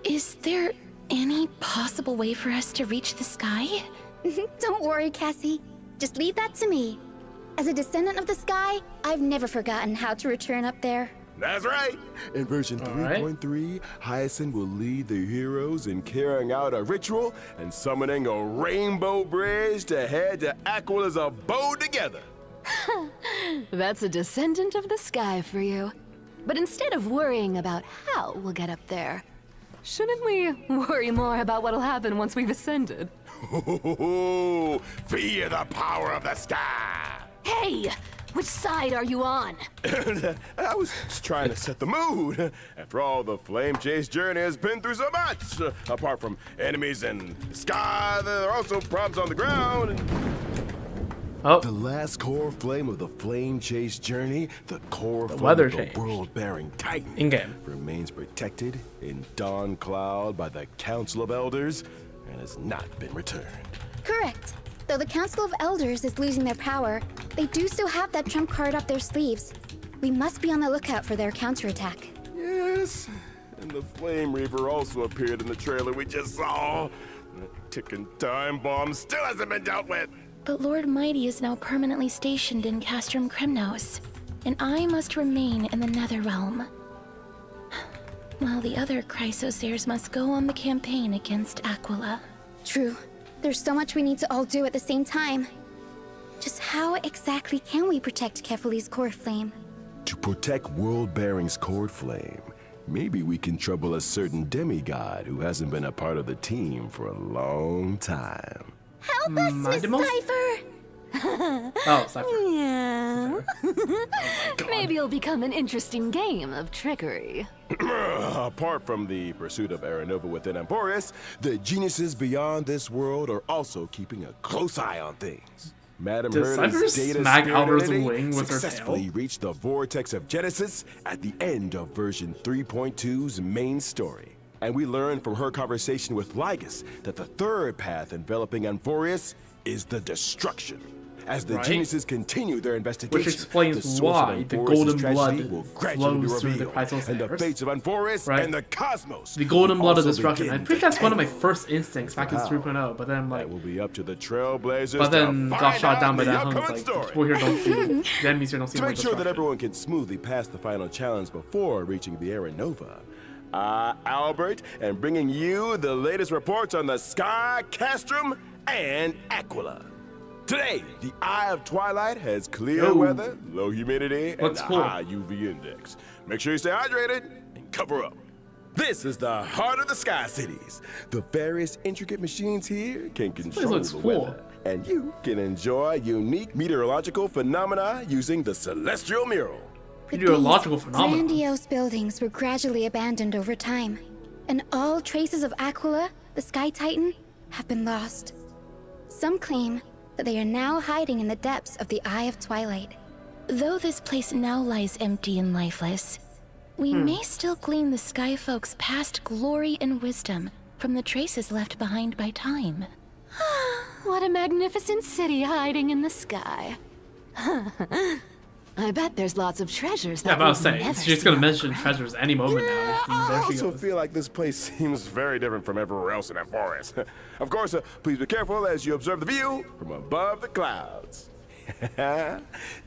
is there any possible way for us to reach the sky? Don't worry, Cassie. Just leave that to me. As a descendant of the sky, I've never forgotten how to return up there. That's right. In version 3.3, Hyacinth will lead the heroes in carrying out a ritual and summoning a rainbow bridge to head to Aquila's abode together. That's a descendant of the sky for you. But instead of worrying about how we'll get up there, shouldn't we worry more about what'll happen once we've ascended? Fear the power of the sky! Hey! Which side are you on? I was just trying to set the mood. After all, the Flame Chase journey has been through so much. Apart from enemies in the sky, there are also problems on the ground. Oh. The last core flame of the Flame Chase journey, the core flame weather of the changed. world-bearing Titan, In-game. remains protected in Dawn Cloud by the Council of Elders and has not been returned. Correct. Though the Council of Elders is losing their power, they do still have that trump card up their sleeves. We must be on the lookout for their counterattack. Yes, and the Flame Reaver also appeared in the trailer we just saw. That ticking time bomb still hasn't been dealt with. But Lord Mighty is now permanently stationed in Castrum Kremnos. and I must remain in the Netherrealm. While the other Chrysosairs must go on the campaign against Aquila. True. There's so much we need to all do at the same time. Just how exactly can we protect Kefali's core flame? To protect World Bearing's cord flame, maybe we can trouble a certain demigod who hasn't been a part of the team for a long time. Help us, Miss Cypher! Oh, Cypher. Yeah. Maybe it'll become an interesting game of trickery. Apart from the pursuit of Aranova within Emporius, the geniuses beyond this world are also keeping a close eye on things. Madam Does Cypher Hurley's data smack spirit Alder's entity wing with her successfully tail? reached the vortex of Genesis at the end of version 3.2's main story. And we learned from her conversation with Lygus that the third path enveloping Emporius is the destruction. As the geniuses continue their investigation, which explains why the golden blood will gradually flows through the revealed, and the Chrysosairs. fates of Emporius and the cosmos. The golden blood of also destruction. begin I'm pretty to sure that's one of my tangle. first instincts back in Wow. 3.0, but then like, That will be up to the Trailblazers. but then to got find shot out down by the that hunt. upcoming Like, the story. people here don't see, the enemies here don't see To more make sure that destruction. everyone can smoothly pass the final challenge before reaching the Aranova, Albert, and bringing you the latest reports on the Sky, Castrum, and Aquila. Today, the Eye of Twilight has clear weather, low humidity, and Looks a cool. high UV index. Make sure you stay hydrated and cover up. This is the heart of the Sky Cities. The various intricate machines here can control looks the cool. weather, and you can enjoy unique meteorological phenomena using the Celestial Mural. Meteorological phenomena. Grandiose buildings were gradually abandoned over time, and all traces of Aquila, the Sky Titan, have been lost. Some claim that they are now hiding in the depths of the Eye of Twilight. Though this place now lies empty and lifeless, we may still glean the Sky Folk's past glory and wisdom from the traces left behind by time. What a magnificent city hiding in the sky. I bet there's lots of treasures that Yeah, but I was we've saying, never she's gonna seen. mention treasures any moment now. I There she also goes. feel like this place seems very different from everywhere else in that forest. Of course, please be careful as you observe the view from above the clouds.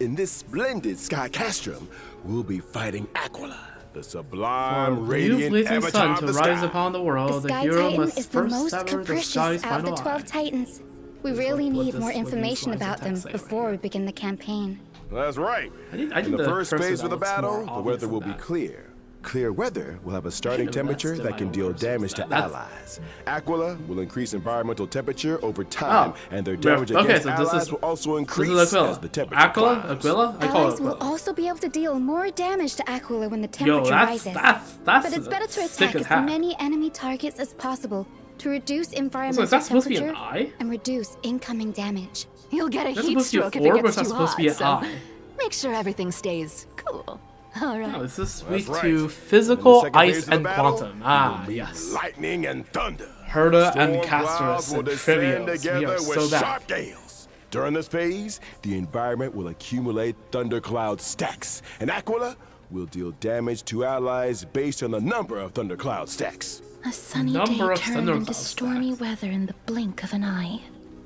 In this splendid Sky Castrum, we'll be fighting Aquila, the sublime, For radiant new blazing avatar sun of to the rise sky. upon the world, The the Sky hero Titan must is the first most sever the capricious sky's out of the final 12 eye. Titans. We Is really what need this- more what these information lines of about them text say right before we begin the campaign. That's right. I did In the the first cursor phase that of the looks battle, more the obvious weather than will be that. clear. Clear weather will have a starting have temperature invested that my can own deal cursors. damage to That's- allies. Aquila will increase environmental temperature over time, and their damage okay, against so this allies is- will also This increase is Aquila. as the temperature Aquila? climbs. Aquila? I call it Allies will Aquila. also be able to deal more damage to Aquila when the Yo, temperature that's rises. that's But it's better to sick attack as as heck. many enemy targets as possible to reduce So environmental is that supposed to be an temperature eye? and reduce incoming damage. You'll get a That's heat supposed to be an stroke if it orb, or gets is that too supposed to be hot, an so eye? make sure everything stays cool. All right. No, this is That's weak right. to In the physical, second phase ice, of the and battle, quantum. we Ah, will meet yes. Lightning and thunder. Herda and Storm Castorus clouds will and descend Trivios. We together are with so bad. sharp gales. During this phase, the environment will accumulate thundercloud stacks, and Aquila will deal damage to allies based on the number of thundercloud stacks. A sunny Number day of turned thundercloud into stormy weather in the blink of an eye.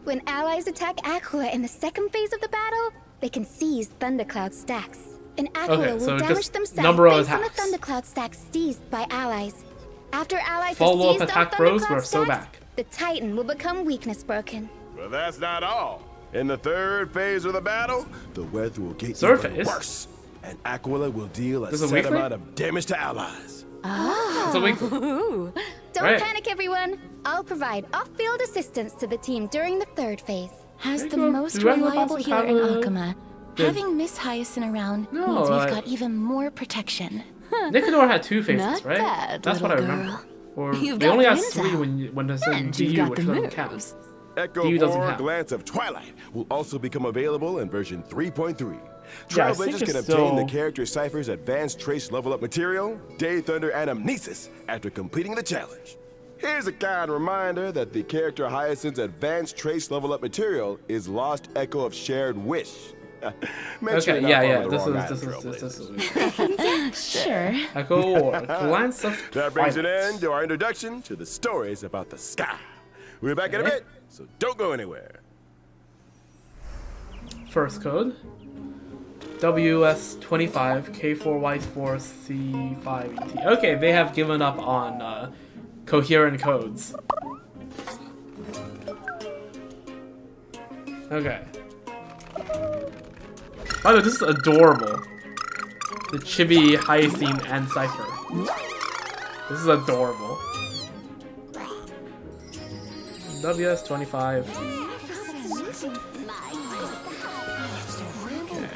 When allies attack Aquila in the second phase of the battle, they can seize thundercloud stacks. And Aquila Okay, will so damage just themselves number of based on the attacks. thundercloud stacks seized by allies. After allies Follow-up have seized attack all bros, thundercloud we're so stacks, back. the Titan will become weakness broken. But that's not all. In the third phase of the battle, the weather will get Third even phase? worse, and Aquila will deal a This is a set weekly? amount of damage to allies. It's a weekly. Don't Right. panic, everyone. I'll provide off-field assistance to the team during the third phase. As There the you go. most Do regular reliable bosses healer have in a- Akuma, Good. having Miss Hyacinth around No, means we've I- got even more protection. Nicanor had 2 phases, Not right? bad, That's what I little remember. girl. Or You've they got only the have ins 3 out. when it's in And you've DU, got which the doesn't moves. count. Echo DU doesn't War count. Glance of Twilight will also become available in version 3.3. Yeah, I think Trailblazers it's can obtain still- the character Cypher's advanced trace level up material, Day Thunder and Amnesis after completing the challenge. Here's a kind reminder that the character Hyacinth's advanced trace level up material is Lost Echo of Shared Wish. Make sure Okay, you're not yeah, following the this wrong is item, this Trailblazers. is Sure. Echo War, Glance of That brings an Twilight. end to our introduction to the stories about the sky. We're back in a Okay. bit, so don't go anywhere. First code. WS25 K4Y4C5ET. Okay, they have given up on coherent codes. Okay. By the way, this is adorable. The Chibi, Hyacinth, and Cypher. This is adorable. WS25. Okay.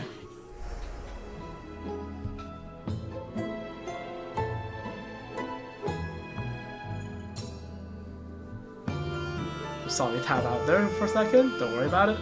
Just saw me tab out there for a second. Don't worry about it.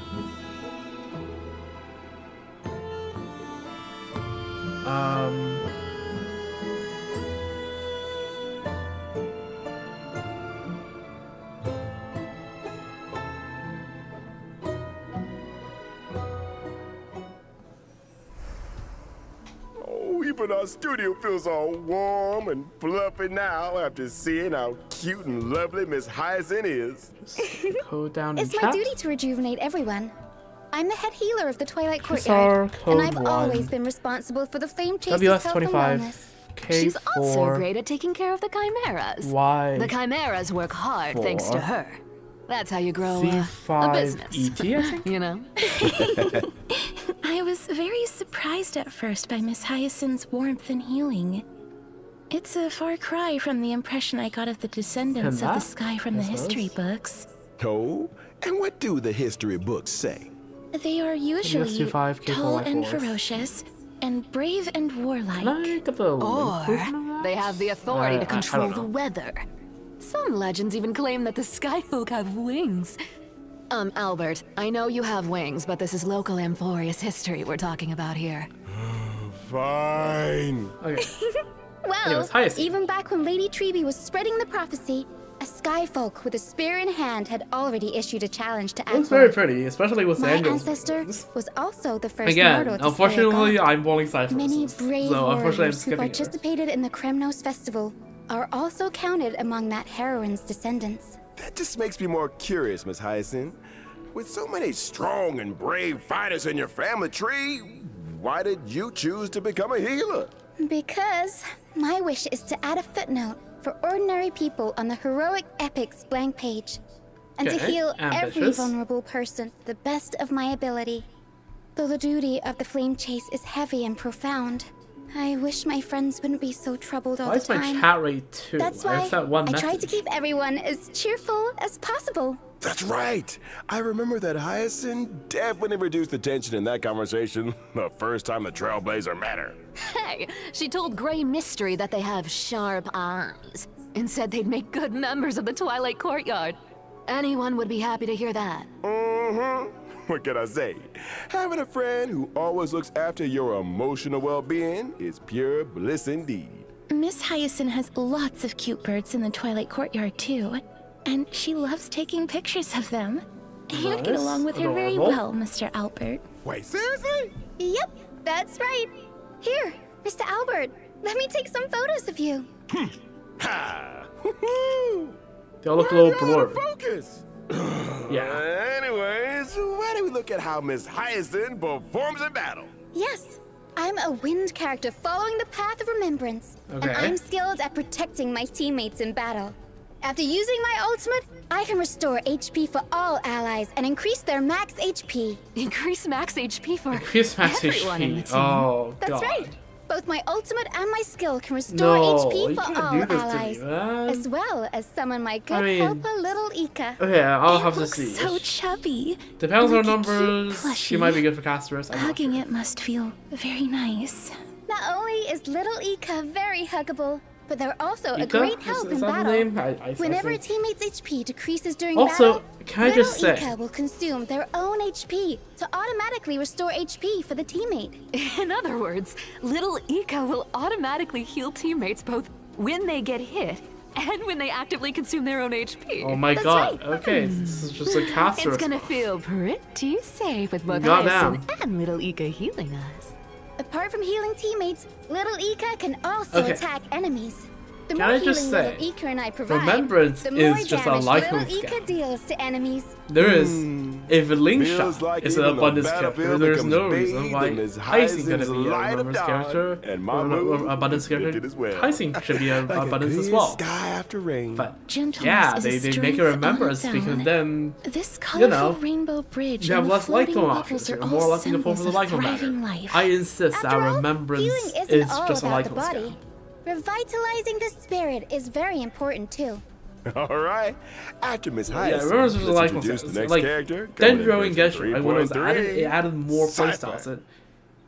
Oh, even our studio feels all warm and fluffy now after seeing how cute and lovely Miss Hyacinth is. Code down in It's my chat. duty to rejuvenate everyone. I'm the head healer of the Twilight Courtyard, HSR and I've code always 1. been responsible for the Flame Chase's health and WS25 wellness. She's also K4 great at taking care of the chimeras. Y The chimeras work hard thanks to 4 her. That's how you grow a C5 business. ET, I think. You know? I was very surprised at first by Miss Hyacinth's warmth and healing. It's a far cry from the impression I got of the descendants of the sky from the history books. Oh, and what do the history books say? They are usually WS25 K4Y4. tall and ferocious, and brave and warlike. Can I get the link version of Or that? they have the authority I to don't control the know. weather. Some legends even claim that the sky folk have wings. Albert, I know you have wings, but this is local Amphorius history we're talking about here. Fine. Okay. Well, was Hyacinth. even back when Lady Treby was spreading the prophecy, a skyfolk with a spear in hand had already issued a challenge to It looks Aquila. very pretty, especially with the My angels. ancestor was also the first Again, mortal to unfortunately, slay a god. I'm rolling ciphers. Many brave so unfortunately, I'm warriors who skipping it. participated in the Kremnos festival are also counted among that heroine's descendants. That just makes me more curious, Miss Hyacinth. With so many strong and brave fighters in your family tree, why did you choose to become a healer? Because my wish is to add a footnote for ordinary people on the heroic epics blank page, and to Okay, heal every ambitious. vulnerable person to the best of my ability. Though the duty of the flame chase is heavy and profound, I wish my friends wouldn't be so troubled all Why the is my time. chat rate 2? That's I why just sent one I try to message. keep everyone as cheerful as possible. That's right. I remember that Hyacinth definitely reduced the tension in that conversation the first time the Trailblazer met her. Hey, she told Grey Mystery that they have sharp eyes and said they'd make good members of the Twilight Courtyard. Anyone would be happy to hear that. Mm-hmm. What can I say? Having a friend who always looks after your emotional well-being is pure bliss indeed. Miss Hyacinth has lots of cute birds in the Twilight Courtyard, too. And she loves taking pictures of them. You'd get Nice. along with her very Adorable. well, Mr. Albert. Wait, seriously? Yep, that's right. Here, Mr. Albert, let me take some photos of you. Ha! Woohoo! They all look a little Why are you out of blurry. Focus. Yeah. Anyways, why don't we look at how Miss Hyacinth performs in battle? Yes, I'm a wind character following the path of remembrance, and Okay. I'm skilled at protecting my teammates in battle. After using my ultimate, I can restore HP for all allies and increase their max HP. Increase max HP for Increase max everyone in the HP. team. Oh, That's God. right. Both my ultimate and my skill can restore No, HP you for can't all do this to me, allies, man. as well as summon my good mean- helper, little Ika. Okay, I'll have to Looks see. so chubby. Depends on Like her a cute numbers. She plushie. might be good for casters. I'm not Hugging sure. it must feel very nice. Not only is little Ika very huggable, but they're also a Ika? great help Is in that the battle. name? I Whenever a think. teammate's HP decreases during Also, battle, can I just little say- Ika will consume their own HP to automatically restore HP for the teammate. In other words, little Ika will automatically heal teammates both when they get hit and when they actively consume their own HP. Oh my That's God. right. Okay, this is just a caster. It's gonna feel pretty safe with both Goddamn. Hyacinth and little Ika healing us. Apart from healing teammates, little Ika can also Okay. attack enemies. The The Can more I just healing say, little Ika and I provide, Remembrance the more is just a damage life little move Ika scam. deals to enemies. There is, if a link Feels shot like is an even the abundance character, battlefield there's becomes no reason bathed why in his Heising gonna Heisen's be a light of remembrance dawn, character, and my or mood an abundance character. lifted as well. Heising should be an Like a abundance as clear well. sky after rain. But Gentleness yeah, is a they make strength a on remembrance its because own. then, This you colorful know, rainbow bridge you have and the less floating lifetime bubbles options. are You're all more likely to fall symbols for the of lifetime thriving matter. life. I insist After that all, remembrance healing isn't is all just a about the life move scam. body. Revitalizing the spirit is very important too. All right. After Miss Yeah, Hyacinth, remembrance was a let's life move introduce the scam. next Like, character. coming in Dendro and version Genshin, like when it was added, 3.3. it added more Cypher. playstyles.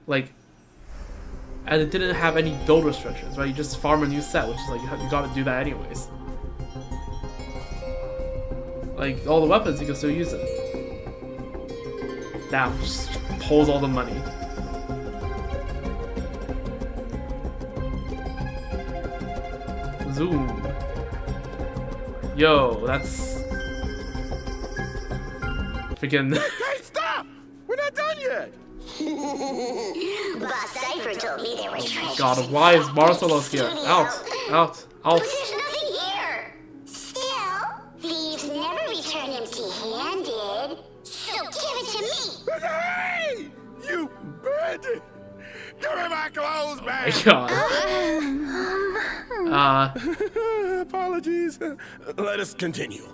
Like, and it didn't have any build restrictions, right? You just farm a new set, which is like, you gotta do that anyways. Like, all the weapons, you can still use it. That just pulls all the money. Zoom. Yo, that's... Freaking... Hey, stop! We're not done yet! Boss Cypher told me there was treasures. God, why is Barcelos here? Out! Out! Out! There's nothing here. Still, thieves never return empty-handed. So give it to me. Hey! You bandit! Give me my clothes back! God. Apologies. Let us continue.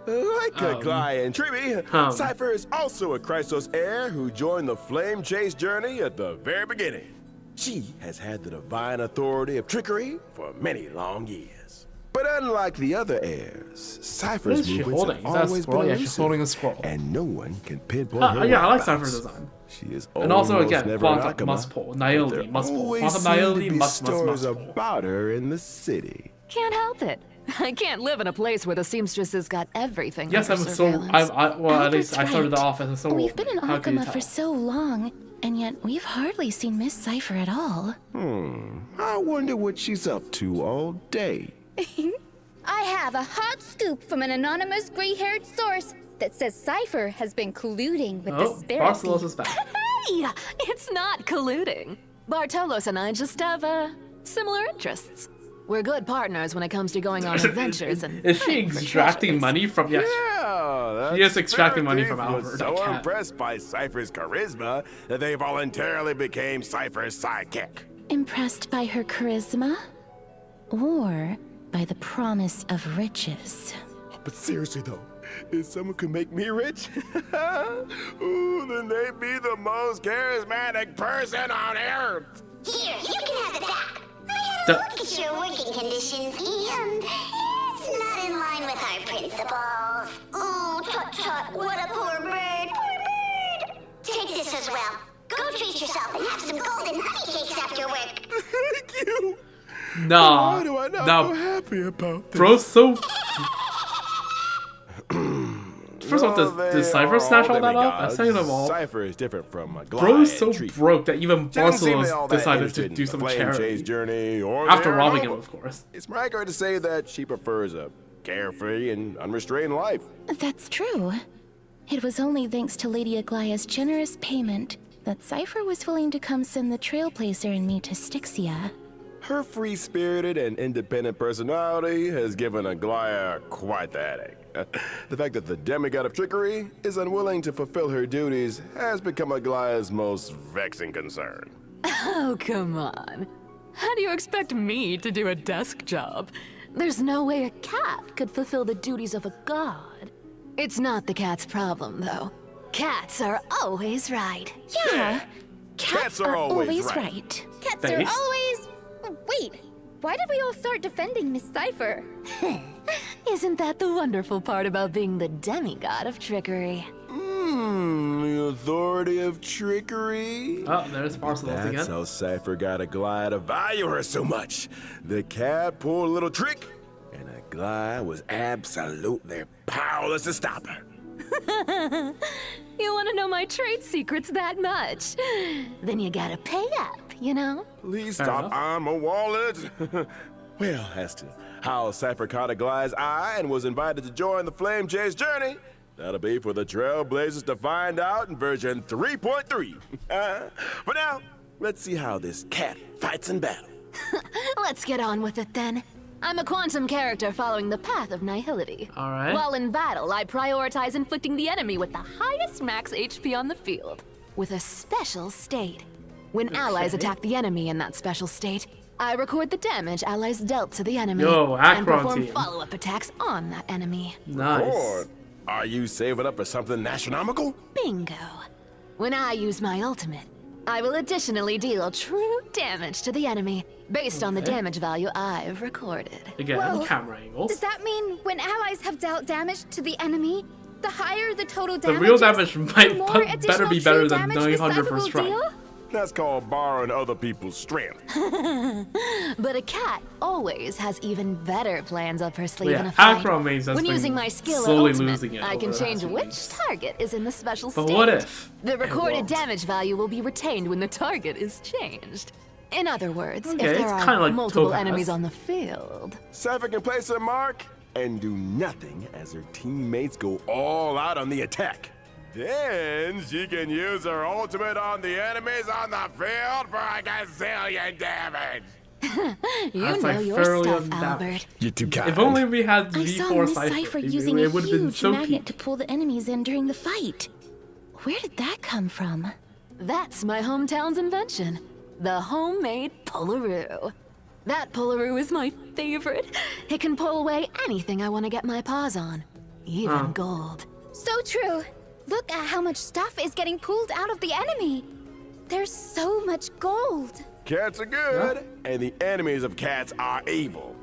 Like Glaya and Triby, Cypher is also a Christos heir who joined the Flame Chase journey at the very beginning. She has had the divine authority of trickery for many long years. But unlike the other heirs, Cypher's What is she movements holding? have Is that a always scroll? been Yeah, she's elusive, holding a scroll. and no one can pinpoint her Yeah, I like whereabouts. Cypher design. She is And also, almost again, never Quantum an Akama, must pull. but Nayeli there must pull. always Quantum seem to Nayeli be must stories pull. about her in the city. Can't help it. I can't live in a place where the seamstress has got everything Yes, under I'm so... surveillance. well, at least I Albert's started right. off as a soul. We've been in How can you Akama tell? for so long, and yet we've hardly seen Miss Cypher at all. I wonder what she's up to all day. I have a hot scoop from an anonymous gray-haired source that says Cypher has been colluding with the spirit Barcelos thief. is back. Hey, it's not colluding. Bartolos and I just have similar interests. We're good partners when it comes to going on adventures and Is she hunting for extracting treasures. money from... Yes. Yeah, She is extracting money Spirit from Thief was Albert. so I can't. impressed by Cypher's charisma that they voluntarily became Cypher's sidekick. Impressed by her charisma? Or by the promise of riches? But seriously though, if someone could make me rich, ooh, then they'd be the most charismatic person on earth. Here, you can have it back. I had a The- look at your working conditions, and it's not in line with our principles. Oh, tut-tut, what a poor bird, poor bird. Take this as well. Go treat yourself and have some golden honey cakes after work. Thank you. Nah. Why do I not Nah. feel happy about this? Bro's so... First of all, Well, did they Cypher are snatch all that demigods. up? Second of all, Cypher is different from Glaya Bro is so and Tree. broke that even She doesn't seem to be all Barcelos that decided interested to in do the some Flame charity. Chase journey or After the robbing Aranova. him, of course. It's more accurate to say that she prefers a carefree and unrestrained life. That's true. It was only thanks to Lady Aglaya's generous payment that Cypher was willing to come send the Trailblazer and me to Styxia. Her free-spirited and independent personality has given Glaya quite the headache. The fact that the demigod of trickery is unwilling to fulfill her duties has become Glaya's most vexing concern. Oh, come on. How do you expect me to do a desk job? There's no way a cat could fulfill the duties of a god. It's not the cat's problem, though. Cats are always right. Yeah, Cats are always right. Cats Based? are always... Wait, why did we all start defending Miss Cypher? Isn't that the wonderful part about being the demigod of trickery? The authority of trickery. Oh, there's Barcelos That's again. how Cypher got Glaya to value her so much. The cat pulled a little trick, and Glaya was absolutely powerless to stop her. You want to know my trade secrets that much? Then you gotta pay up, you know? Please Fair stop enough. on my wallet. Well, as to how Cypher caught Glaya's eye and was invited to join the Flame Chase journey, that'll be for the Trailblazers to find out in version 3.3. For now, let's see how this cat fights in battle. Let's get on with it then. I'm a quantum character following the path of nihility. Alright. While in battle, I prioritize inflicting the enemy with the highest max HP on the field, with a special state. When allies attack the enemy in that special state, I record the damage allies dealt to the enemy and perform follow-up attacks on that enemy. Nice. Lord, are you saving up for something astronomical? Bingo. When I use my ultimate, I will additionally deal true damage to the enemy based on the damage value I've recorded. Again, Whoa. camera angles. Does that mean when allies have dealt damage to the enemy, the higher the total The damage real is, damage might more better additional be better true than damage the 900 cipher per will strike. deal? That's called borrowing other people's strength. But a cat always has even better plans up her sleeve Yeah, in a fight. Acro Maze has When been using my skill slowly ultimate, losing it I can over the change last which weeks. target is in the special But state. what if The it recorded won't? damage value will be retained when the target is changed. In other words, Okay, if it's there kinda are like multiple Topaz. enemies on the field. Cypher can place her mark and do nothing as her teammates go all out on the attack. Then she can use her ultimate on the enemies on the field for a gazillion damage. You That's know like your fairly stuff, undamaged. Albert. You're too kind. If only we had I saw V4 Miss Cypher, Cypher it using a would have been huge so magnet peak. to pull the enemies in during the fight. Where did that come from? That's my hometown's invention, the homemade Polaroo. That Polaroo is my favorite. It can pull away anything I want to get my paws on, even gold. So true. Look at how much stuff is getting pulled out of the enemy. There's so much gold. Cats are good, and the enemies of cats are evil.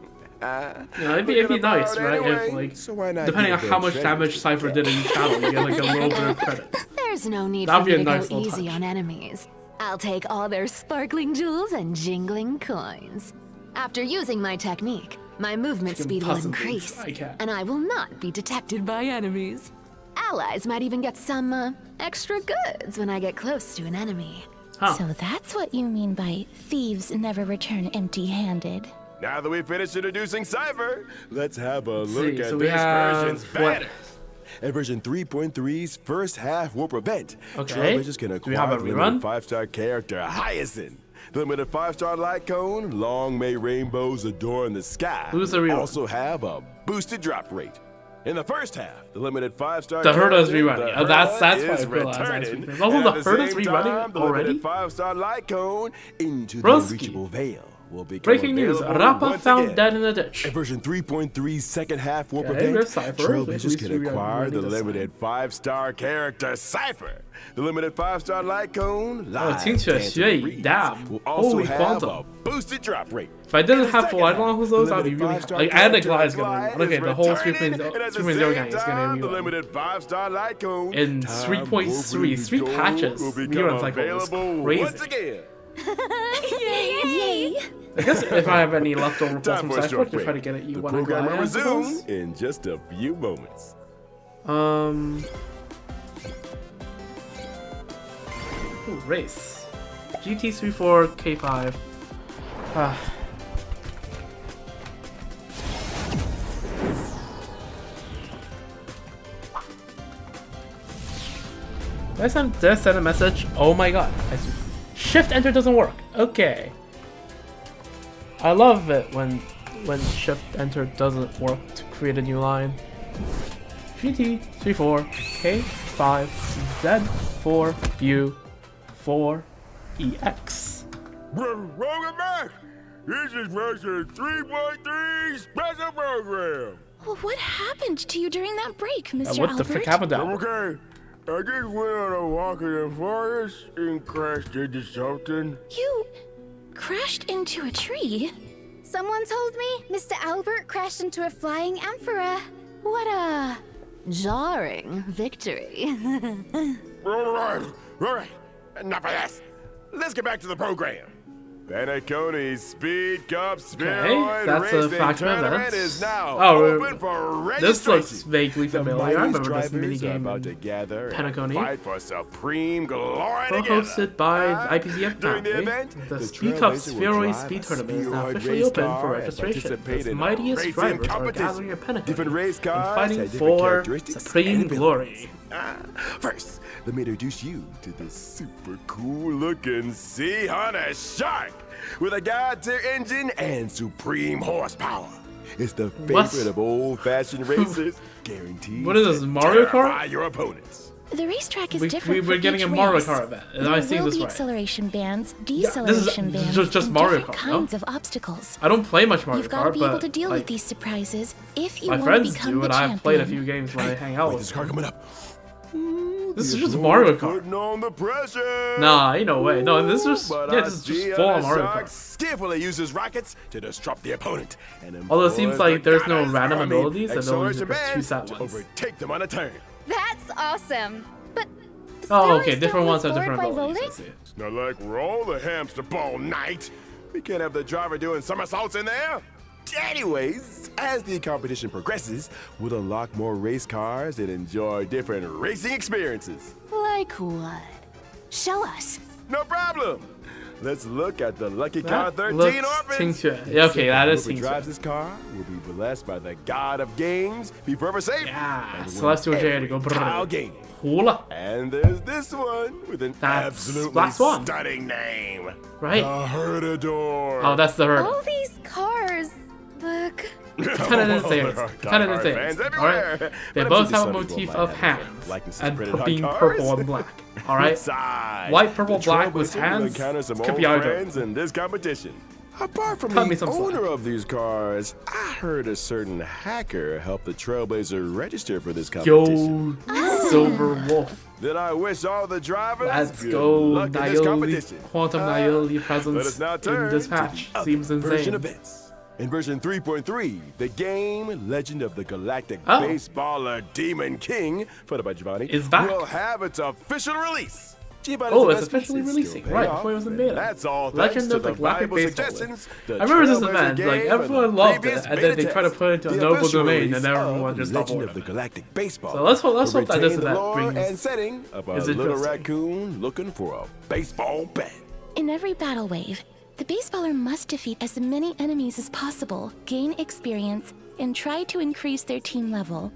Yeah, it'd be nice, right? If, like, depending on how much damage Cypher did in each battle, you get like a little bit of credit. There's no need That'd for be me a to nice go little easy touch. on enemies. I'll take all their sparkling jewels and jingling coins. After using my technique, my movement speed will possibly increase, try, cat. and I will not be detected by enemies. Allies might even get some extra goods when I get close to an enemy. So that's what you mean by thieves never return empty-handed. Now that we've finished introducing Cypher, let's have a look see, at so we this have version's what? banner. At version 3.3's first half warp event, Okay. Trailblazers can Do we have acquire a the limited rerun? 5-star character Hyacinth. The limited 5-star light cone, long may rainbows adorn the sky. Who's the rerun? Also have a boosted drop rate. In the first half, the limited 5-star The Herda's character, rerunning. the Oh, that's Herda what I is realized last returning. week. Also, And the at Herda's same rerunning time, the already? limited 5-star light cone into the Broski. unreachable veil will become Breaking news, available Rappa once found again. dead in a ditch. At version 3.3's second half warp Okay, event, there's Cypher. Trailblazers At can least we acquire the already limited 5-star character Cypher. The limited 5-star light cone, Oh, live 听起来 dancing 学语 breeze, damn. will also Holy have quantum. a boosted drop rate. If I didn't In the have second Light half, along with the those, I'd be limited really 5-star like, and the character Glide is gonna Glide be okay. is The whole returning, and at the 3.0 same gang is gonna time, be the one. limited 5-star light cone In Time 3.3, Warp 3 Gold patches, will become rerun cycle is available crazy. once again. Yay! I guess if I have any leftover pulls Time from for a Cypher, short to try to break. get at The you one program will I resume suppose. in just a few moments. Ooh, race. GT34 K5. Did I send a message? Oh my god. Shift enter doesn't work. Okay. I love it when shift enter doesn't work to create a new line. GT34 K5 Z4 U4 EX. Welcome back! This is version 3.3 special program. Well, what happened to you during that break, Mr. What the Albert? frick happened now? Okay, I just went on a walk in the forest and crashed into something. You crashed into a tree? Someone told me Mr. Albert crashed into a flying emperor. What a jarring victory. All right, enough of this. Let's get back to the program. Panaconi's Speed Cup Spheroid that's a Racing factor of Tournament events. is now Oh, open for registration. This looks vaguely The familiar. I mightiest remember this drivers are minigame about in to gather and Panaconi. fight for supreme glory together. Co-hosted by IPZF During the Family, event, the the Speed Cup Trailblazer will Spheroid drive Speed a Tournament is now spheroid officially race open car for and registration. participate The in a mightiest racing drivers are competition. gathering at Panaconi Different race and cars fighting have different for characteristics supreme and glory. First, let me introduce you to this super cool-looking sea hunter shark with a god-tier engine and supreme horsepower. It's the favorite of old-fashioned racers, guaranteed. What is this, Mario terrify Kart? your opponents. The racetrack is different. We're getting a Mario Kart event. There I see will this be right. acceleration bands, Yeah, deceleration this is bands, just and Mario different Kart, no? kinds of obstacles. I don't play much Mario You've got to Kart, be able but to deal like, with these surprises if you my want to friends become do, the and champion. I've played a few games when I hang out with This them. car coming up. This is just Mario Kart. Putting on the pressure. Nah, ain't no way. No, this is But yeah, this is just full on Mario shark Kart. skillfully uses rockets to disrupt the opponent. And Although it seems employs like the there's no goddess random army abilities, and they'll acceleration just choose bands that to ones. overtake them on a turn. That's awesome. But Oh, okay, Still different ones have move different forward by abilities. I rolling? see. It's not like roll the hamster ball night. We can't have the driver doing somersaults in there. Anyways, as the competition progresses, we'll unlock more race cars and enjoy different racing experiences. Like what? Show us. No problem. Let's look at the Lucky Car That 13 looks Orphans. Xingque. Yeah, okay, that is Whoever Xingque. drives this car will be blessed by the god of games, be forever safe. Yeah, and win Celestial Jade every go tile brrr. game. Hula. And there's this one with an That's absolutely Black Swan. stunning name. Right. The Herdador. Oh, that's the herd. all these cars look. Kind of the same. Kind of the same. Fans All everywhere. right. They But I'm both sure have a some people motif might of have hands likenesses and printed on being cars. purple and black. All right. Besides, White, purple, the black with Trailblazer will hands. encounter some Could old be either. friends in this competition. Apart from Cut me the some slack. owner of these cars, I heard a certain hacker helped the Trailblazer register for this competition. Yo, Silver Wolf. Then I wish all the drivers Let's good go, luck in this Niali. competition. Quantum Niali Let presence us now in turn this to patch. the other Seems version insane. events. In version 3.3, the game Legend of the Galactic Oh. Baseballer Demon King, put by Giovanni, Is back. will have its official release. Giovanni's Oh, it's investments officially is still releasing. paying Right, off, before it was in and beta. That's all Legend thanks to of the the Galactic valuable Baseball. suggestions I the remember this Trailblazer event, like gave for everyone the loved it, previous and then they beta tried to test. put it into a The noble official domain, release and everyone of just Legend doubled of the it. Galactic Baseball. So let's hope that retain this the event lore brings- and setting of a is little interesting. raccoon looking for a baseball bat. In every battle wave, the baseballer must defeat as many enemies as possible, gain experience, and try to increase their team level.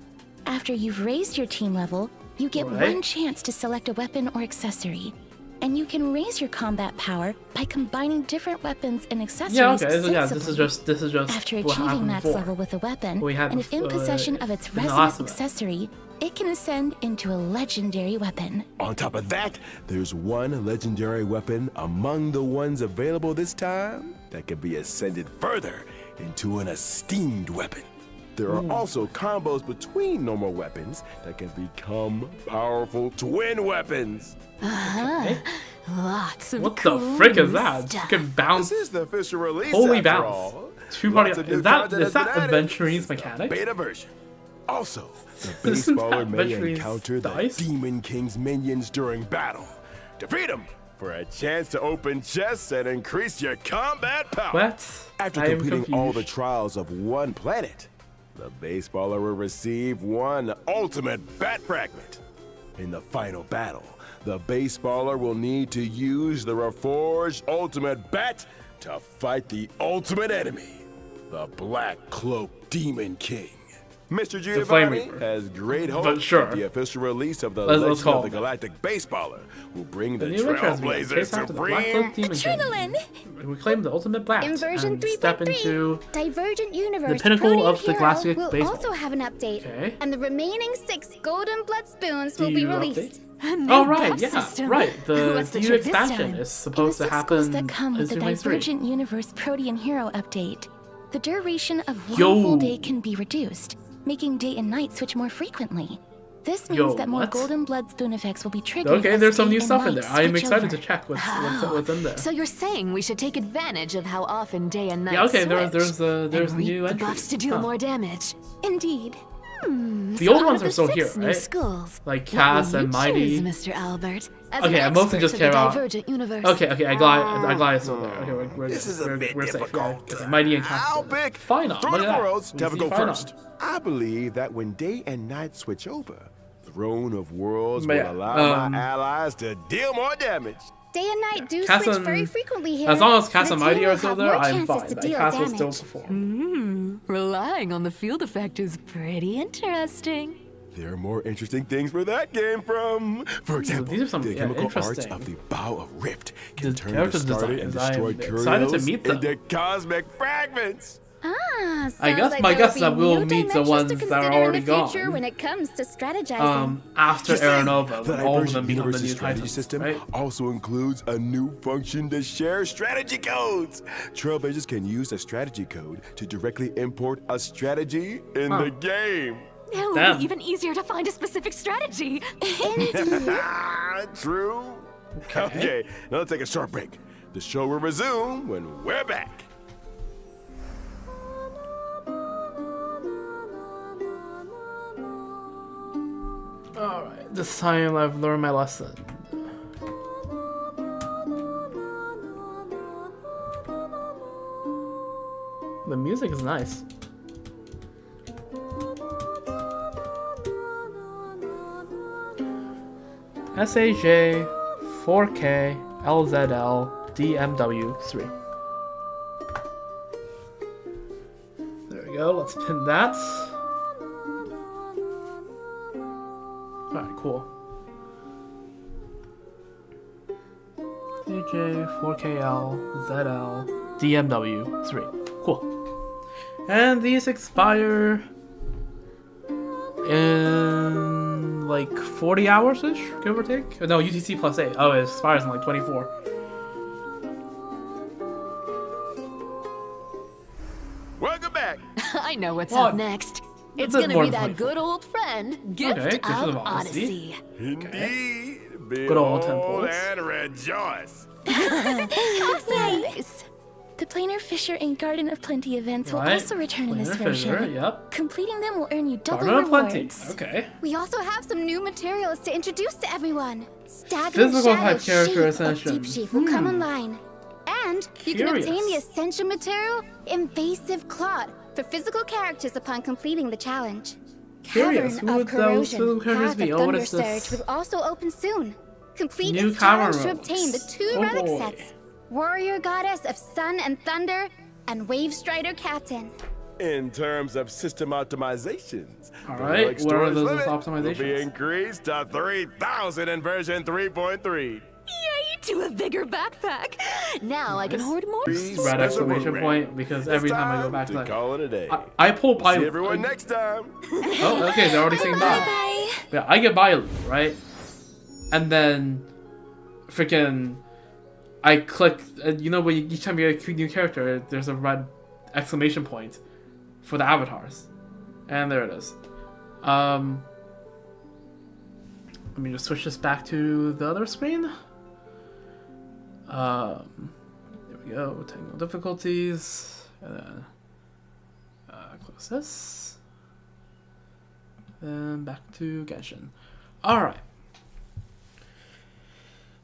After you've raised your team level, you get Right. one chance to select a weapon or accessory. And you can raise your combat power by combining different weapons and accessories. Yeah, okay. So, yeah, sensibly. this is just After what achieving happened max before. level with a weapon, We had and if in before, possession of its in the resonant last event. accessory, it can ascend into a legendary weapon. On top of that, there's one legendary weapon among the ones available this time that can be ascended further into an esteemed weapon. There are also combos between normal weapons that can become powerful twin weapons. Lots of What the cool frick is new that? stuff. Fucking bounce. This is the official release. Holy after bounce. all. Two party. Lots of new Is that content has been added. Adventuring's This is the mechanic? Beta version. Also, the Isn't that baseballer may Adventuring's encounter the dice? Demon King's minions during battle. Defeat them for a chance to open chests and increase your combat power. What? After I am completing all the confused. trials of one planet, the baseballer will receive one ultimate bat fragment. In the final battle, the baseballer will need to use the reforged ultimate bat to fight the ultimate enemy, the Black Cloak Demon King. Mr. Flame Giovanni Reaper. has great hope But sure. that the official release of the Let's Legend call of the it. Galactic Baseballer will bring the, The new entrance will Trailblazer chase after the Black Cloak Supreme. Demon King. We claim the ultimate blast In version and step 3.3, into Divergent Universe pinnacle Protean of the Hero Galactic will Baseball. also have an update, Okay. and the remaining 6 Golden Blood Spoons will DU be update? released. A new Oh right, buff yeah, system. right. The What's the DU trick this expansion time? is supposed to in the 6 goals happen that come in with the 0.3. Divergent Universe Protean Hero update, the duration of one Yo. full day can be reduced, making day and night switch more frequently. This means Yo, that more what? Golden Blood Spoon effects will be triggered. Okay, as there's some day new and stuff in night there. I'm switch excited over. to check what's in there. So you're saying we should take advantage of how often day and night Yeah, okay, switch there's and new reap the entries. buffs to deal Huh. more damage. Indeed. The So old out ones of are the still 6 here, new right? schools, Like what Cass will and you Mighty. choose, Mr. Albert? As Okay, an I mostly expert just of care the about. Divergent Universe. Okay, Aglaia is still there. Okay, we're This is a we're bit safe. difficult. Okay, Mighty and Cass. I'll still there. pick Final. Throne Look of at that. Worlds to have a We go see Final. first. I believe that when day and night switch over, Throne of Worlds will Yeah, allow my allies to deal more damage. Day and night do Cass switch and- very frequently here. As long as so Cass the and team Mighty will are still have there, more I'm chances fine. to Like, deal Cass will still damage. perform. Relying on the field effect is pretty interesting. there are more interesting things where that came from. For example, these are some the chemical arts interesting. of the Bow of Rift can The turn character discarded and designs, destroyed I'm excited to curios meet them. into cosmic fragments. Ah, I guess sounds my like guess there that will we'll be new meet the dimensions ones to that are consider already in the future gone. when it comes to strategizing. After Just saying, Aeronova, the when all of Divergent them become the Universe's new strategy Titans, system right? also includes a new function to share strategy codes. Trailblazers can use a strategy code to directly import a strategy in the game. It will be even easier to find a specific strategy. True. Okay, now let's take a short break. The show will resume when we're back. Alright, this time I've learned my lesson. The music is nice. SAJ 4K LZL DMW3. There we go, let's pin that. Alright, cool. AJ 4KL ZL DMW3. Cool. And these expire in like 40 hours ish, give or take. No, UTC plus 8. Oh, it expires in like 24. Welcome back. I know what's Well, up next. It's a bit gonna more be than that good old friend, Gift Okay, Gift of of Odyssey. Indeed. Good old Behold temples. and rejoice. Nice. The Planar Fisher and Garden of Plenty events will Right. also return in this Planar Fissure, version. yep. Completing them will earn you double Garden of Plenty. rewards. Okay. We also have some new materials to introduce to everyone. Stagnant Physical Shadow type character Shape of Ascension. Deep Sheaf will come online. And you can obtain the Curious. Ascension material, Invasive Clot, for physical characters upon completing the challenge. Curious, Cavern who of would those Corrosion, physical characters Path be? of Oh, what Thunder is this? Surge will also open soon. Complete New its challenge cavern to relics. obtain the 2 Oh, relic boy. sets. Warrior Goddess of Sun and Thunder, and Wave Strider Captain. In terms of system optimizations, All the right, relic what are storage those limit will optimizations? be increased to 3,000 in version 3.3. Yay, to a bigger backpack. Now I can hoard more Please Red special exclamation program. point, because It's every time I go time back to to that. call it a day. I pull by. See everyone next time. Oh, okay, they're already saying bye. Bye. Yeah, I get by, right? And then, freaking, I click. You know, when each time you get a new character, there's a red exclamation point for the avatars, and there it is. Let me just switch this back to the other screen. There we go. Technical difficulties, and then close this. Then back to Genshin. Alright.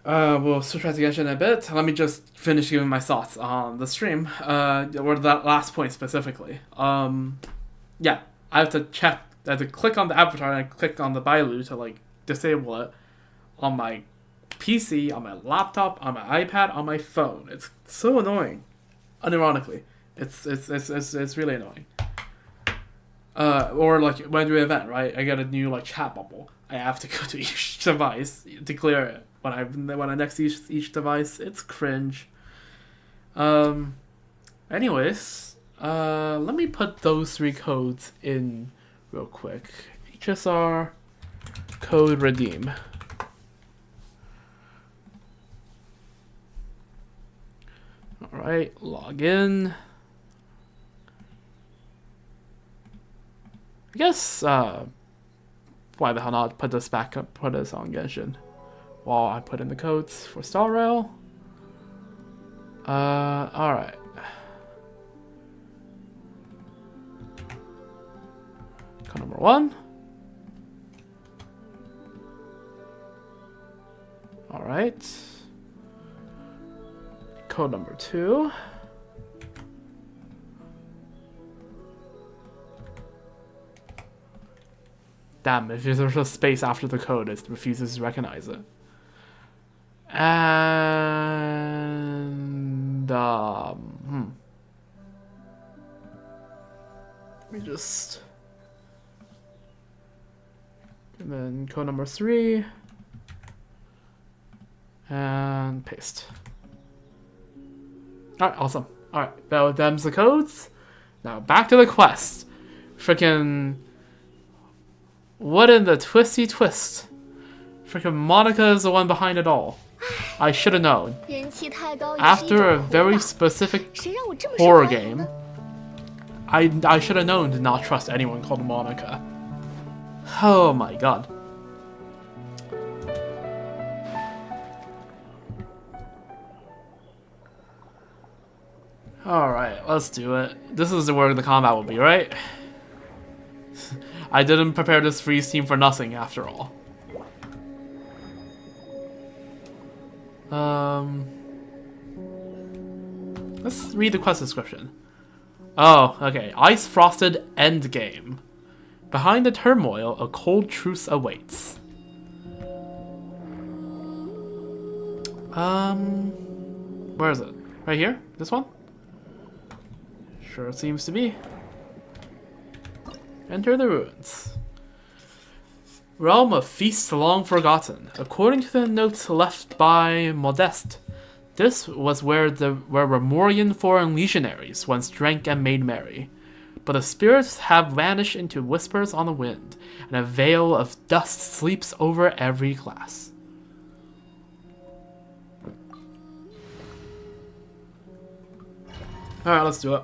We'll switch back to Genshin in a bit. Let me just finish giving my thoughts on the stream. Or that last point specifically. Yeah, I have to check. I have to click on the avatar and I click on the Bailu to like disable it on my PC, on my laptop, on my iPad, on my phone. It's so annoying. Unironically, it's really annoying. Or like when I do an event, right? I get a new like chat bubble. I have to go to each device to clear it. When I next each device, it's cringe. Anyways, let me put those 3 codes in real quick. HSR code redeem. All right, log in. I guess, why the hell not put this back up, put this on Genshin while I put in the codes for Star Rail. Alright. Code number 1. Alright. Code number 2. Damn, if there's a space after the code, it refuses to recognize it. And let me just And then code number 3. And paste. Alright, awesome. Alright, that them's the codes. Now back to the quest. Frickin'. What in the twisty twist? Frickin' Monica is the one behind it all. I should have known. After a very specific horror game, I should have known to not trust anyone called Monica. Oh my god. Alright, let's do it. This is where the combat will be, right? I didn't prepare this freeze team for nothing, after all. Let's read the quest description. Oh, okay. Ice Frosted Endgame. Behind the turmoil, a cold truce awaits. Where is it? Right here? This one? Sure seems to be. Enter the ruins. Realm of feasts long forgotten. According to the notes left by Modeste, this was where Remorian foreign legionaries once drank and made merry. But the spirits have vanished into whispers on the wind, and a veil of dust sleeps over every glass. Alright, let's do it.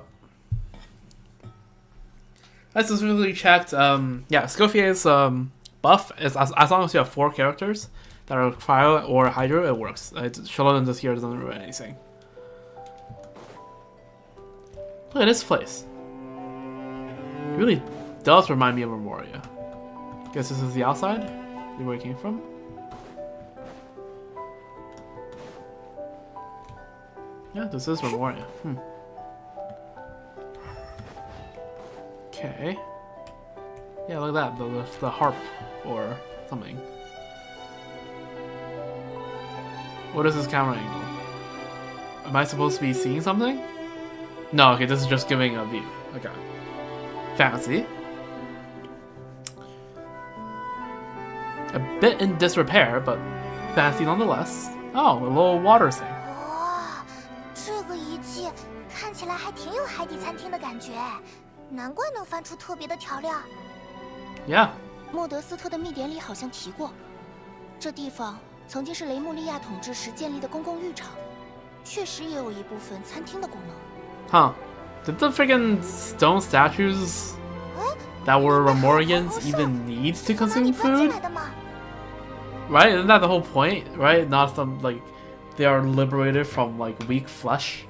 I specifically checked, yeah, Escoffier's buff is as long as you have 4 characters that are Cryo or Hydro, it works. Shalom this here doesn't ruin anything. Look at this place. It really does remind me of Memoria. Guess this is the outside? Where it came from? Yeah, this is Memoria. Okay. Yeah, look at that. The harp or something. What is this camera angle? Am I supposed to be seeing something? No, okay, this is just giving a view. Okay. Fancy. A bit in disrepair, but fancy nonetheless. Oh, a little water thing. 哇，这个仪器看起来还挺有海底餐厅的感觉，难怪能翻出特别的调料。Yeah. 莫德斯特的密典里好像提过，这地方曾经是雷穆利亚统治时建立的公共浴场，确实也有一部分餐厅的功能。Huh. Did the friggin' stone statues that were Remorians even need to consume food? Right? Isn't that the whole point? Right? Not some, like, they are liberated from, like, weak flesh?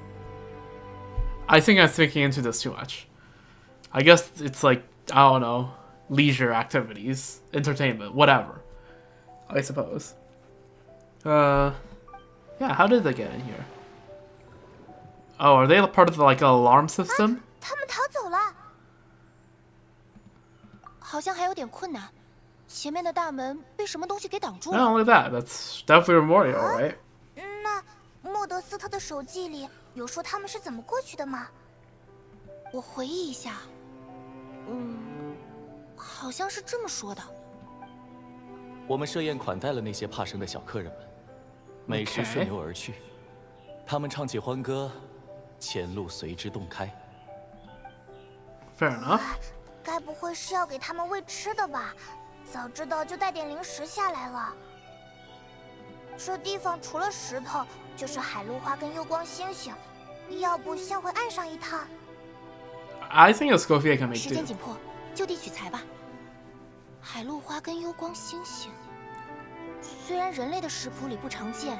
I think I'm thinking into this too much. I guess it's like, I don't know, leisure activities, entertainment, whatever. I suppose. Yeah, how did they get in here? Oh, are they part of the, like, alarm system? 他们逃走了。好像还有点困难，前面的大门被什么东西给挡住了。 Oh, look at that. That's definitely Memorial, right? 那莫德斯特的手记里有说他们是怎么过去的吗？我回忆一下，好像是这么说的。我们设宴款待了那些怕生的小客人们，美食顺流而去，他们唱起欢歌，前路随之洞开。Fair enough. 该不会是要给他们喂吃的吧？早知道就带点零食下来了。这地方除了石头，就是海陆花跟幽光星星。要不先回岸上一趟？ I think Escoffier can make 时间紧迫，就地取材吧。海陆花跟幽光星星，虽然人类的食谱里不常见，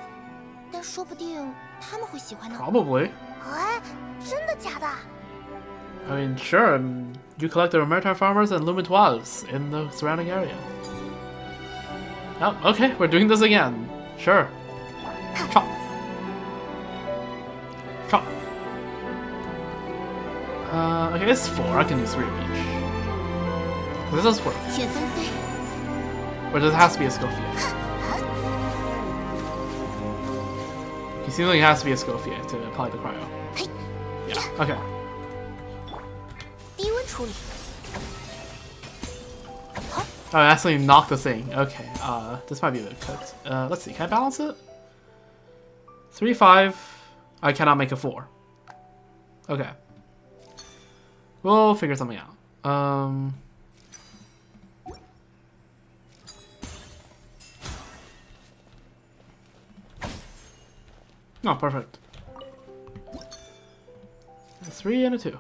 但说不定他们会喜欢呢。Probably. 哎，真的假的？ I mean, sure. You collect the maritime farmers and Lumitoises in the surrounding area. Oh, okay. We're doing this again. Sure. Chop. Chop. Okay, it's 4. I can do 3 of each. This does work. Or does it has to be a Escoffier? It seems like it has to be a Escoffier to apply the cryo. Yeah, okay. 低温处理。好， Oh, I accidentally knocked the thing. Okay, this might be a bit cooked. Let's see, can I balance it? 3, 5. I cannot make a 4. Okay. We'll figure something out. Oh, perfect. A 3 and a 2.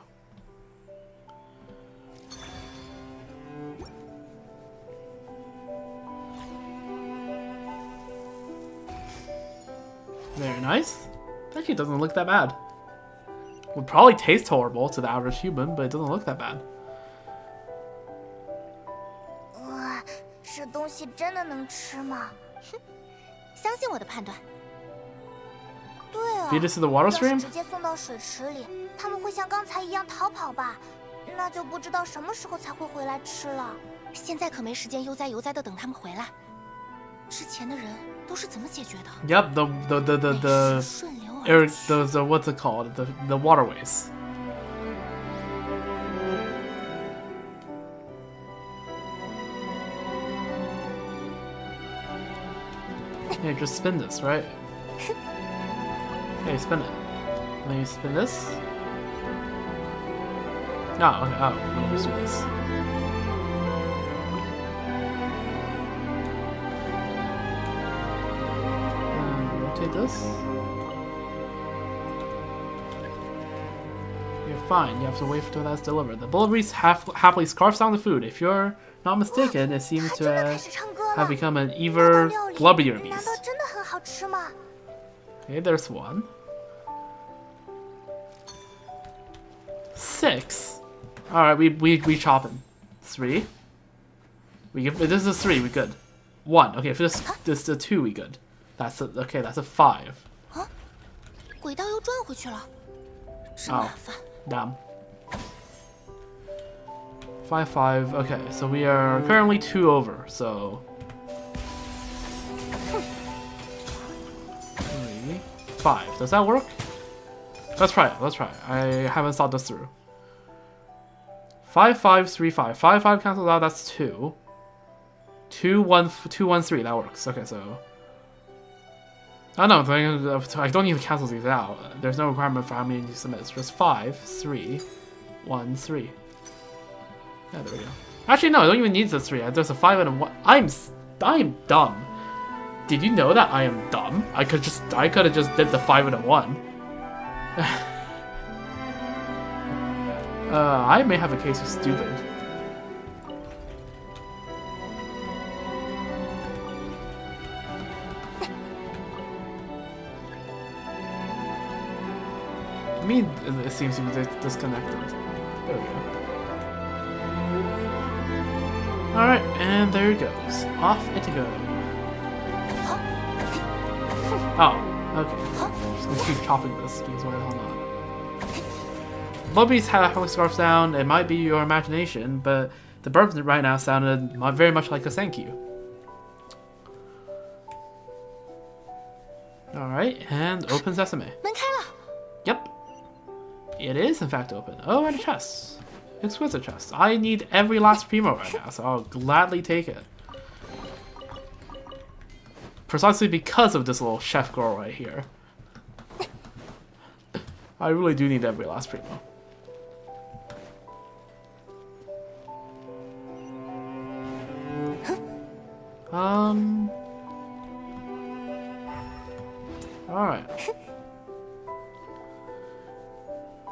Very nice. Actually, it doesn't look that bad. Would probably taste horrible to the average human, but it doesn't look that bad. 哇，这东西真的能吃吗？哼，相信我的判断。对啊， Feed this to the water 要是 stream? 直接送到水池里，他们会像刚才一样逃跑吧？那就不知道什么时候才会回来吃了。现在可没时间悠哉悠哉的等他们回来。之前的人都是怎么解决的？ Yep, the what's it called? The waterways. Hey, just spin this, right? Hey, spin it. Let me spin this. Oh, okay. Oh, let me just do this. Rotate this. You're fine. You have to wait until that's delivered. The bullet beast happily scarfs down the food. If you're not mistaken, it seems to have become an ever blubbier beast. 难道真的很好吃吗？ Okay, there's 1. 6. All right, we chop him. 3. We give this is a 3. We good. 1. Okay, if this is a 2, we good. That's a, okay. That's a 5. 啊，轨道又转回去了，真麻烦。Damn. 5, 5. Okay, so we are currently 2 over. So 3, 5. Does that work? Let's try it. Let's try it. I haven't thought this through. 5, 5, 3, 5. 5, 5 cancels out. That's 2. 2, 1, 2, 1, 3. That works. Okay, so. I don't know. I don't need to cancel these out. There's no requirement for how many you submit. It's just 5, 3, 1, 3. Yeah, there we go. Actually, no. I don't even need the 3. There's a 5 and a 1. I'm dumb. Did you know that I am dumb? I could have just did the 5 and a 1. I may have a case of stupid. I mean, it seems to be disconnected. There we go. Alright, and there it goes. Off it goes. Oh, okay. Just gonna keep chopping this because why the hell not? Bubby's halfway scarf sound. It might be your imagination, but the burp right now sounded very much like a thank you. Alright, and open sesame. 门开了。 Yep. It is in fact open. Oh, and a chest. Exquisite chest. I need every last primo right now, so I'll gladly take it. Precisely because of this little chef girl right here. I really do need every last primo. Alright.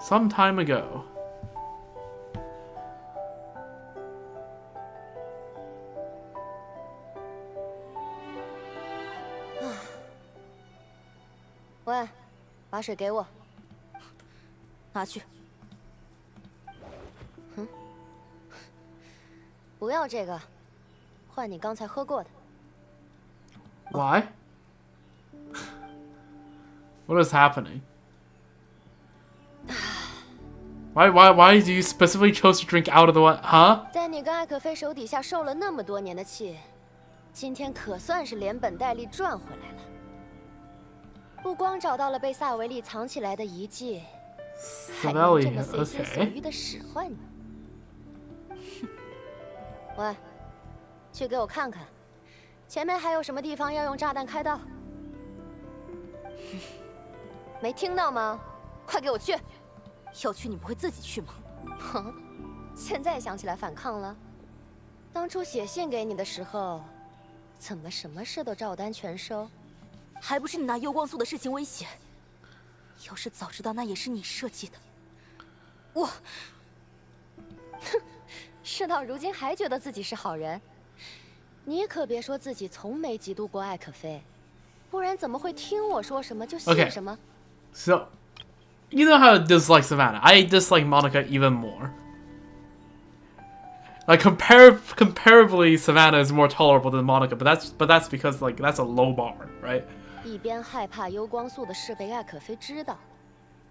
Some time ago. Ah. 喂，把水给我。拿去。哼，不要这个，换你刚才喝过的。Why? What is happening? Why do you specifically chose to drink out of the one? Huh? 在你跟艾可菲手底下受了那么多年的气，今天可算是连本带利赚回来了。不光找到了被萨维利藏起来的遗迹，还能这么随心所欲的使唤你。喂，去给我看看，前面还有什么地方要用炸弹开道？没听到吗？快给我去！要去你不会自己去吗？哼，现在想起来反抗了。当初写信给你的时候，怎么什么事都照单全收？还不是你拿幽光素的事情威胁？要是早知道那也是你设计的，我……哼，事到如今还觉得自己是好人？你可别说自己从没嫉妒过艾可菲，不然怎么会听我说什么就信什么？ So, you know how I dislike Savannah. I dislike Monica even more. Like comparably, Savannah is more tolerable than Monica, but that's because like that's a low bar, right? 一边害怕幽光素的事被艾可菲知道，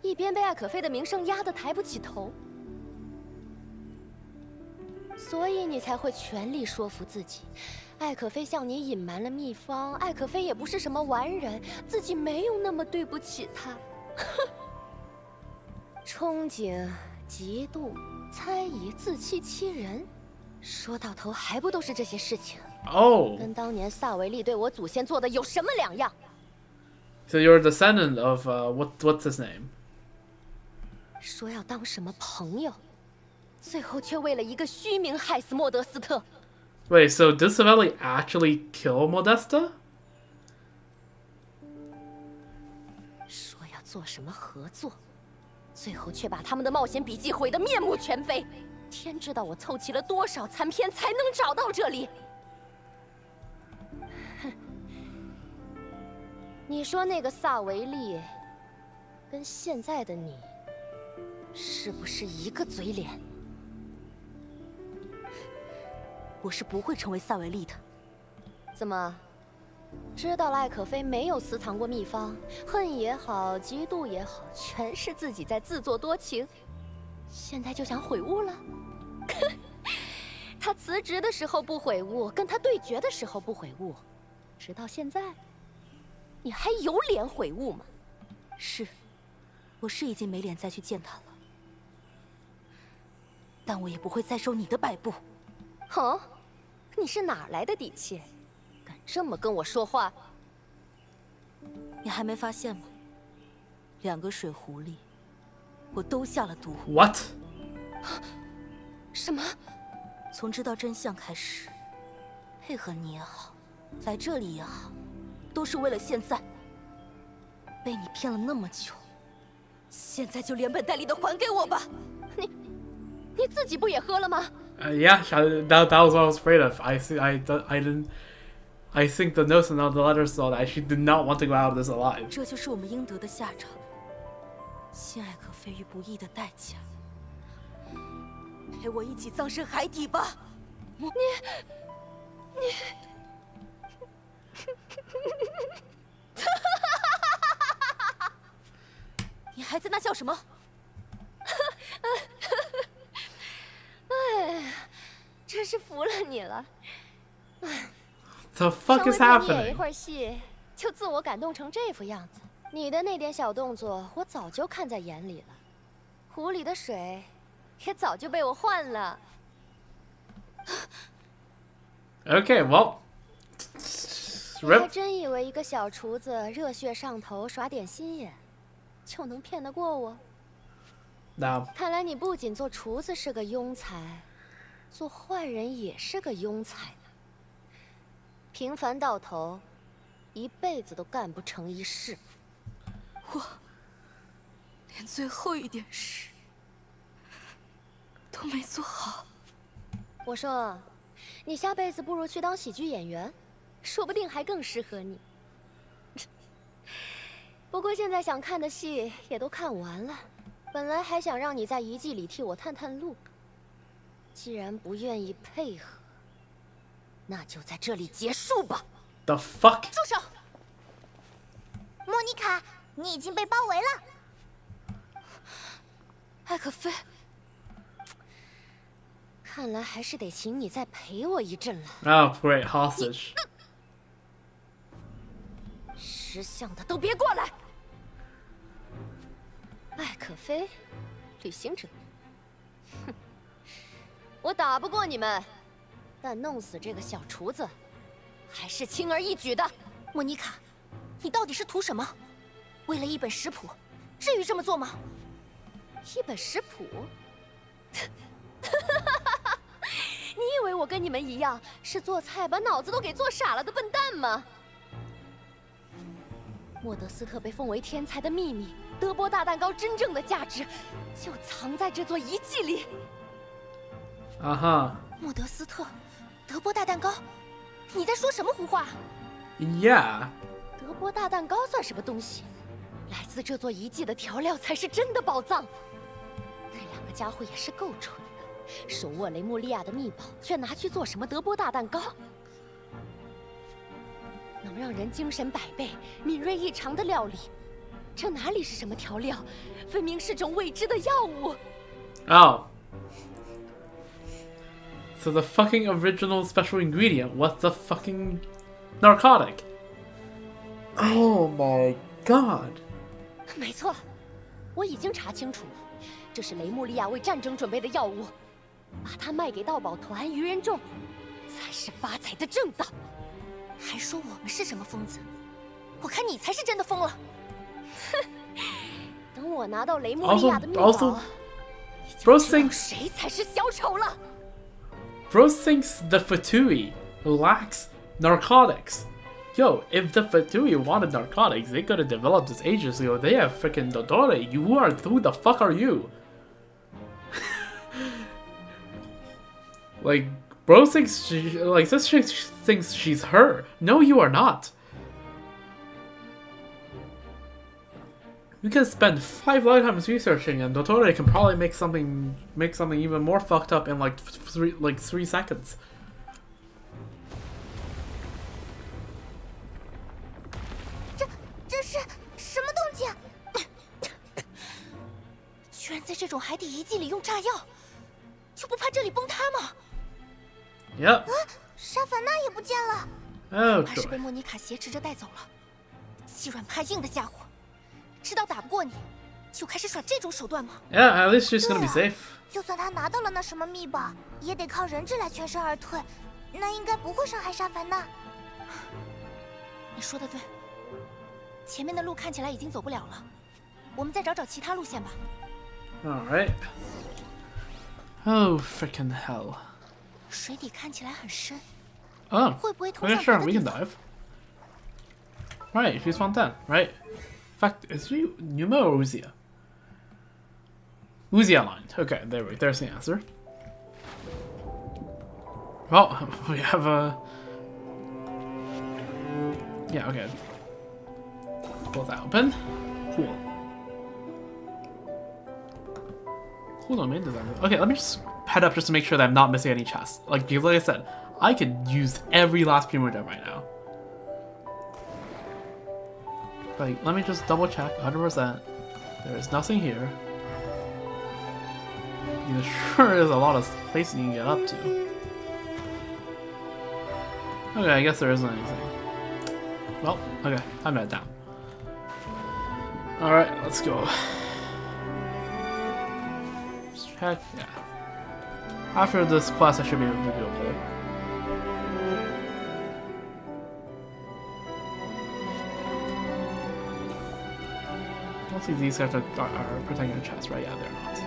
一边被艾可菲的名声压得抬不起头，所以你才会全力说服自己，艾可菲向你隐瞒了秘方，艾可菲也不是什么完人，自己没有那么对不起她。憧憬、嫉妒、猜疑、自欺欺人，说到头还不都是这些事情？哦，跟当年萨维利对我祖先做的有什么两样？ So you're a descendant of what's his name? 说要当什么朋友，最后却为了一个虚名害死莫德斯特。Wait, so did Savelli actually kill Modesta? 说要做什么合作，最后却把他们的冒险笔记毁得面目全非。天知道我凑齐了多少残篇才能找到这里。哼，你说那个萨维利，跟现在的你，是不是一个嘴脸？我是不会成为萨维利的。怎么？知道了艾可菲没有私藏过秘方，恨也好，嫉妒也好，全是自己在自作多情，现在就想悔悟了？他辞职的时候不悔悟，跟他对决的时候不悔悟，直到现在，你还有脸悔悟吗？是，我是已经没脸再去见他了，但我也不会再受你的摆布。哦，你是哪来的底气？ 敢这么跟我说话？你还没发现吗？2个水壶里，我都下了毒。What？ 什么？从知道真相开始，配合你也好，来这里也好，都是为了现在。被你骗了那么久，现在就连本带利的还给我吧！你自己不也喝了吗？ Yeah, that was what I was afraid of. I didn't. I think the notes and the letters saw that she did not want to go out of this alive. 这就是我们应得的下场，陷艾可菲于不义的代价。陪我一起葬身海底吧！你还在那笑什么？哎呀，真是服了你了。 The fuck is 稍微多演一 happening? 会儿戏，就自我感动成这副样子。你的那点小动作，我早就看在眼里了。壶里的水，也早就被我换了。Okay, well. 你还真以为一个小厨子热血上头，耍点心眼，就能骗得过我？ No. 看来你不仅做厨子是个庸才，做坏人也是个庸才。 平凡到头，一辈子都干不成一事。我连最后一点事都没做好。我说，你下辈子不如去当喜剧演员，说不定还更适合你。不过现在想看的戏也都看完了，本来还想让你在遗迹里替我探探路。既然不愿意配合，那就在这里结束吧。 The fuck？ 住手！莫妮卡，你已经被包围了。艾可菲，看来还是得请你再陪我一阵了。 Oh, great hostage. 识相的都别过来！艾可菲，旅行者，哼，我打不过你们，但弄死这个小厨子，还是轻而易举的。莫妮卡，你到底是图什么？为了一本食谱，至于这么做吗？一本食谱？你以为我跟你们一样是做菜把脑子都给做傻了的笨蛋吗？莫德斯特被封为天才的秘密，德波大蛋糕真正的价值，就藏在这座遗迹里。啊哈。莫德斯特，德波大蛋糕，你在说什么胡话 ？Yeah。德波大蛋糕算什么东西？来自这座遗迹的调料才是真的宝藏。那两个家伙也是够蠢的，手握雷穆利亚的秘宝，却拿去做什么德波大蛋糕？能让人精神百倍、敏锐异常的料理，这哪里是什么调料，分明是种未知的药物。Oh. So the fucking original special ingredient was the fucking narcotic. Oh my god. 没错，我已经查清楚了，这是雷穆利亚为战争准备的药物，把它卖给盗宝团愚人众，才是发财的正道。还说我们是什么疯子？我看你才是真的疯了。哼，等我拿到雷穆利亚的秘宝， Bro thinks 谁才是小丑了。Bro thinks the Fatui lacks narcotics. Yo, if the Fatui wanted narcotics, they could have developed this ages ago. They have freaking Dotore. Who the fuck are you? Like, bro thinks this chick thinks she's her. No, you are not. You can spend 5 lifetimes researching, and Dottore can probably make something even more fucked up in like 3 seconds. 这是什么动静？居然在这种海底遗迹里用炸药，就不怕这里崩塌吗？ Yep. 沙凡娜也不见了。Oh, 怕是被莫妮卡挟持着带走了。欺软怕硬的家伙，知道打不过你，就开始耍这种手段吗 Yeah, at least she's gonna be safe. 就算他拿到了那什么秘宝，也得靠人质来全身而退，那应该不会伤害沙凡娜。你说的对，前面的路看起来已经走不了了，我们再找找其他路线吧。All right. Oh, freaking hell. 水底看起来很深。 Oh, 会不会通 okay, 向 sure, 别 we 的 can 地方 dive. Right, she's Fontaine, right? In fact, is she Numa or Uzia? Uzia aligned. Okay, there's the answer. Well, we have a... Yeah, okay. Pull that open. Cool. Hold on, okay, let me just head up just to make sure that I'm not missing any chests. Like I said, I could use every last Primogem right now. Like, let me just double check 100%. There is nothing here. There sure is a lot of places you can get up to. Okay, I guess there isn't anything. Well, okay, I'm head down. Alright, let's go. Just check, yeah. After this quest, I should be able to do a pull. Let's see if these guys are protecting the chest, right? Yeah, they're not.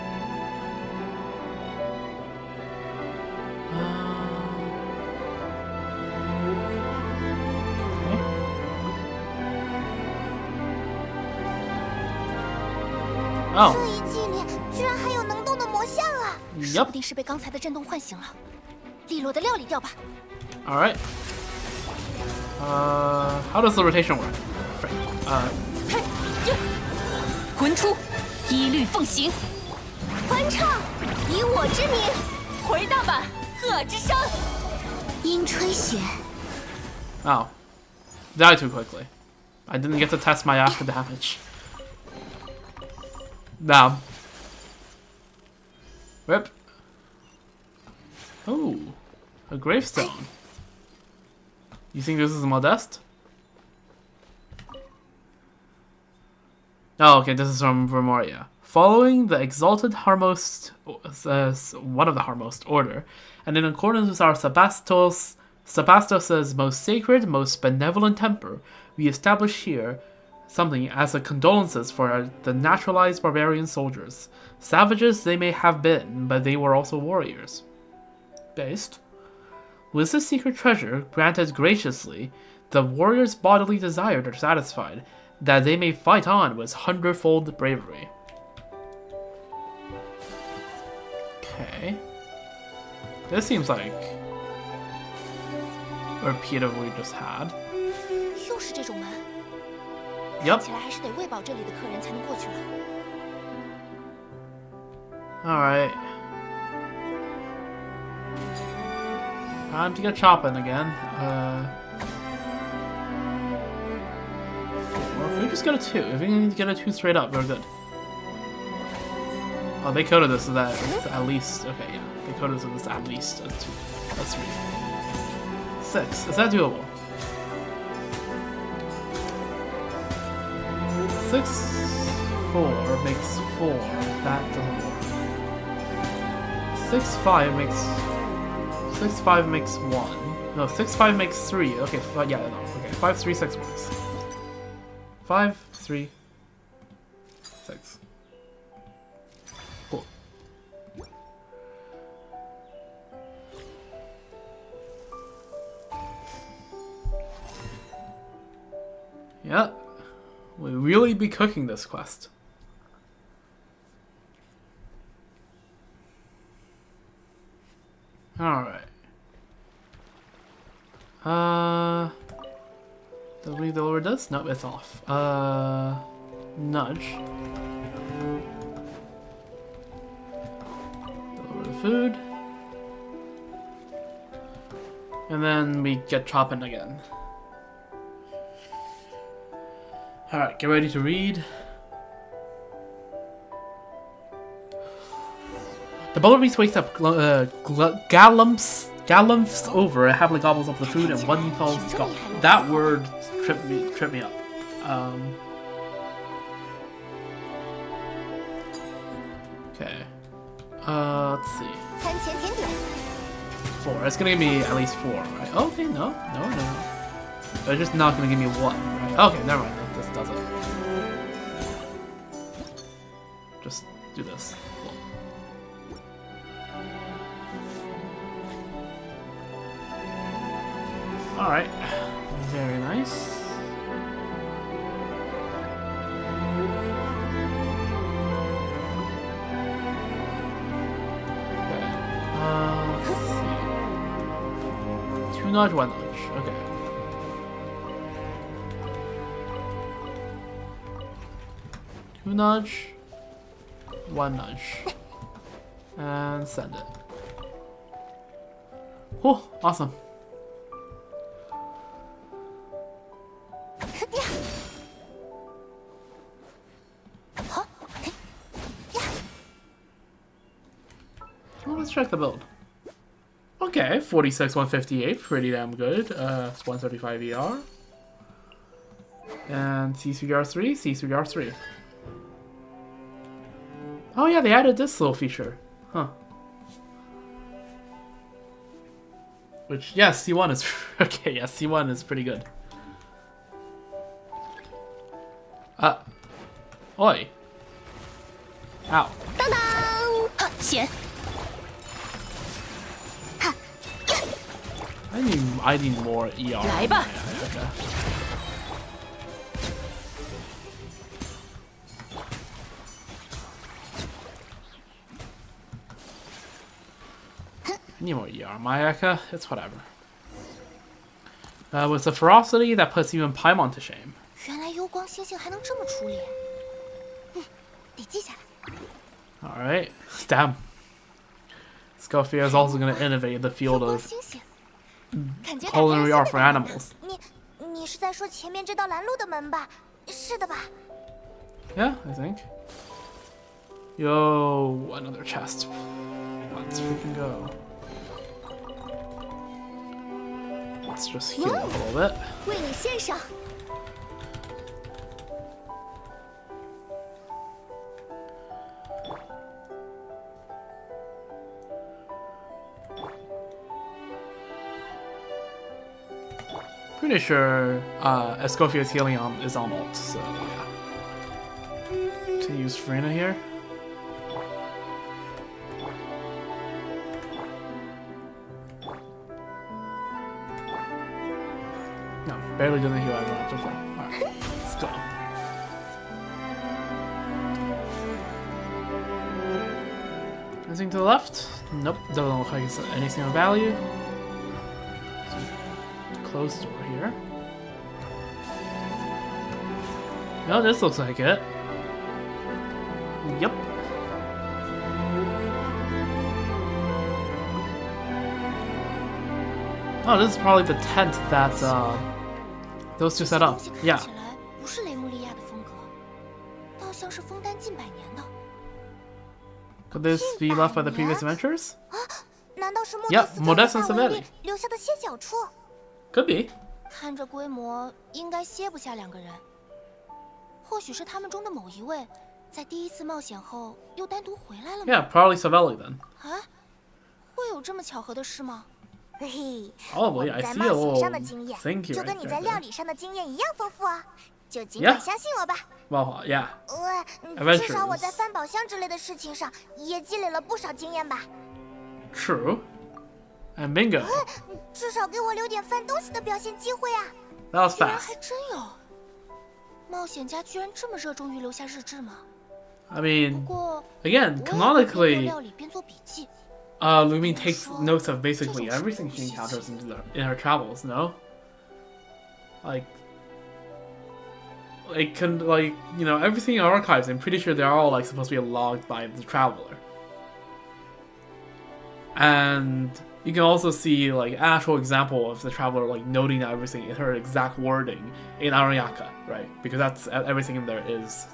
Oh. 这遗迹里居然还有能动的魔像啊！说不定是被刚才的震动唤醒了。利落的料理掉吧。All right. How does the rotation work? 魂出，一律奉行。欢唱，以我之名，回大阪，贺之声。音吹雪。Oh. Died too quickly. I didn't get to test my after damage. Damn. Rip. Oh. A gravestone. You think this is Modeste? Oh, okay, this is from Vermoria. following the exalted Harmost, one of the Harmost order, and in accordance with our Sebastos's most sacred, most benevolent temper, we establish here something as a condolences for the naturalized barbarian soldiers. Savages they may have been, but they were also warriors. Based. With this secret treasure granted graciously, the warriors' bodily desires are satisfied, that they may fight on with hundredfold bravery. Okay. This seems like a repeat of what we just had. 又是这种门。 Yep. 看起来还是得喂饱这里的客人才能过去了。 Alright. Time to get chopping again. 4. If we just get a 2. If we can get a 2 straight up, we're good. Oh, they coded this so that it's at least... Okay, yeah. They coded this so this at least a 2. That's 3. 6. Is that doable? 6, 4 makes 4. That doesn't work. 6, 5 makes... 6, 5 makes 1. No, 6, 5 makes 3. Okay, yeah, no. Okay, 5, 3, 6 works. 5, 3, 6. Cool. Yeah. We'll really be cooking this quest. Alright. Did we deliver this? Nope, it's off. Nudge. Deliver the food. And then we get chopping again. Alright, get ready to read. The Bubble Beast wakes up, galumps over, and happily gobbles up the food, and one falls gone. That word tripped me up. Okay. Let's see. 4. It's gonna give me at least 4, right? Okay, no. They're just not gonna give me 1, right? Okay, never mind. This does it. Just do this. Cool. Alright. Very nice. Okay. Let's see. 2 nudge, 1 nudge. Okay. Two nudge, 1 nudge, and send it. Oh, awesome. Well, let's check the build. Okay, 46, 158, pretty damn good. It's 135 ER. And C3R3, C3R3. Oh yeah, they added this little feature. Huh. Which, yeah, C1 is... okay, yeah, C1 is pretty good. Oi. Ow. I need more ER. Yeah, okay. I need more ER. Mayaka, it's whatever. With a ferocity that puts even Paimon to shame. 原来幽光星星还能这么处理，得记下来。Alright. Damn. Escoffier is also going to innovate the field of culinary art for animals. 你是在说前面这道拦路的门吧？是的吧？ Yeah, I think. Yo, another chest. Let's freaking go. Let's just heal up a little bit. 为你献上。Pretty sure Escoffier's healing is on ult, so yeah. To use Frina here. No, barely doesn't heal everyone so far. Alright, let's go. Anything to the left? Nope, doesn't look like it's anything of value. Closed door here. No, this looks like it. Yep. Oh, this is probably the tent that those two set up. Yeah. 不是雷穆利亚的风格，倒像是枫丹近百年的。 Could this be left by the previous adventures? 难道是莫 Yep, 德斯 Modest 特 and 和萨维利 Savelli. 留下的歇脚处？ Could be. 看这规模，应该歇不下2个人。或许是他们中的某一位，在第一次冒险后又单独回来了吗？ Yeah, probably Savelli then. 啊，会有这么巧合的事吗？嘿嘿， Oh, 我 yeah, 们 I 在 see 冒 a 险 little 上的经验， thinky 就跟 right 你在 there. 料理上的经验一样丰富啊！就尽管 Yeah. 相信我吧。 Well, yeah. 至少我在翻宝箱之类的事情上也积累了不少经验吧。 True. And bingo. 至少给我留点翻东西的表现机会啊！ That was 居然 fast. 还真有，冒险家居然这么热衷于留下日志吗？ I mean, 不过 again, 我也会边做 canonically, 料理边做笔记。 Lumi takes notes of basically everything she encounters in her travels, no? Like, you know, everything in archives, I'm pretty sure they're all, like, supposed to be logged by the traveler. And you can also see, like, actual example of the traveler, like, noting everything in her exact wording in Aranyaka, right? Because that's everything in there is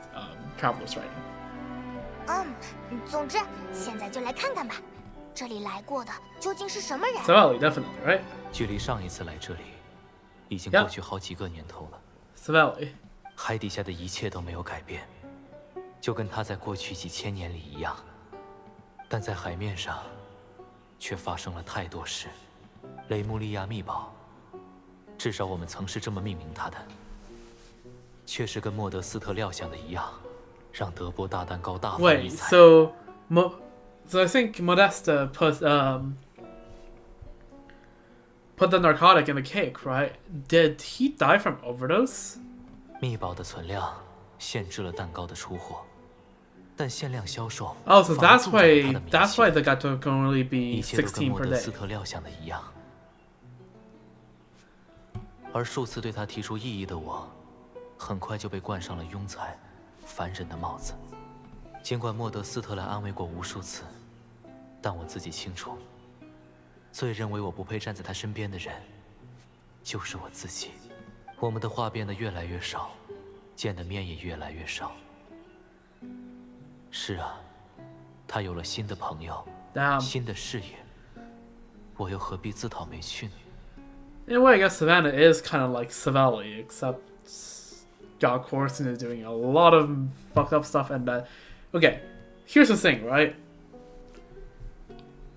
traveler's writing. 总之，现在就来看看吧，这里来过的究竟是什么人？ Savelli, definitely, right? 距离上一次来这里，已经过去好几个年头了。 Savelli. 海底下的一切都没有改变，就跟他在过去几千年里一样。但在海面上，却发生了太多事。雷穆利亚秘宝，至少我们曾是这么命名它的，确实跟莫德斯特料想的一样，让德波大蛋糕大放异 Wait, 彩。 so I think Modesta put the narcotic in the cake, right? Did he die from overdose? 秘宝的存量限制了蛋糕的出货，但限量销售。 Oh, so 反而 that's 助长了 why 它的名 that's 气 why the gato can only 一 be 切都跟 16莫 per 德 day. 斯特料想的一样。而数次对他提出异议的我，很快就被冠上了庸才、凡人的帽子。尽管莫德斯特来安慰过无数次，但我自己清楚，最认为我不配站在他身边的人，就是我自己。我们的话变得越来越少，见的面也越来越少。是啊，他有了新的朋友， Damn. 新的事业，我又何必自讨没趣呢？ In a way, I guess Savannah is kind of like Savelli, except God Corson is doing a lot of fucked up stuff, and okay, here's the thing, right?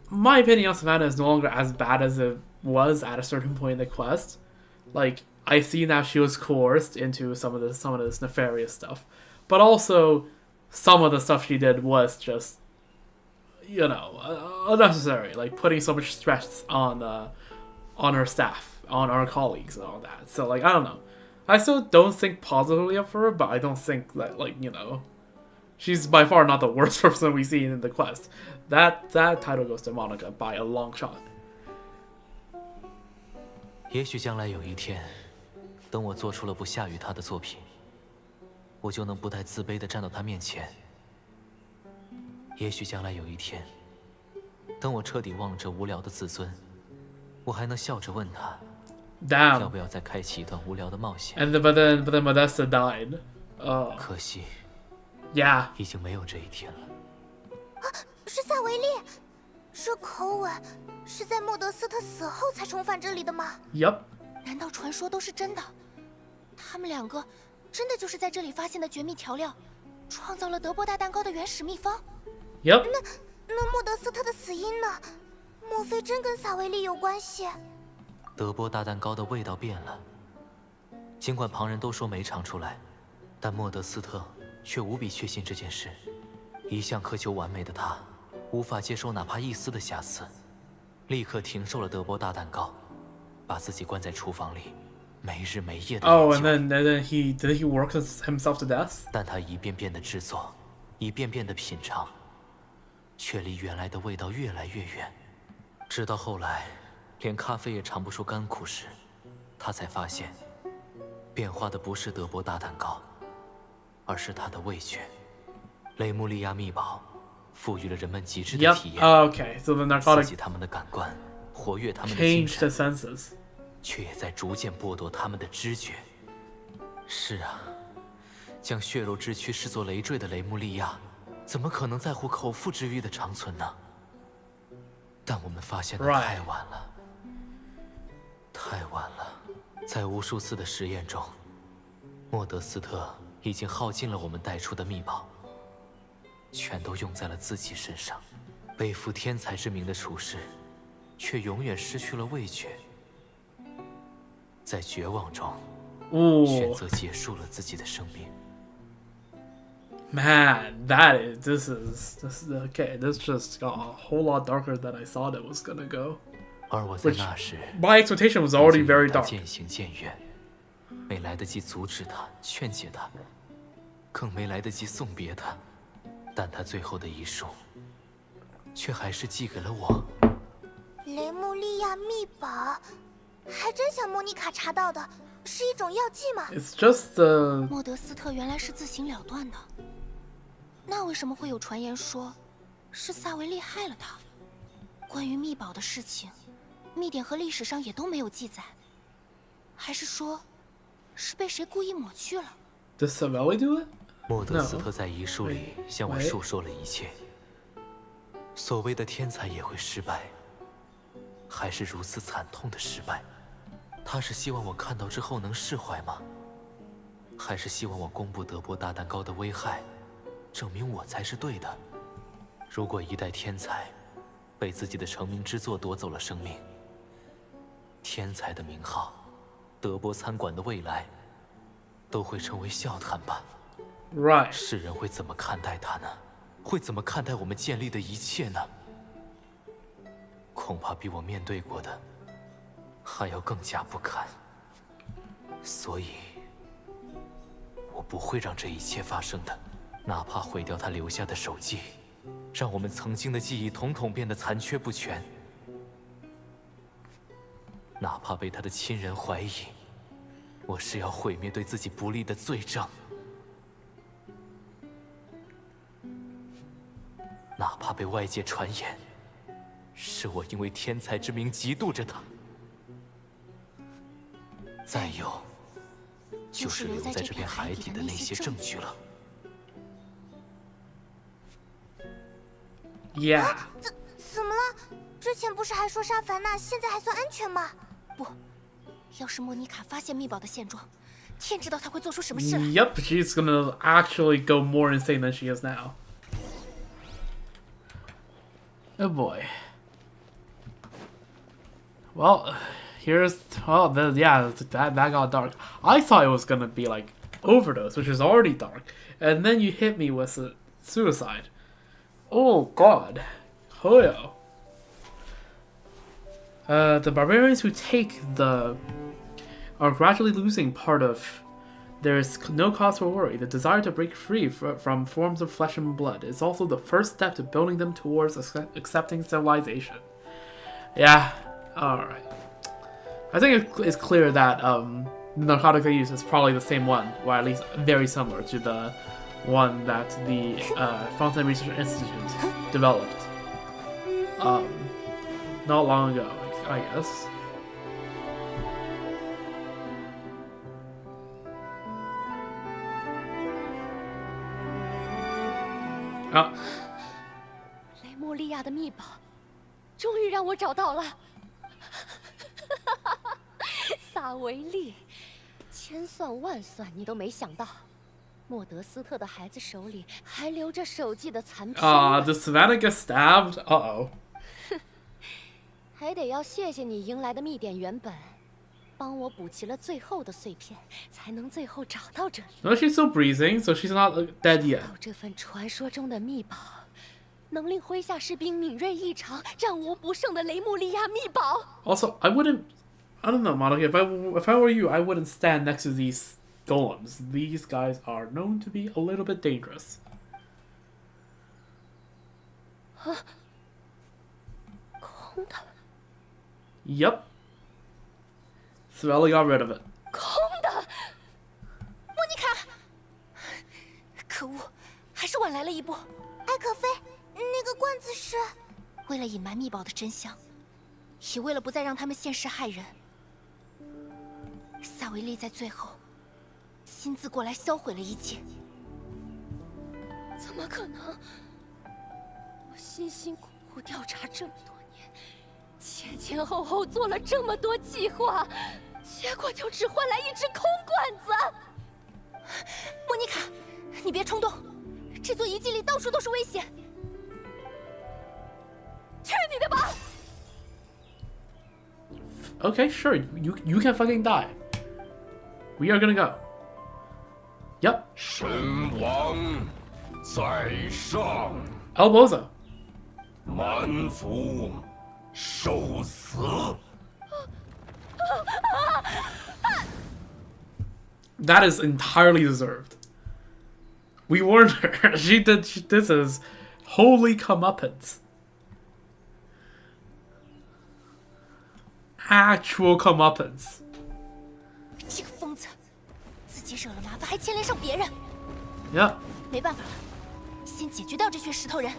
My opinion on Savannah is no longer as bad as it was at a certain point in the quest. Like, I see now she was coerced into some of this nefarious stuff, but also some of the stuff she did was just, you know, unnecessary. Like putting so much stress on her staff, on our colleagues, and all that. So like, I don't know. I still don't think positively of her, but I don't think that, like, you know, she's by far not the worst person we see in the quest. That title goes to Monica by a long shot. 也许将来有一天，等我做出了不下于他的作品，我就能不带自卑地站到他面前。也许将来有一天，等我彻底忘了这无聊的自尊，我还能笑着问他， Damn. 要不要再开启一段无聊的冒险？ But then Modesta died. 可惜 Yeah. 已经没有这一天了。是萨维利，这口吻是在莫德斯特死后才重返这里的吗？ Yep. 难道传说都是真的？他们2个真的就是在这里发现的绝密调料，创造了德波大蛋糕的原始秘方？ Yep. 那莫德斯特的死因呢？莫非真跟萨维利有关系？德波大蛋糕的味道变了，尽管旁人都说没尝出来，但莫德斯特却无比确信这件事。一向苛求完美的他，无法接受哪怕一丝的瑕疵，立刻停售了德波大蛋糕，把自己关在厨房里，没日没夜的研究。Oh, and then he work himself to death. 但他一遍遍的制作，一遍遍的品尝，却离原来的味道越来越远。直到后来，连咖啡也尝不出甘苦时，他才发现，变化的不是德波大蛋糕，而是他的味觉。雷穆利亚秘宝赋予了人们极致的体验。Okay, so the narcotic 刺激他们的感官，活跃他们的精 changed the 神， senses. 却也在逐渐剥夺他们的知觉。是啊，将血肉之躯视作累赘的雷穆利亚，怎么可能在乎口腹之欲的长存呢？但我们发现的太晚了，太晚了。在无数次的实验中，莫德斯特已经耗尽了我们带出的秘宝，全都用在了自己身上。背负天才之名的厨师，却永远失去了味觉，在绝望中选择结束了自己的生命。Man, this is okay. This just got a whole lot darker than I thought it was gonna go. 而我在那时 My expectation was already very 已经与他 dark. 渐行渐远，没来得及阻止他、劝解他，更没来得及送别他。但他最后的遗书，却还是寄给了我。雷穆利亚秘宝，还真像莫妮卡查到的，是一种药剂吗？ It's just the 莫德斯特原来是自行了断的，那为什么会有传言说，是萨维利害了他？关于秘宝的事情，秘典和历史上也都没有记载，还是说，是被谁故意抹去了？ Did Savelli do it? 莫德斯特在遗书里向我述说了一切。所谓的天才也会失败，还是如此惨痛的失败。他是希望我看到之后能释怀吗？还是希望我公布德波大蛋糕的危害，证明我才是对的？如果一代天才被自己的成名之作夺走了生命，天才的名号，德波餐馆的未来，都会成为笑谈吧。Right. 世人会怎么看待他呢？会怎么看待我们建立的一切呢？恐怕比我面对过的还要更加不堪。所以，我不会让这一切发生的，哪怕毁掉他留下的手记，让我们曾经的记忆统统变得残缺不全，哪怕被他的亲人怀疑，我是要毁灭对自己不利的罪证。哪怕被外界传言，是我因为天才之名嫉妒着他。再有，就是留在这片海底的那些证据了。Yeah. 怎么了？之前不是还说沙凡娜现在还算安全吗？不，要是莫妮卡发现秘宝的现状，天知道她会做出什么事来。 Yep, she's gonna actually go more insane than she is now. Oh boy. Well, that got dark. I thought it was gonna be like overdose, which is already dark, and then you hit me with suicide. Oh god. Hoyo. The barbarians who take are gradually losing part of. There is no cause for worry. The desire to break free from forms of flesh and blood is also the first step to building them towards accepting civilization. Yeah, alright. I think it's clear that the narcotic they use is probably the same one, or at least very similar to the one that the Fountain Research Institute developed not long ago, I guess. Ah. 雷莫利亚的秘宝，终于让我找到了。萨维利，千算万算，你都没想到，莫德斯特的孩子手里还留着手记的残片。Did Savannah get stabbed? Uh-oh. 还得要谢谢你迎来的秘典原本，帮我补齐了最后的碎片，才能最后找到这里。No, she's still breathing, so she's not dead yet. 这份传说中的秘宝，能令麾下士兵敏锐异常、战无不胜的雷穆利亚秘宝。Also, I don't know, Monica. If I were you, I wouldn't stand next to these golems. These guys are known to be a little bit dangerous. 空的。Yep. Svella got rid of it. 空的。莫妮卡，可恶，还是晚来了一步。艾可菲，那个罐子是？为了隐瞒秘宝的真相，也为了不再让他们现世害人，萨维利在最后亲自过来销毁了一切。怎么可能？我辛辛苦苦调查这么多年，前前后后做了这么多计划，结果就只换来一只空罐子。莫妮卡，你别冲动，这座遗迹里到处都是危险。去你的吧！ Okay, sure. You can fucking die. We are gonna go. Yep. 神王在上。Elbozo. 蛮族受死。That is entirely deserved. We warned her. This is holy comeuppance. Actual comeuppance. 这个疯子，自己惹了麻烦，还牵连上别人。Yep. 没办法了，先解决掉这群石头人。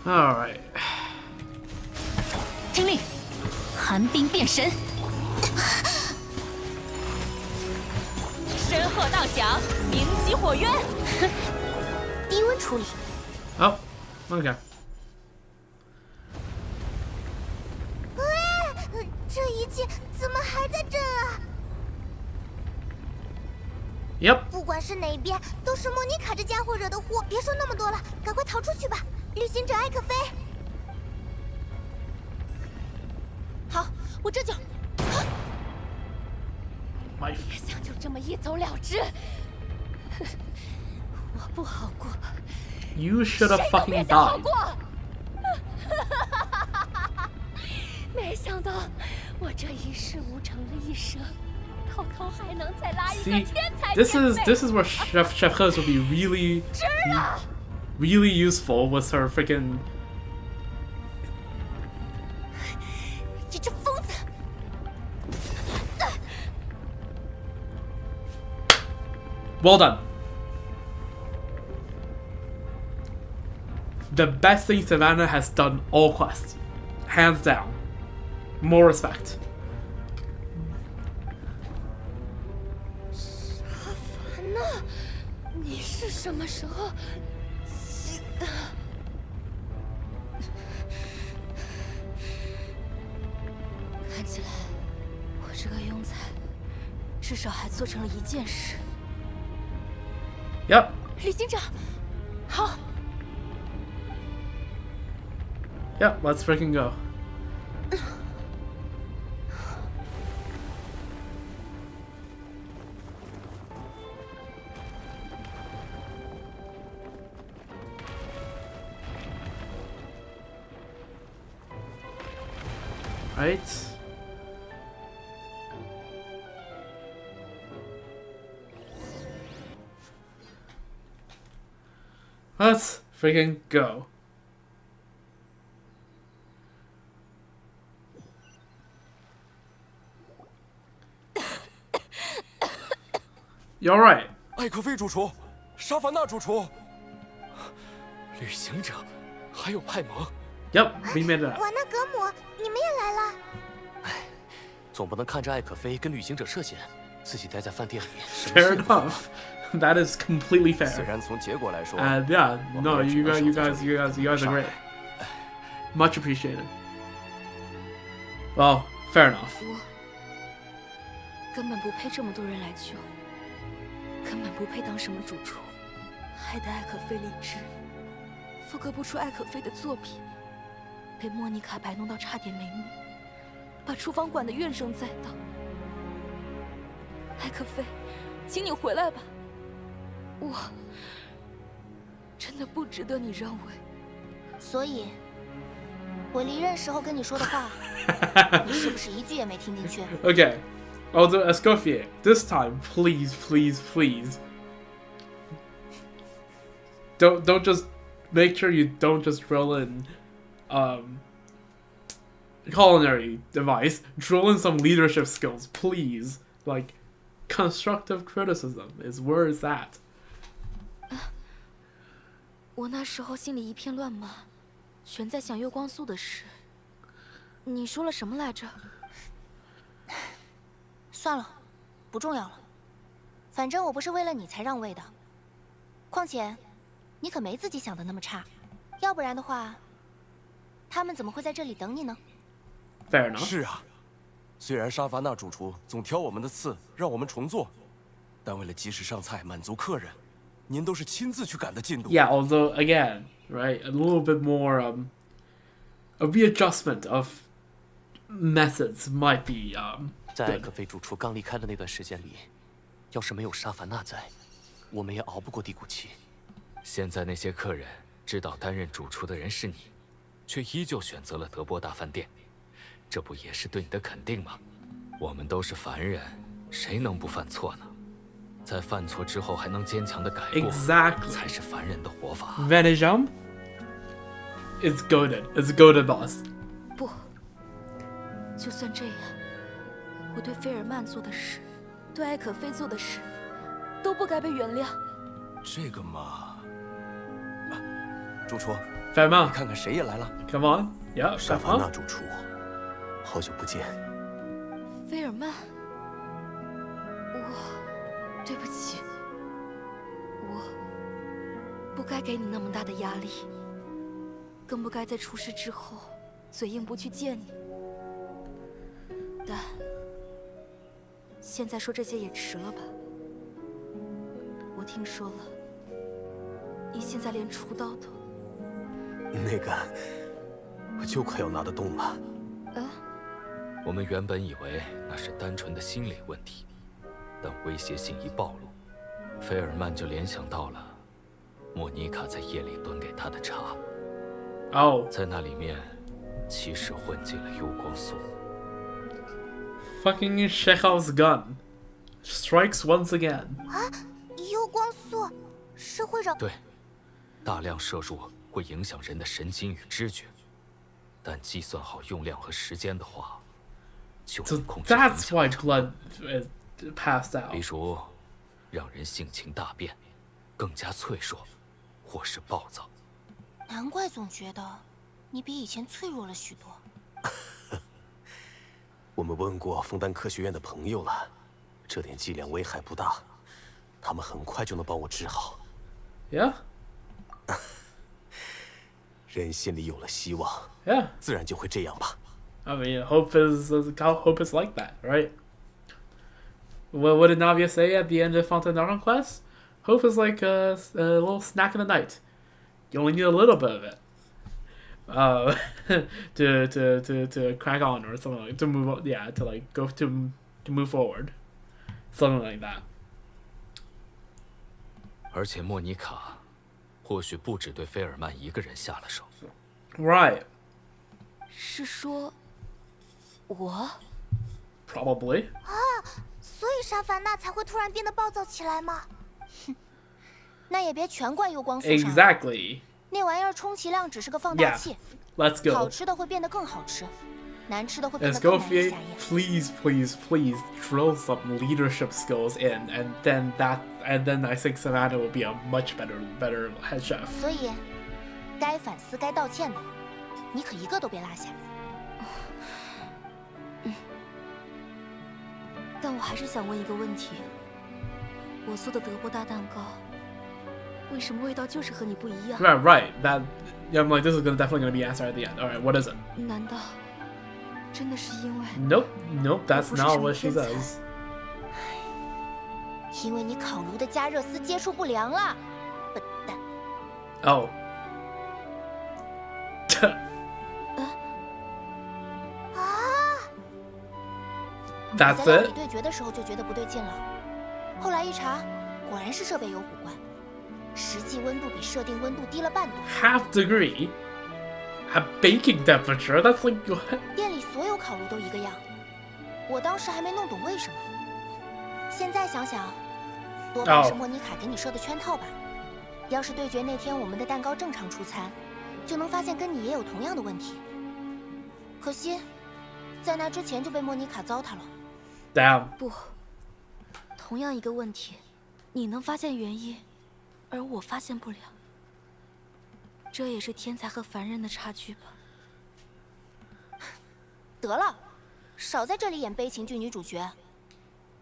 All right. 听令，寒冰变神。身鹤荡响，鸣击火渊。低温处理。Oh, okay. 这一切怎么还在这啊 Yep. 不管是哪边，都是莫妮卡这家伙惹的祸。别说那么多了，赶快逃出去吧！旅行者艾可菲。好，我这就。别想就这么一走了之，我不好过。You should have fucking 好 died. 过。没想到我这一事无成的一生，偷偷还能再拉一个 See, 天才 this is where Chef Hez would be really useful with her freaking. 你这疯子！ Well done. The best thing Savannah has done all quests. Hands down. More respect. 沙凡娜，你是什么时候记得？看起来，我这个庸才，至少还做成了一件事。 Yep. 旅行者，好。 Yep, let's freaking go. Right. Let's freaking go. You all right? 艾可菲主厨，沙凡娜主厨，旅行者，还有派蒙。Yep, we made it. 瓦纳格姆，你们也来了。总不能看着艾可菲跟旅行者涉险，自己待在饭店里。 Fair enough. That is completely fair. 虽然从结果来说 yeah, no, you guys are great. Much appreciated. Well, fair enough. 我根本不配这么多人来救，根本不配当什么主厨，害得艾可菲离职，复刻不出艾可菲的作品，被莫妮卡摆弄到差点没命。把厨房管得怨声载道。艾克菲，请你回来吧，我真的不值得你让位。所以，我离任时候跟你说的话，你是不是一句也没听进去？ Okay. Although Escoffier, this time, please, please, please. Don't just make sure you don't just drill in culinary device. Drill in some leadership skills, please. Like constructive criticism is where is that? 我那时候心里一片乱麻，全在想月光素的事。你说了什么来着？算了，不重要了。反正我不是为了你才让位的。况且，你可没自己想的那么差。要不然的话，他们怎么会在这里等你呢？ Fair enough. 是啊，虽然沙发那主厨总挑我们的刺，让我们重做，但为了及时上菜，满足客人，您都是亲自去赶的进度。Yeah, although again, right, a little bit more a readjustment of methods might be 在艾克菲主厨刚离开的那段时间里，要是没有沙凡娜在，我们也熬不过低谷期。现在那些客人知道担任主厨的人是你，却依旧选择了德波大饭店，这不也是对你的肯定吗？我们都是凡人，谁能不犯错呢？在犯错之后还能坚强的改过， Exactly. 才是凡人的活法。Venijum is goaded. It's goaded boss. 不，就算这样，我对菲尔曼做的事，对艾可菲做的事，都不该被原谅。这个嘛，主厨，菲尔曼，你看看谁也来了。 Come on, yeah, 沙凡娜主厨，好久不见。菲尔曼，对不起，我不该给你那么大的压力，更不该在出事之后嘴硬不去见你。但现在说这些也迟了吧？我听说了，你现在连厨刀都……那个，我就快要拿得动了。我们原本以为那是单纯的心理问题，但威胁性一暴露，菲尔曼就联想到了莫妮卡在夜里端给他的茶。在那里面其实混进了幽光素。Fucking Chekhov's gun strikes once again. 啊，幽光素是会让……对，大量摄入会影响人的神经与知觉，但计算好用量和时间的话，就能控制影响。 That's why blood is passed out. 例如，让人性情大变，更加脆弱，或是暴躁。难怪总觉得你比以前脆弱了许多。我们问过枫丹科学院的朋友了，这点剂量危害不大，他们很快就能帮我治好。Yeah. 人心里有了希望， Yeah. 自然就会这样吧。I mean, hope is like that, right? What did Navia say at the end of Fontaine Quest? Hope is like a little snack in the night. You only need a little bit of it, to crack on or something like to move. Yeah, to like go to move forward, something like that. 而且莫妮卡或许不只对菲尔曼一个人下了手。Right. 是说，我 Probably. 啊，所以沙凡娜才会突然变得暴躁起来吗？哼，那也别全怪幽光素上。 Exactly. 那玩意儿充其量只是个放大器。 Let's go. 好吃的会变得更好吃，难吃的会变得更难以下咽。 Please, please, please drill some leadership skills in, and then I think Savannah will be a much better head chef. 所以，该反思、该道歉的，你可一个都别落下。但我还是想问一个问题：我做的德国大蛋糕，为什么味道就是和你不一样？ Right. That I'm like, this is definitely gonna be answered at the end. All right, what is it? 难道真的是因为 Nope. That's not what she says. 因为你烤炉的加热丝接触不良了，笨蛋。Oh. 啊， That's 我在料理 it? 对决的时候就觉得不对劲了，后来一查，果然是设备有古怪，实际温度比设定温度低了半度。Half degree at baking temperature? That's like what? 店里所有烤炉都一个样，我当时还没弄懂为什么。现在想想，多半是莫妮卡给你设的圈套吧。要是对决那天我们的蛋糕正常出餐，就能发现跟你也有同样的问题。可惜，在那之前就被莫妮卡糟蹋了。Damn. 不，同样一个问题，你能发现原因，而我发现不了。这也是天才和凡人的差距吧。得了，少在这里演悲情剧女主角。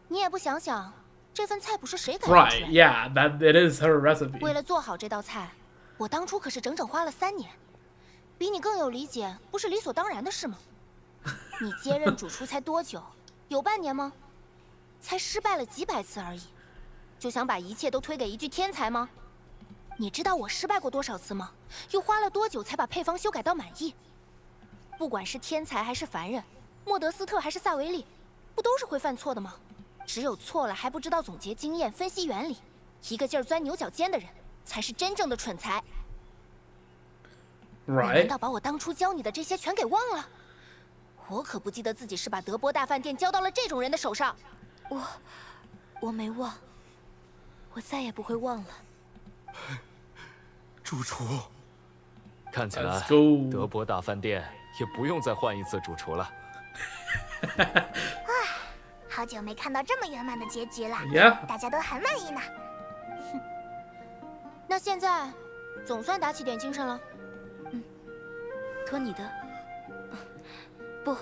你也不想想，这份菜谱是谁改的出来的？ Right, yeah, that it is her recipe. 为了做好这道菜，我当初可是整整花了3年。比你更有理解，不是理所当然的事吗？你接任主厨才多久？有半年吗？才失败了几百次而已，就想把一切都推给一句天才吗？你知道我失败过多少次吗？又花了多久才把配方修改到满意？不管是天才还是凡人，莫德斯特还是萨维利，不都是会犯错的吗？只有错了还不知道总结经验、分析原理，一个劲儿钻牛角尖的人，才是真正的蠢材。你难道把我当初教你的这些全给忘了？我可不记得自己是把德波大饭店交到了这种人的手上。我没忘，我再也不会忘了。主厨，看起来德波大饭店也不用再换一次主厨了。好久没看到这么圆满的结局了， Yeah. 大家都很满意呢。那现在总算打起点精神了。托你的，不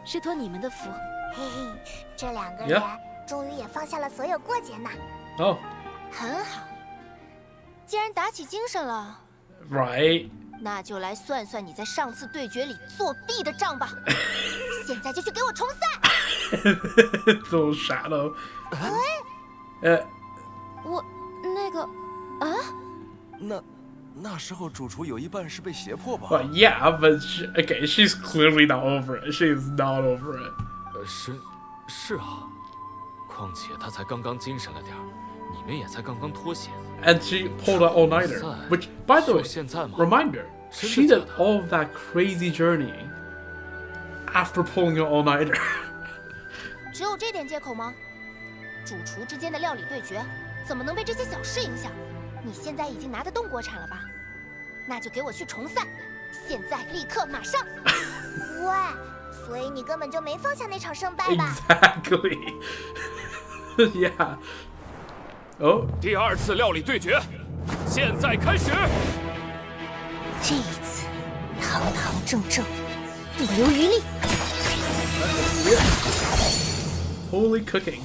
是托你们的福。嘿嘿，这2个人终于也放下了所有过节呢。Oh. 很好，既然打起精神了 Right. 那就来算算你在上次对决里作弊的账吧。现在就去给我重赛。Little shadow. 我那个那时候主厨有一半是被胁迫吧？ Well, yeah, but okay, she's clearly not over it. She is not over it. 是啊，况且他才刚刚精神了点儿，你们也才刚刚脱险。And she pulled an all-nighter, which, by the way, reminder, she did all of that crazy journeying after pulling an all-nighter. 只有这点借口吗？主厨之间的料理对决，怎么能被这些小事影响？你现在已经拿得动国产了吧？那就给我去重赛，现在立刻马上！喂，所以你根本就没放下那场胜败吧 Exactly. Yeah. Oh. 第2次料理对决，现在开始。这一次堂堂正正，不留余力。Holy cooking.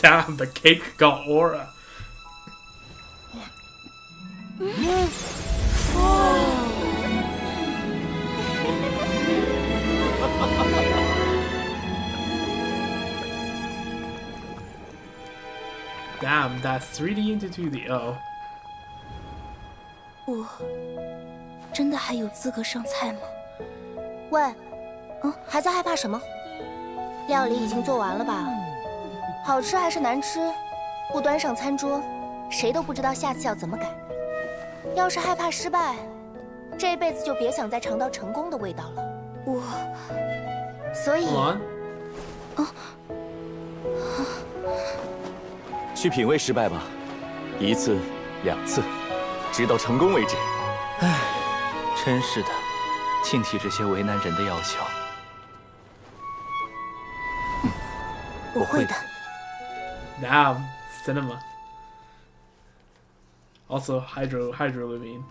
Damn, the cake got aura. Damn, that's 3D into 2D. Oh. 我真的还有资格上菜吗？喂，还在害怕什么？料理已经做完了吧？好吃还是难吃，不端上餐桌，谁都不知道下次要怎么改。要是害怕失败，这辈子就别想再尝到成功的味道了。所以，去品味失败吧，1次、2次，直到成功为止。唉，真是的，净提这些为难人的要求。我会的。Damn, cinema. Also, hydrolumine.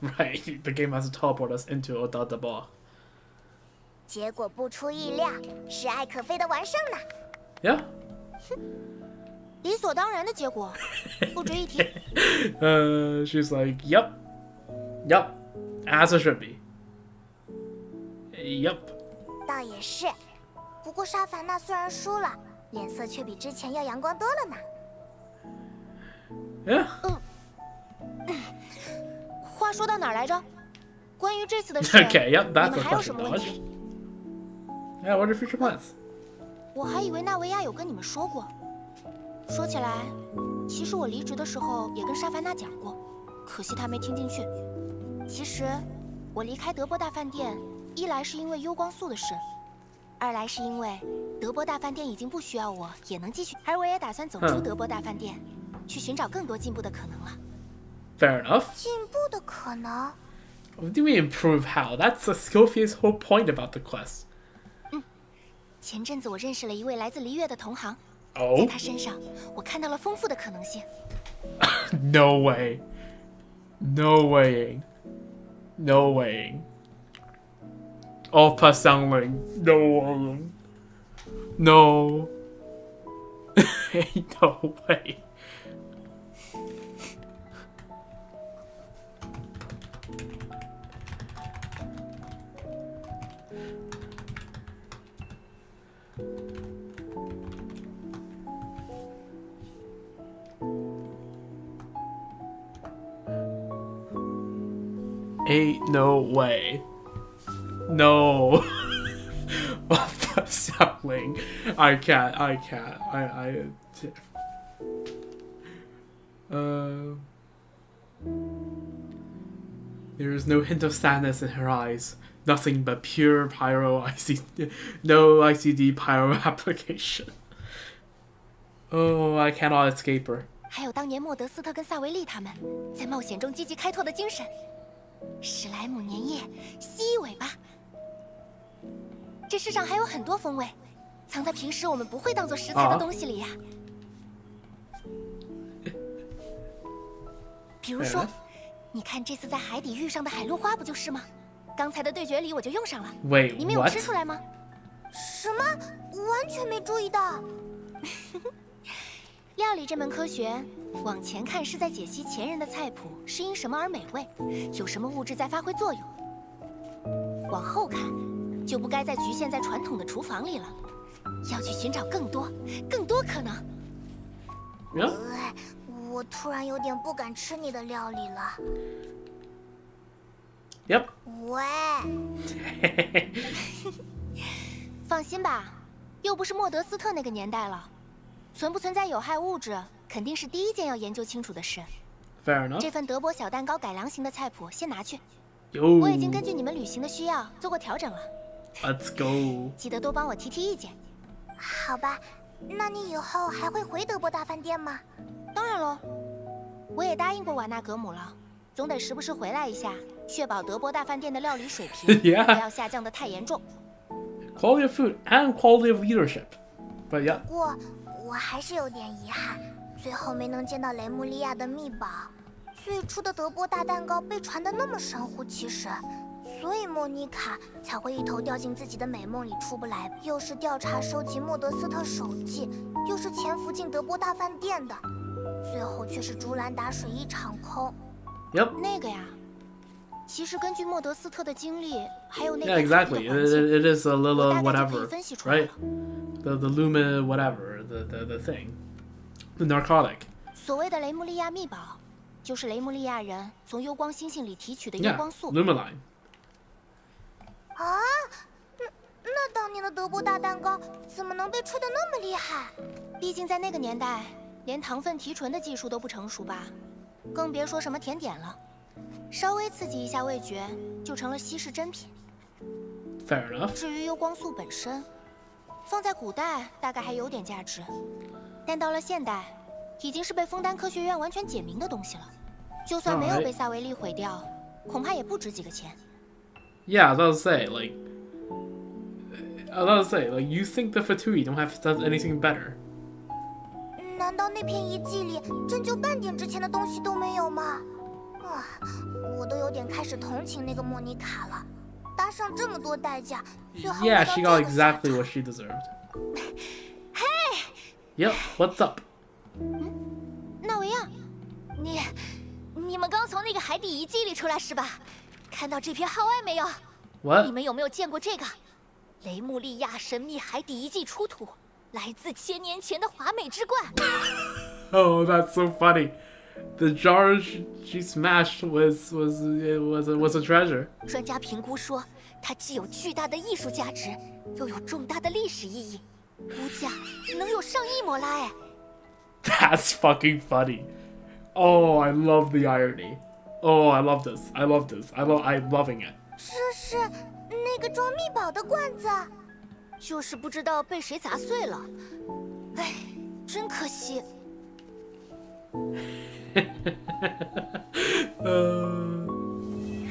Right, the game has to teleport us into the ball. 结果不出意料，是艾可菲的完胜呢。Yeah. 理所当然的结果，不值一提。She's like, yep, as it should be. Yep. 倒也是，不过沙凡娜虽然输了，脸色却比之前要阳光多了呢。Yeah. 话说到哪儿来着？关于这次的事， Okay, yep, 你 that's 们 a 还有 question, 什么问 Dodge. 题？ Yeah, what are your future plans? 我还以为纳维亚有跟你们说过。说起来，其实我离职的时候也跟沙凡娜讲过，可惜她没听进去。其实，我离开德波大饭店，一来是因为幽光素的事，二来是因为德波大饭店已经不需要我，也能继续。而我也打算走出德波大饭店，去寻找更多进步的可能了。Fair enough. 进步的可能？ What do you mean improve how? That's Escoffier's whole point about the quest. 前阵子我认识了一位来自璃月的同行， Oh? 在他身上，我看到了丰富的可能性。No way. No way. No way. Oppa Soundling. No. No. Ain't no way. Ain't no way. No. Soundling. I can't. There is no hint of sadness in her eyes. Nothing but pure pyro ICD. No ICD pyro application. Oh, I cannot escape her. 还有当年莫德斯特跟萨维利他们在冒险中积极开拓的精神，史莱姆粘液、蜥蜴尾巴，这世上还有很多风味，藏在平时我们不会当做食材的东西里呀。比如说，你看这次在海底遇上的海陆花不就是吗？刚才的对决里我就用上了。Wait, 你们有 what? 吃出来吗？什么？完全没注意到。料理这门科学，往前看是在解析前人的菜谱是因什么而美味，有什么物质在发挥作用；往后看，就不该再局限在传统的厨房里了，要去寻找更多可能。我突然有点不敢吃你的料理了。Yep. 喂。放心吧，又不是莫德斯特那个年代了。存不存在有害物质，肯定是第一件要研究清楚的事。Fair enough. 这份德波小蛋糕改良型的菜谱先拿去， Yo. 我已经根据你们旅行的需要做过调整了。Let's go. 记得多帮我提意见。好吧，那你以后还会回德波大饭店吗？当然喽，我也答应过瓦纳格姆了，总得时不时回来一下，确保德波大饭店的料理水平 Yeah. 不要下降得太严重。Quality of food and quality of leadership. But yeah. 不过我还是有点遗憾，最后没能见到雷穆利亚的秘宝。最初的德波大蛋糕被传得那么神乎其神，所以莫妮卡才会一头掉进自己的美梦里出不来。又是调查收集莫德斯特手记，又是潜伏进德波大饭店的，最后却是竹篮打水一场空。Yep. 那个呀，其实根据莫德斯特的经历，还有那个 Yeah, exactly. It is a little 我大概就可以 whatever, 分析出来了。 right? The lumen whatever, the thing, the narcotic. 所谓的雷穆利亚秘宝，就是雷穆利亚人从幽光星星里提取的幽 Yeah, 光素。 lumeline. 啊，那当年的德波大蛋糕怎么能被吹得那么厉害？毕竟在那个年代，连糖分提纯的技术都不成熟吧，更别说什么甜点了。稍微刺激一下味觉，就成了稀世珍品。 Fair enough. 至于幽光素本身，放在古代大概还有点价值，但到了现代，已经是被枫丹科学院完全解明的东西了。就算没有被萨维利毁掉，恐怕也不值几个钱。Yeah, I was about to say, like, you think the Fatui don't have does anything better? 难道那片遗迹里真就半点值钱的东西都没有吗？我都有点开始同情那个莫妮卡了，搭上这么多代价，最后 Yeah, she got exactly what she deserved. Hey! Yep, what's up? 纳维亚，你们刚从那个海底遗迹里出来是吧？看到这片号外没有？ What? 你们有没有见过这个？雷穆利亚神秘海底遗迹出土，来自1000年前的华美之冠。Oh, that's so funny. The jar she smashed was a treasure. 专家评估说，它既有巨大的艺术价值，又有重大的历史意义，估价能有上亿摩拉哎。That's fucking funny. Oh, I love the irony. Oh, I love this. I love this. I'm loving it. 这是那个装秘宝的罐子，就是不知道被谁砸碎了，哎，真可惜。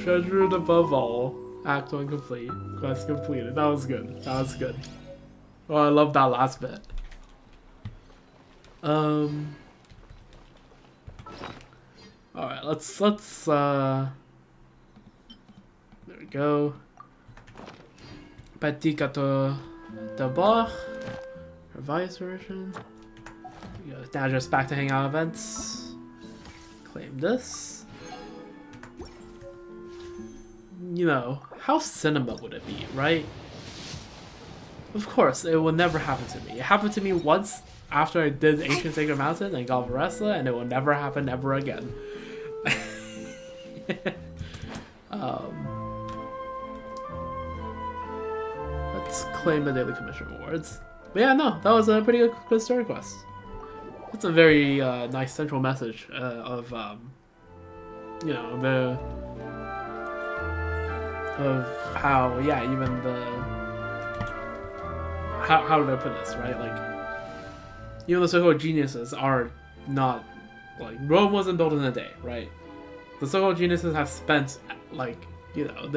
Treasured above all. Act 1 complete. Quest completed. That was good. That was good. Oh, I love that last bit. Alright, let's there we go. Petit gâteau de bord. Revised version. Now just back to hangout events. Claim this. You know, how cinema would it be, right? Of course, it will never happen to me. It happened to me once after I did Ancient Sacred Mountain and got Varesa, and it will never happen ever again. Let's claim the Daily Commission Awards. But yeah, no, that was a pretty good story quest. It's a very nice central message of, you know, of how, yeah, even how do I put this, right? Like, even the so-called geniuses are not, like, Rome wasn't built in a day, right? The so-called geniuses have spent, like, you know,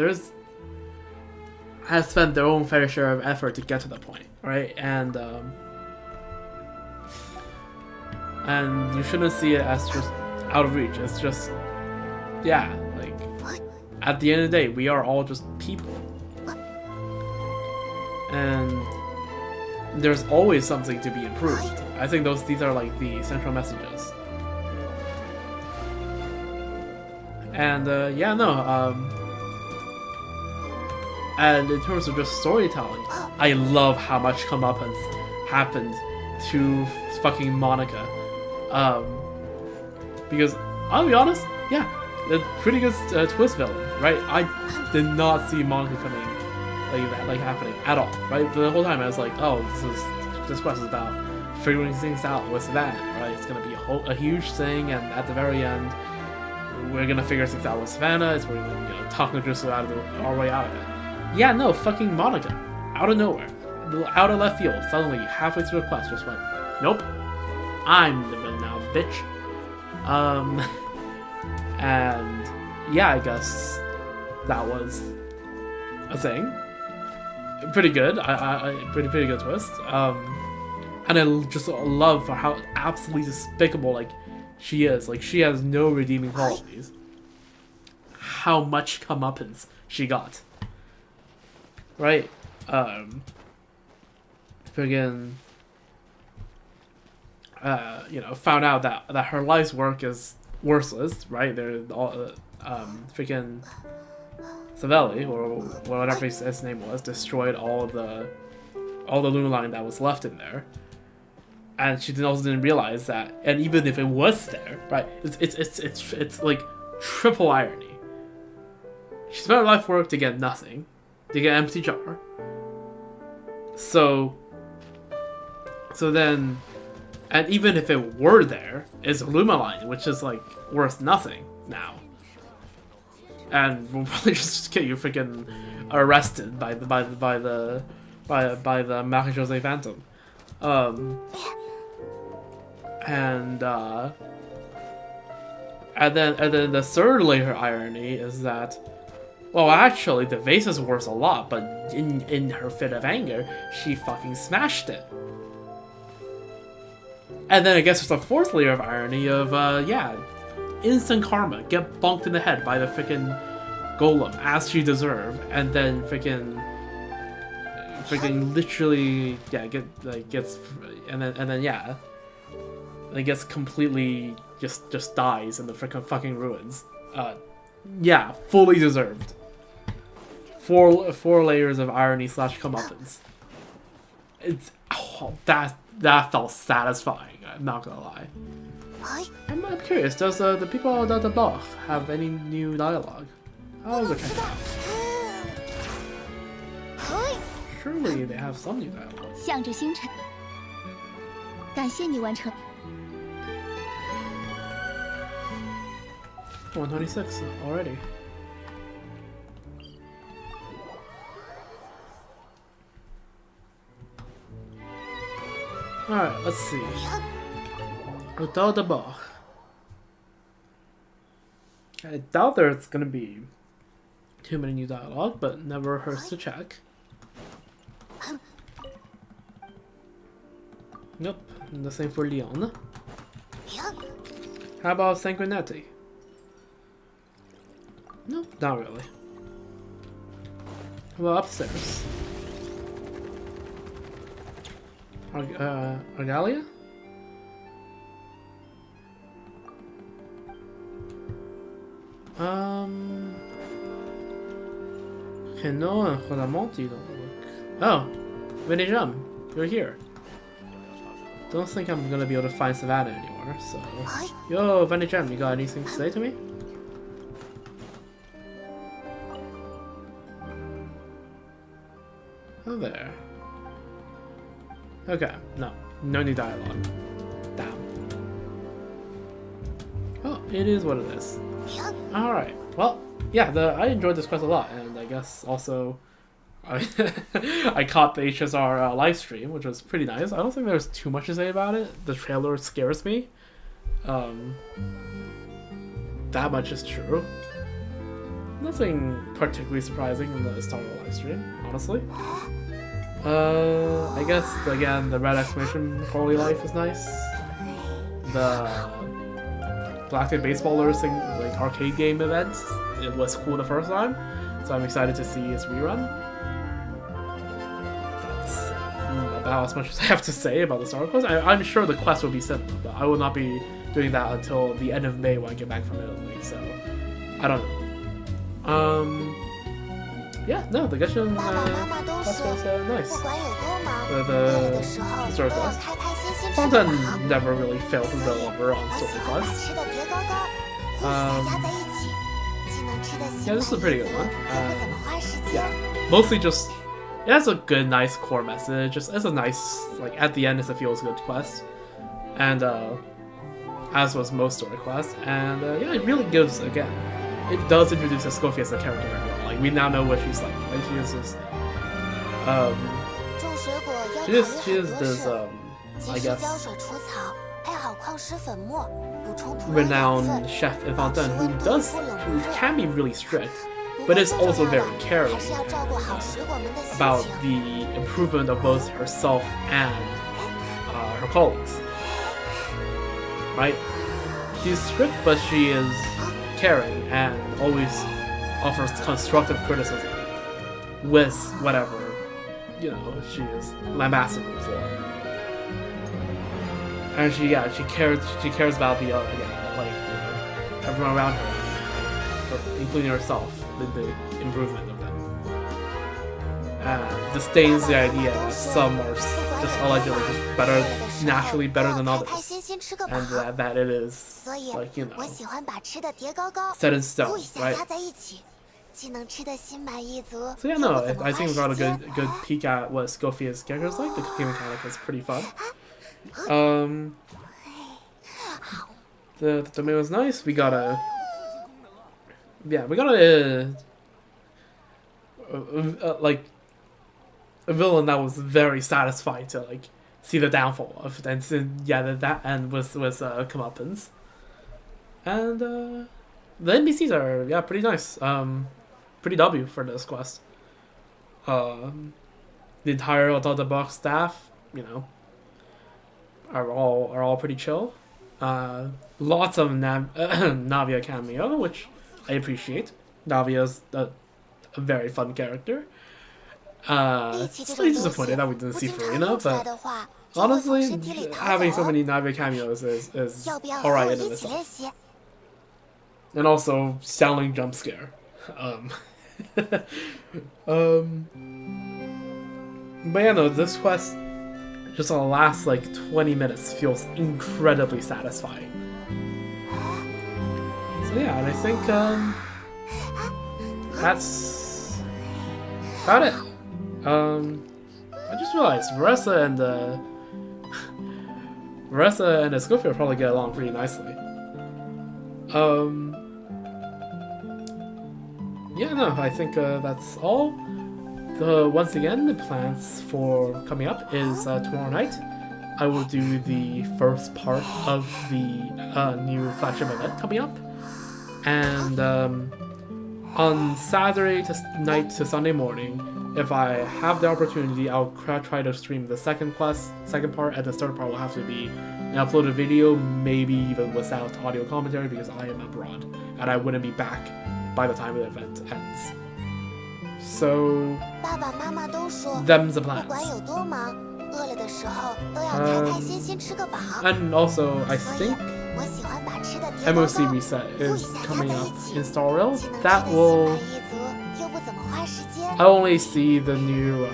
have spent their own fair share of effort to get to the point, right? And you shouldn't see it as just out of reach. It's just, yeah, like, at the end of the day, we are all just people. And there's always something to be improved. I think these are like the central messages. And yeah, no, and in terms of just storytelling, I love how much comeuppance happened to fucking Monica. Because I'll be honest, yeah, a pretty good twist villain, right? I did not see Monica coming like that, like happening at all, right? For the whole time I was like, oh, this quest is about figuring things out with Savannah, right? It's gonna be a huge thing, and at the very end, we're gonna figure things out with Savannah. We're gonna, you know, talk Nodrusu our way out of it. Yeah, no, fucking Monica, out of nowhere, out of left field, suddenly halfway through the quest, just went, nope, I'm the villain now, bitch. And yeah, I guess that was a thing. Pretty good. Pretty good twist. And I just love for how absolutely despicable like she is. Like, she has no redeeming qualities. How much comeuppance she got. Right? Friggin', you know, found out that her life's work is worthless, right? They're all, freaking Savelli, or whatever his name was, destroyed all the Lunaline that was left in there. And she also didn't realize that, and even if it was there, right, it's like triple irony. She spent her life work to get nothing, to get an empty jar. So then, and even if it were there, it's a Lumaline, which is like worth nothing now. And we'll probably just get you freaking arrested by the Marie Jose Phantom. And then the third layer irony is that, well, actually the vase is worth a lot, but in her fit of anger, she fucking smashed it. And then I guess there's a fourth layer of irony of, yeah, instant karma, get bonked in the head by the freaking golem as she deserved, and then freaking literally gets and then gets completely just dies in the freaking fucking ruins. Yeah, fully deserved. Four layers of irony / comeuppance. It's that felt satisfying. I'm not gonna lie. I'm curious. Does the people of the Bach have any new dialogue? I'll go check it out. Surely they have some new dialogue. 向着星辰，感谢你完成。 126 already. Alright, let's see. Without the Bach. I doubt there's gonna be too many new dialogue, but never hurts to check. Nope, the same for Leon. How about Sanguinetti? Nope, not really. Well, upstairs. Argalia? Renault and Rodamonti don't look. Oh, Venijam, you're here. Don't think I'm gonna be able to find Savannah anymore, so... Yo, Venijam, you got anything to say to me? Oh, there. Okay, no new dialogue. Damn. Oh, it is what it is. Alright, well, yeah, I enjoyed this quest a lot, and I guess also I caught the HSR live stream, which was pretty nice. I don't think there's too much to say about it. The trailer scares me. That much is true. Nothing particularly surprising in the Star Wars live stream, honestly. I guess, again, the red exclamation Holy Life is nice. The Galactic Baseballers thing, like arcade game event, it was cool the first time, so I'm excited to see its rerun. That's about as much as I have to say about the Star Wars quest. I'm sure the quest will be simple, but I will not be doing that until the end of May when I get back from Italy, so I don't know. Yeah, no, the Genshin quest was nice. The story quest. Fontaine never really failed to deliver on story quests. Yeah, this is a pretty good one. Yeah, mostly just, it has a good, nice core message. It's a nice, like, at the end it's a feels good quest. And, as was most story quests. And, yeah, it really gives, again, it does introduce Escoffier as a character very well. Like, we now know what she's like, right? She is this, she is this, I guess, renowned chef in Fontaine who can be really strict, but is also very caring about the improvement of both herself and her colleagues. Right? She's strict, but she is caring and always offers constructive criticism with whatever, you know, she is lambasted for. And she cares about the other, like, everyone around her, including herself, the improvement of them. Disdains the idea that some are just allegedly just better, naturally better than others, and that it is, like, you know, set in stone, right? So yeah, no, I think we got a good peek at what Escoffier's character is like. The cooking mechanic is pretty fun. The domain was nice. We got a like a villain that was very satisfying to like see the downfall of, and that end with comeuppance. And the NPCs are pretty nice. Pretty W for this quest. The entire Adult Box staff, you know, are all pretty chill. Lots of Navia cameo, which I appreciate. Navia's a very fun character. Slightly disappointed that we didn't see Farina, but honestly, having so many Navia cameos is alright in itself. And also, sounding jump scare. But yeah, no, this quest, just the last like 20 minutes, feels incredibly satisfying. So yeah, and I think that's about it. I just realized Veressa and Escoffier probably get along pretty nicely. Yeah, no, I think that's all. Once again, the plans for coming up is tomorrow night. I will do the first part of the new flagship event coming up, and on Saturday night to Sunday morning, if I have the opportunity, I'll try to stream the second part, and the third part will have to be an uploaded video, maybe even without audio commentary because I am abroad and I wouldn't be back by the time the event ends. So, them's the plans. And also, I think MOC Reset is coming up in Star Rail. That will... I only see the new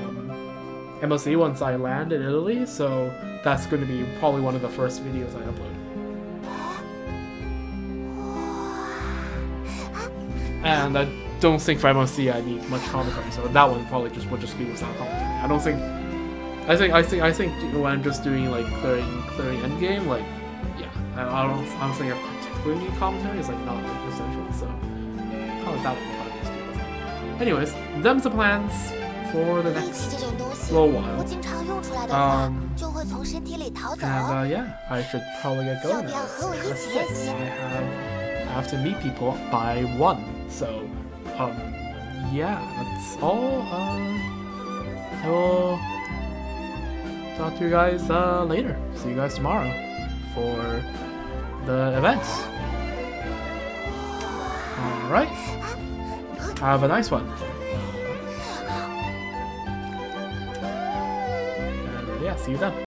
MOC once I land in Italy, so that's going to be probably one of the first videos I upload. And I don't think for MOC I need much commentary, so that one probably would just be without commentary. I don't think. I think when I'm just doing like clearing endgame, like yeah, I don't think I particularly need commentary. It's like not like essential, so probably that one probably just do with it. Anyways, them's the plans for the next little while. And yeah, I should probably get going now. I have to meet people by 1. So, yeah, that's all. I will talk to you guys later. See you guys tomorrow for the events. Alright. Have a nice one. And yeah, see you then.